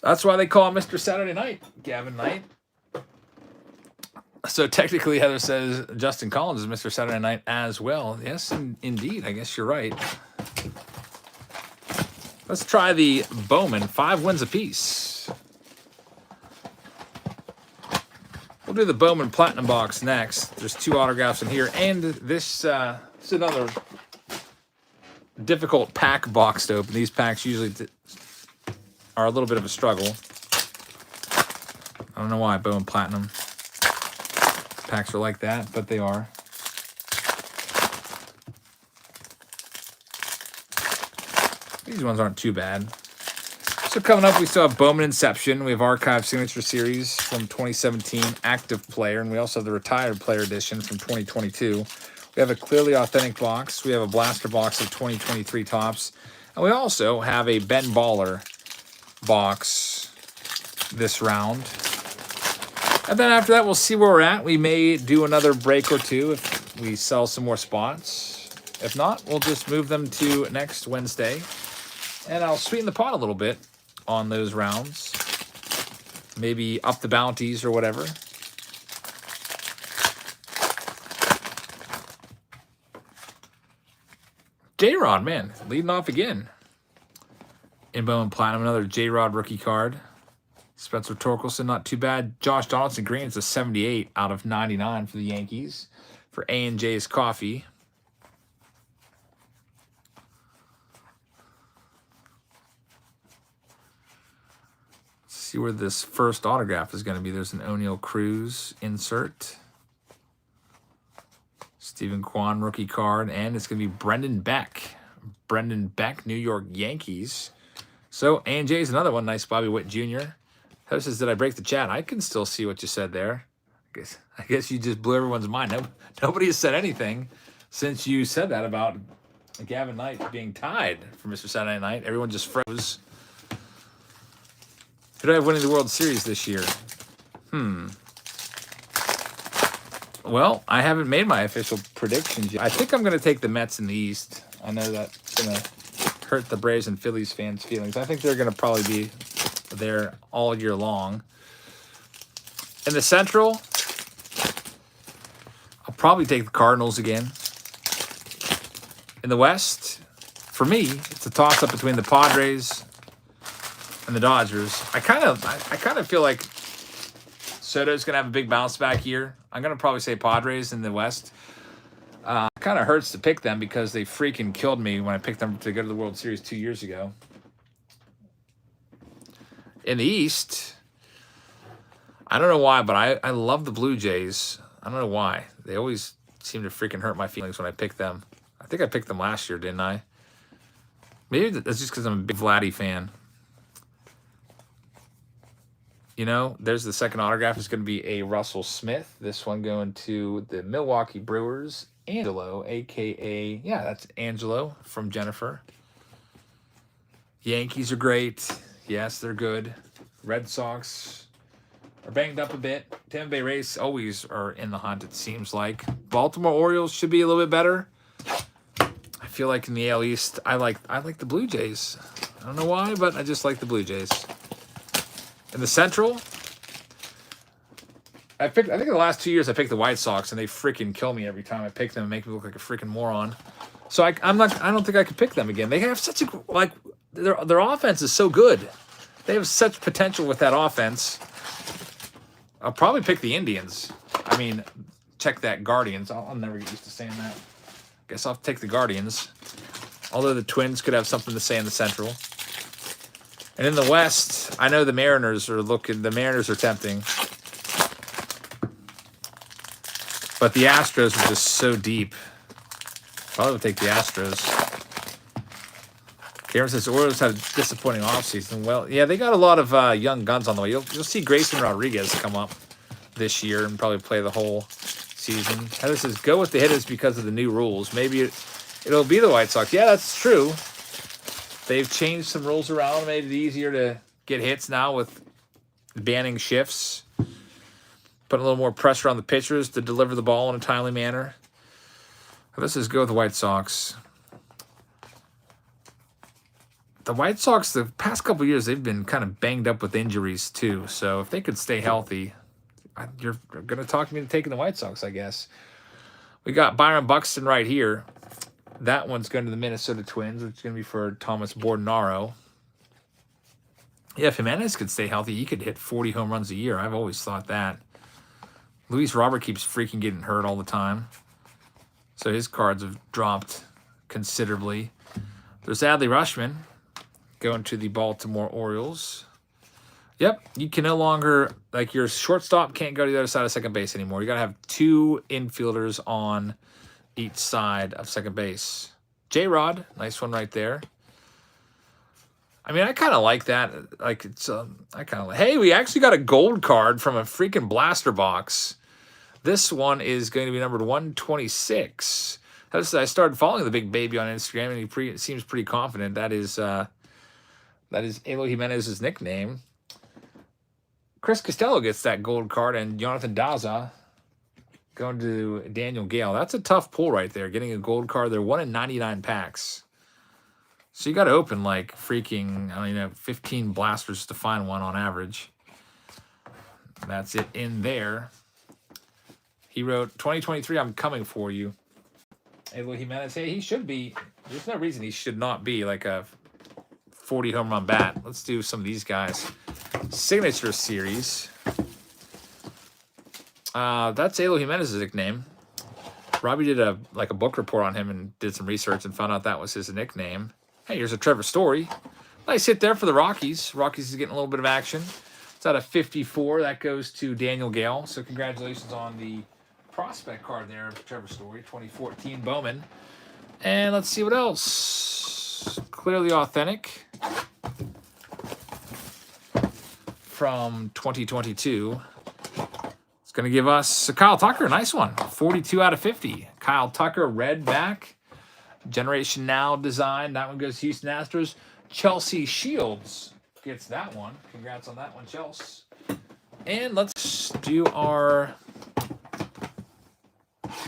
That's why they call him Mr. Saturday Night, Gavin Knight. So technically, Heather says Justin Collins is Mr. Saturday Night as well. Yes, indeed. I guess you're right. Let's try the Bowman. 5 wins apiece. We'll do the Bowman Platinum box next. There's 2 autographs in here. And this is another difficult pack box to open. These packs usually are a little bit of a struggle. I don't know why Bowman Platinum packs are like that, but they are. These ones aren't too bad. So coming up, we still have Bowman Inception. We have Archive Signature Series from 2017, Active Player, and we also have the Retired Player Edition from 2022. We have a Clearly Authentic box. We have a Blaster box of 2023 Topps. And we also have a Ben Baller box this round. And then after that, we'll see where we're at. We may do another break or two if we sell some more spots. If not, we'll just move them to next Wednesday. And I'll sweeten the pot a little bit on those rounds. Maybe up the bounties or whatever. J-Rod, man, leading off again. In Bowman Platinum, another J-Rod rookie card. Spencer Torkelson, not too bad. Josh Donaldson Green is a 78 out of 99 for the Yankees. For A&J's Coffee. Let's see where this first autograph is going to be. There's an O'Neill Cruz insert. Stephen Kwan rookie card. And it's going to be Brendan Beck. Brendan Beck, New York Yankees. So, A&J's another one. Nice Bobby Witt Jr. Heather says, did I break the chat? I can still see what you said there. I guess you just blew everyone's mind. Nobody has said anything since you said that about Gavin Knight being tied for Mr. Saturday Night. Everyone just froze. Who do I have winning the World Series this year? Well, I haven't made my official predictions yet. I think I'm going to take the Mets in the East. I know that's going to hurt the Braves and Phillies fans' feelings. I think they're going to probably be there all year long. In the Central, I'll probably take the Cardinals again. In the West, for me, it's a toss-up between the Padres and the Dodgers. I kind of feel like Soto's going to have a big bounce back year. I'm going to probably say Padres in the West. It kind of hurts to pick them because they freaking killed me when I picked them to go to the World Series 2 years ago. In the East, I don't know why, but I love the Blue Jays. I don't know why. They always seem to freaking hurt my feelings when I pick them. I think I picked them last year, didn't I? Maybe that's just because I'm a big Vladdy fan. You know, there's the second autograph. It's going to be a Russell Smith. This one going to the Milwaukee Brewers. Angelo, a.k.a. Yeah, that's Angelo from Jennifer. Yankees are great. Yes, they're good. Red Sox are banged up a bit. Tampa Bay Rays always are in the hunt, it seems like. Baltimore Orioles should be a little bit better. I feel like in the AL East, I like the Blue Jays. I don't know why, but I just like the Blue Jays. In the Central, I think the last 2 years I picked the White Sox, and they freaking kill me every time I pick them and make me look like a freaking moron. So I don't think I could pick them again. They have such a their offense is so good. They have such potential with that offense. I'll probably pick the Indians. I mean, check that Guardians. I'll never get used to saying that. Guess I'll take the Guardians. Although the Twins could have something to say in the Central. And in the West, I know the Mariners are looking. The Mariners are tempting. But the Astros are just so deep. Probably would take the Astros. Cameron says Orioles had a disappointing offseason. Well, yeah, they got a lot of young guns on the way. You'll see Grayson Rodriguez come up this year and probably play the whole season. Heather says, go with the hitters because of the new rules. Maybe it'll be the White Sox. Yeah, that's true. They've changed some rules around, made it easier to get hits now with banning shifts. Putting a little more pressure on the pitchers to deliver the ball in a timely manner. Let's just go with the White Sox. The White Sox, the past couple of years, they've been kind of banged up with injuries too. So if they could stay healthy, you're going to talk me into taking the White Sox, I guess. We got Byron Buxton right here. That one's going to the Minnesota Twins, which is going to be for Thomas Bordenaro. Yeah, if Jimenez could stay healthy, he could hit 40 home runs a year. I've always thought that. Luis Robert keeps freaking getting hurt all the time. So his cards have dropped considerably. There's Adley Rutschman going to the Baltimore Orioles. Yep, you can no longer, like your shortstop can't go to the other side of second base anymore. You got to have two infielders on each side of second base. J-Rod, nice one right there. I mean, I kind of like that. Like it's, I kind of like. Hey, we actually got a gold card from a freaking blaster box. This one is going to be numbered 126. I started following the big baby on Instagram, and he seems pretty confident. That is Eloy Jimenez's nickname. Chris Costello gets that gold card, and Jonathan Daza going to Daniel Gale. That's a tough pull right there, getting a gold card. They're 1 in 99 packs. So you got to open like freaking, 15 blasters to find one on average. That's it in there. He wrote, 2023, I'm coming for you. Eloy Jimenez, hey, he should be. There's no reason he should not be like a 40 home run bat. Let's do some of these guys. Signature Series. That's Eloy Jimenez's nickname. Robbie did a book report on him and did some research and found out that was his nickname. Hey, here's a Trevor Story. Nice hit there for the Rockies. Rockies is getting a little bit of action. It's out of 54. That goes to Daniel Gale. So congratulations on the prospect card there of Trevor Story, 2014 Bowman. And let's see what else. Clearly authentic. from 2022. It's going to give us a Kyle Tucker, nice one. 42 out of 50. Kyle Tucker, red back. Generation Now design. That one goes to Houston Astros. Chelsea Shields gets that one. Congrats on that one, Chelsea. And let's do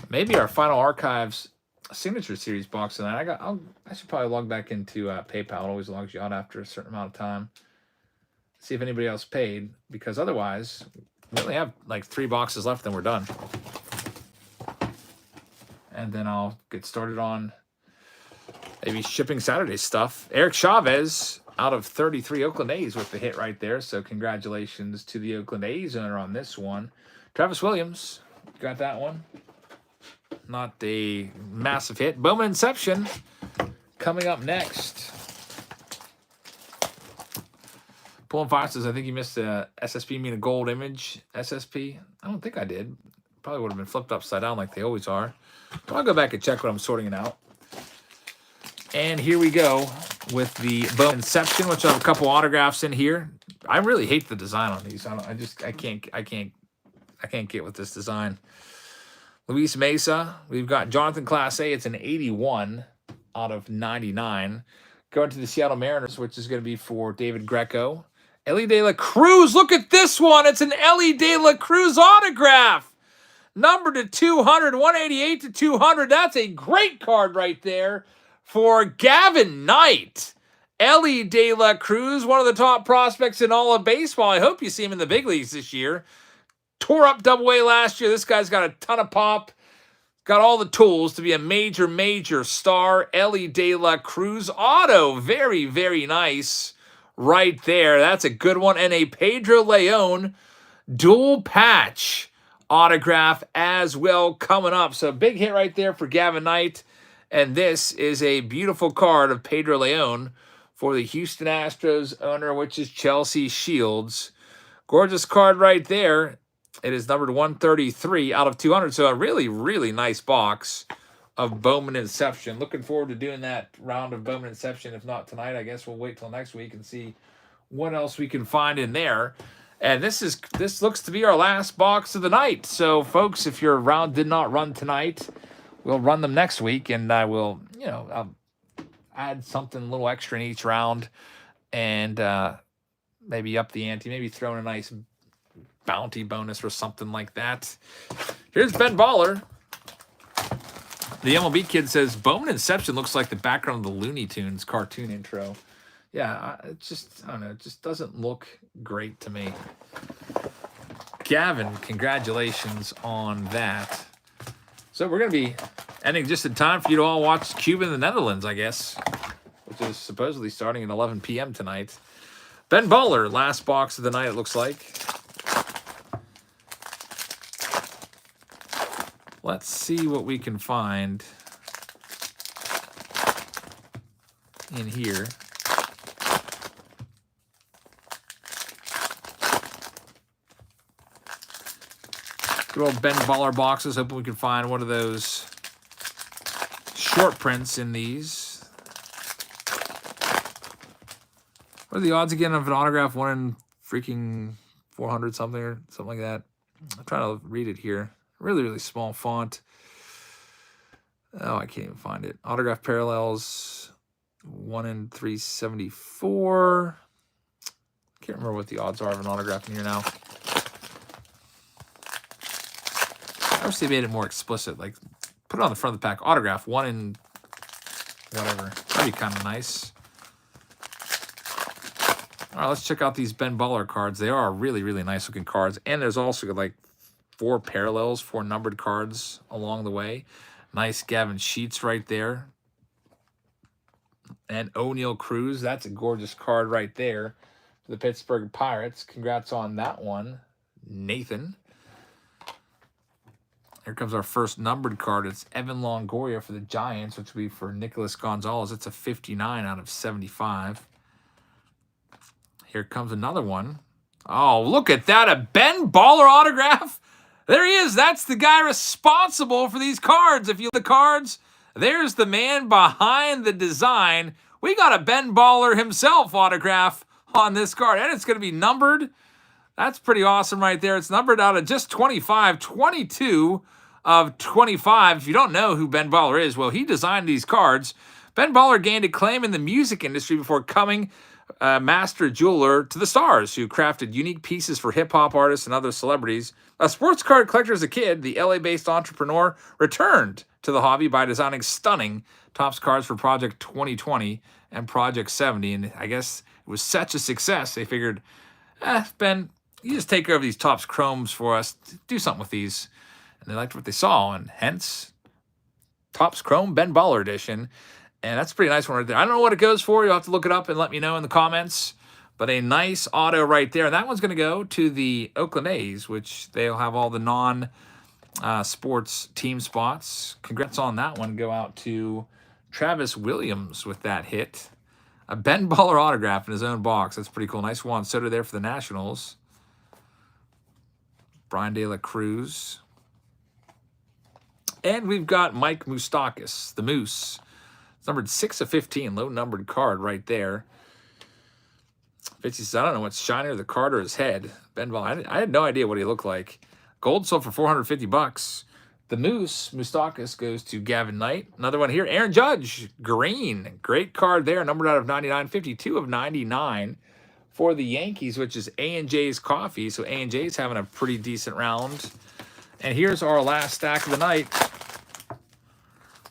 maybe our final archives signature series box tonight. I should probably log back into PayPal. It always logs you out after a certain amount of time. See if anybody else paid, because otherwise we only have like 3 boxes left, then we're done. And then I'll get started on maybe shipping Saturday stuff. Eric Chavez out of 33 Oakland A's with the hit right there. So congratulations to the Oakland A's owner on this one. Travis Williams got that one. Not a massive hit. Bowman Inception coming up next. Pulling Fire says, I think you missed a SSP, mean a gold image SSP. I don't think I did. Probably would have been flipped upside down like they always are. But I'll go back and check when I'm sorting it out. And here we go with the Bowman Inception, which I have a couple autographs in here. I really hate the design on these. I can't get with this design. Luis Mesa, we've got Jonathan Class A. It's an 81 out of 99. Going to the Seattle Mariners, which is going to be for David Greco. Ellie De La Cruz, look at this one. It's an Ellie De La Cruz autograph. Number to 200, 188 to 200. That's a great card right there for Gavin Knight. Ellie De La Cruz, one of the top prospects in all of baseball. I hope you see him in the big leagues this year. Tore up Double-A last year. This guy's got a ton of pop. Got all the tools to be a major, major star. Ellie De La Cruz auto. Very, very nice right there. That's a good one. And a Pedro Leon dual patch autograph as well coming up. So big hit right there for Gavin Knight. And this is a beautiful card of Pedro Leon for the Houston Astros owner, which is Chelsea Shields. Gorgeous card right there. It is numbered 133 out of 200. So a really, really nice box of Bowman Inception. Looking forward to doing that round of Bowman Inception. If not tonight, I guess we'll wait till next week and see what else we can find in there. And this looks to be our last box of the night. So, folks, if your round did not run tonight, we'll run them next week, and I will, I'll add something a little extra in each round, and maybe up the ante, maybe throw in a nice bounty bonus or something like that. Here's Ben Baller. The MLB kid says, Bowman Inception looks like the background of the Looney Tunes cartoon intro. Yeah, I don't know, it just doesn't look great to me. Gavin, congratulations on that. So we're going to be ending just in time for you to all watch Cuba in the Netherlands, I guess, which is supposedly starting at 11 p.m. tonight. Ben Baller, last box of the night, it looks like. Let's see what we can find in here. Good old Ben Baller boxes. Hoping we can find one of those short prints in these. What are the odds again of an autograph? 1 in freaking 400 something or something like that. I'm trying to read it here. Really, really small font. Oh, I can't even find it. Autograph parallels, 1 in 374. Can't remember what the odds are of an autograph in here now. I wish they made it more explicit. Like, put it on the front of the pack. Autograph, 1 in whatever. That'd be kind of nice. All right, let's check out these Ben Baller cards. They are really, really nice looking cards. And there's also like 4 parallels, 4 numbered cards along the way. Nice Gavin Sheets right there. And O'Neal Cruz. That's a gorgeous card right there for the Pittsburgh Pirates. Congrats on that one, Nathan. Here comes our first numbered card. It's Evan Longoria for the Giants, which will be for Nicholas Gonzalez. It's a 59 out of 75. Here comes another one. Oh, look at that. A Ben Baller autograph. There he is. That's the guy responsible for these cards. If you look at the cards, there's the man behind the design. We got a Ben Baller himself autograph on this card. And it's going to be numbered That's pretty awesome right there. It's numbered out of just 25, 22 of 25. If you don't know who Ben Baller is, well, he designed these cards. Ben Baller gained acclaim in the music industry before coming master jeweler to the stars, who crafted unique pieces for hip-hop artists and other celebrities. A sports card collector as a kid, the LA-based entrepreneur returned to the hobby by designing stunning Topps cards for Project 2020 and Project 70. And I guess it was such a success, they figured, Ben, you just take care of these Topps Chromes for us. Do something with these. And they liked what they saw, and hence Topps Chrome Ben Baller Edition. And that's a pretty nice one right there. I don't know what it goes for. You'll have to look it up and let me know in the comments. But a nice auto right there. And that one's going to go to the Oakland A's, which they'll have all the non-sports team spots. Congrats on that one. Go out to Travis Williams with that hit. A Ben Baller autograph in his own box. That's pretty cool. Nice Juan Soto there for the Nationals. Brian De La Cruz. And we've got Mike Moustakas, the Moose. It's numbered 6 of 15, low-numbered card right there. Fitzy says, I don't know what's shinier, the card or his head. Ben Baller, I had no idea what he looked like. Gold sold for $450. The Moose, Moustakas, goes to Gavin Knight. Another one here, Aaron Judge, green. Great card there, numbered out of 99, 52 of 99 for the Yankees, which is A&J's Coffee. So A&J's having a pretty decent round. And here's our last stack of the night.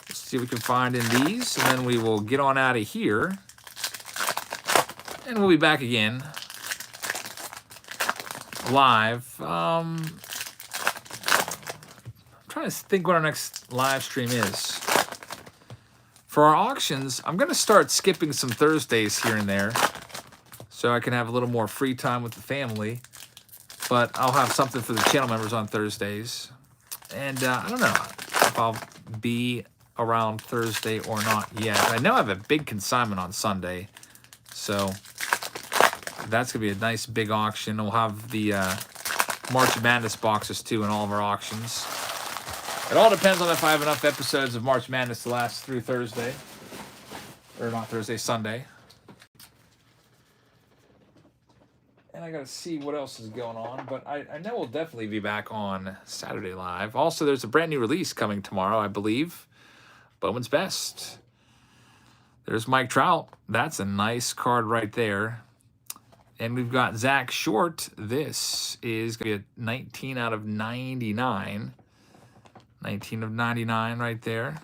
Let's see what we can find in these, and then we will get on out of here. And we'll be back again live. I'm trying to think what our next live stream is. For our auctions, I'm going to start skipping some Thursdays here and there so I can have a little more free time with the family. But I'll have something for the channel members on Thursdays. And I don't know if I'll be around Thursday or not yet. I know I have a big consignment on Sunday. So that's going to be a nice big auction. We'll have the March Madness boxes too in all of our auctions. It all depends on if I have enough episodes of March Madness to last through Thursday. Or not Thursday, Sunday. And I got to see what else is going on. But I know we'll definitely be back on Saturday Live. Also, there's a brand new release coming tomorrow, I believe. Bowman's Best. There's Mike Trout. That's a nice card right there. And we've got Zach Short. This is going to be a 19 out of 99. 19 of 99 right there.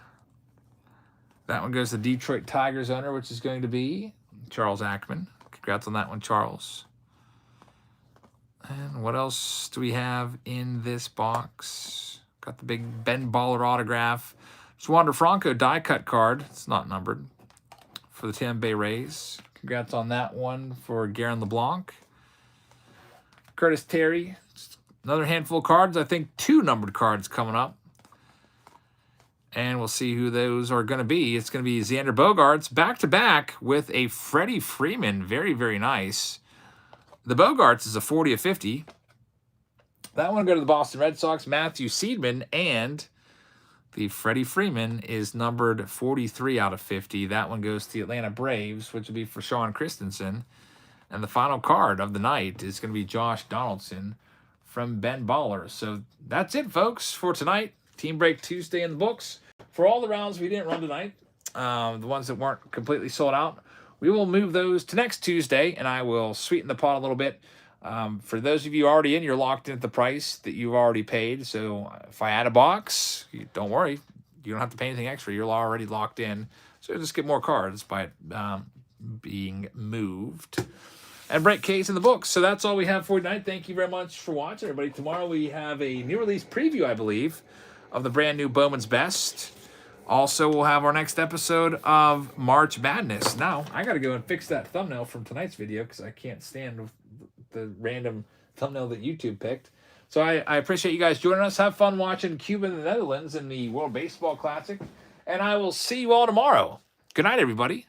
That one goes to Detroit Tigers owner, which is going to be Charles Ackman. Congrats on that one, Charles. And what else do we have in this box? Got the big Ben Baller autograph. It's Wander Franco die cut card. It's not numbered. For the Tampa Bay Rays. Congrats on that one for Guerin LeBlanc. Curtis Terry. Another handful of cards. I think 2 numbered cards coming up. And we'll see who those are going to be. It's going to be Xander Bogaerts back-to-back with a Freddie Freeman. Very, very nice. The Bogaerts is a 40 of 50. That one will go to the Boston Red Sox, Matthew Seedman, and the Freddie Freeman is numbered 43 out of 50. That one goes to the Atlanta Braves, which will be for Sean Christensen. And the final card of the night is going to be Josh Donaldson from Ben Baller. So that's it, folks, for tonight. Team Break Tuesday in the books. For all the rounds we didn't run tonight, the ones that weren't completely sold out, we will move those to next Tuesday, and I will sweeten the pot a little bit. For those of you already in, you're locked in at the price that you've already paid. So if I add a box, don't worry. You don't have to pay anything extra. You're already locked in. So you'll just get more cards by it being moved. And break case in the books. So that's all we have for tonight. Thank you very much for watching, everybody. Tomorrow we have a new release preview, I believe, of the brand new Bowman's Best. Also, we'll have our next episode of March Madness. Now, I got to go and fix that thumbnail from tonight's video because I can't stand the random thumbnail that YouTube picked. So I appreciate you guys joining us. Have fun watching Cuba and the Netherlands in the World Baseball Classic. And I will see you all tomorrow. Good night, everybody.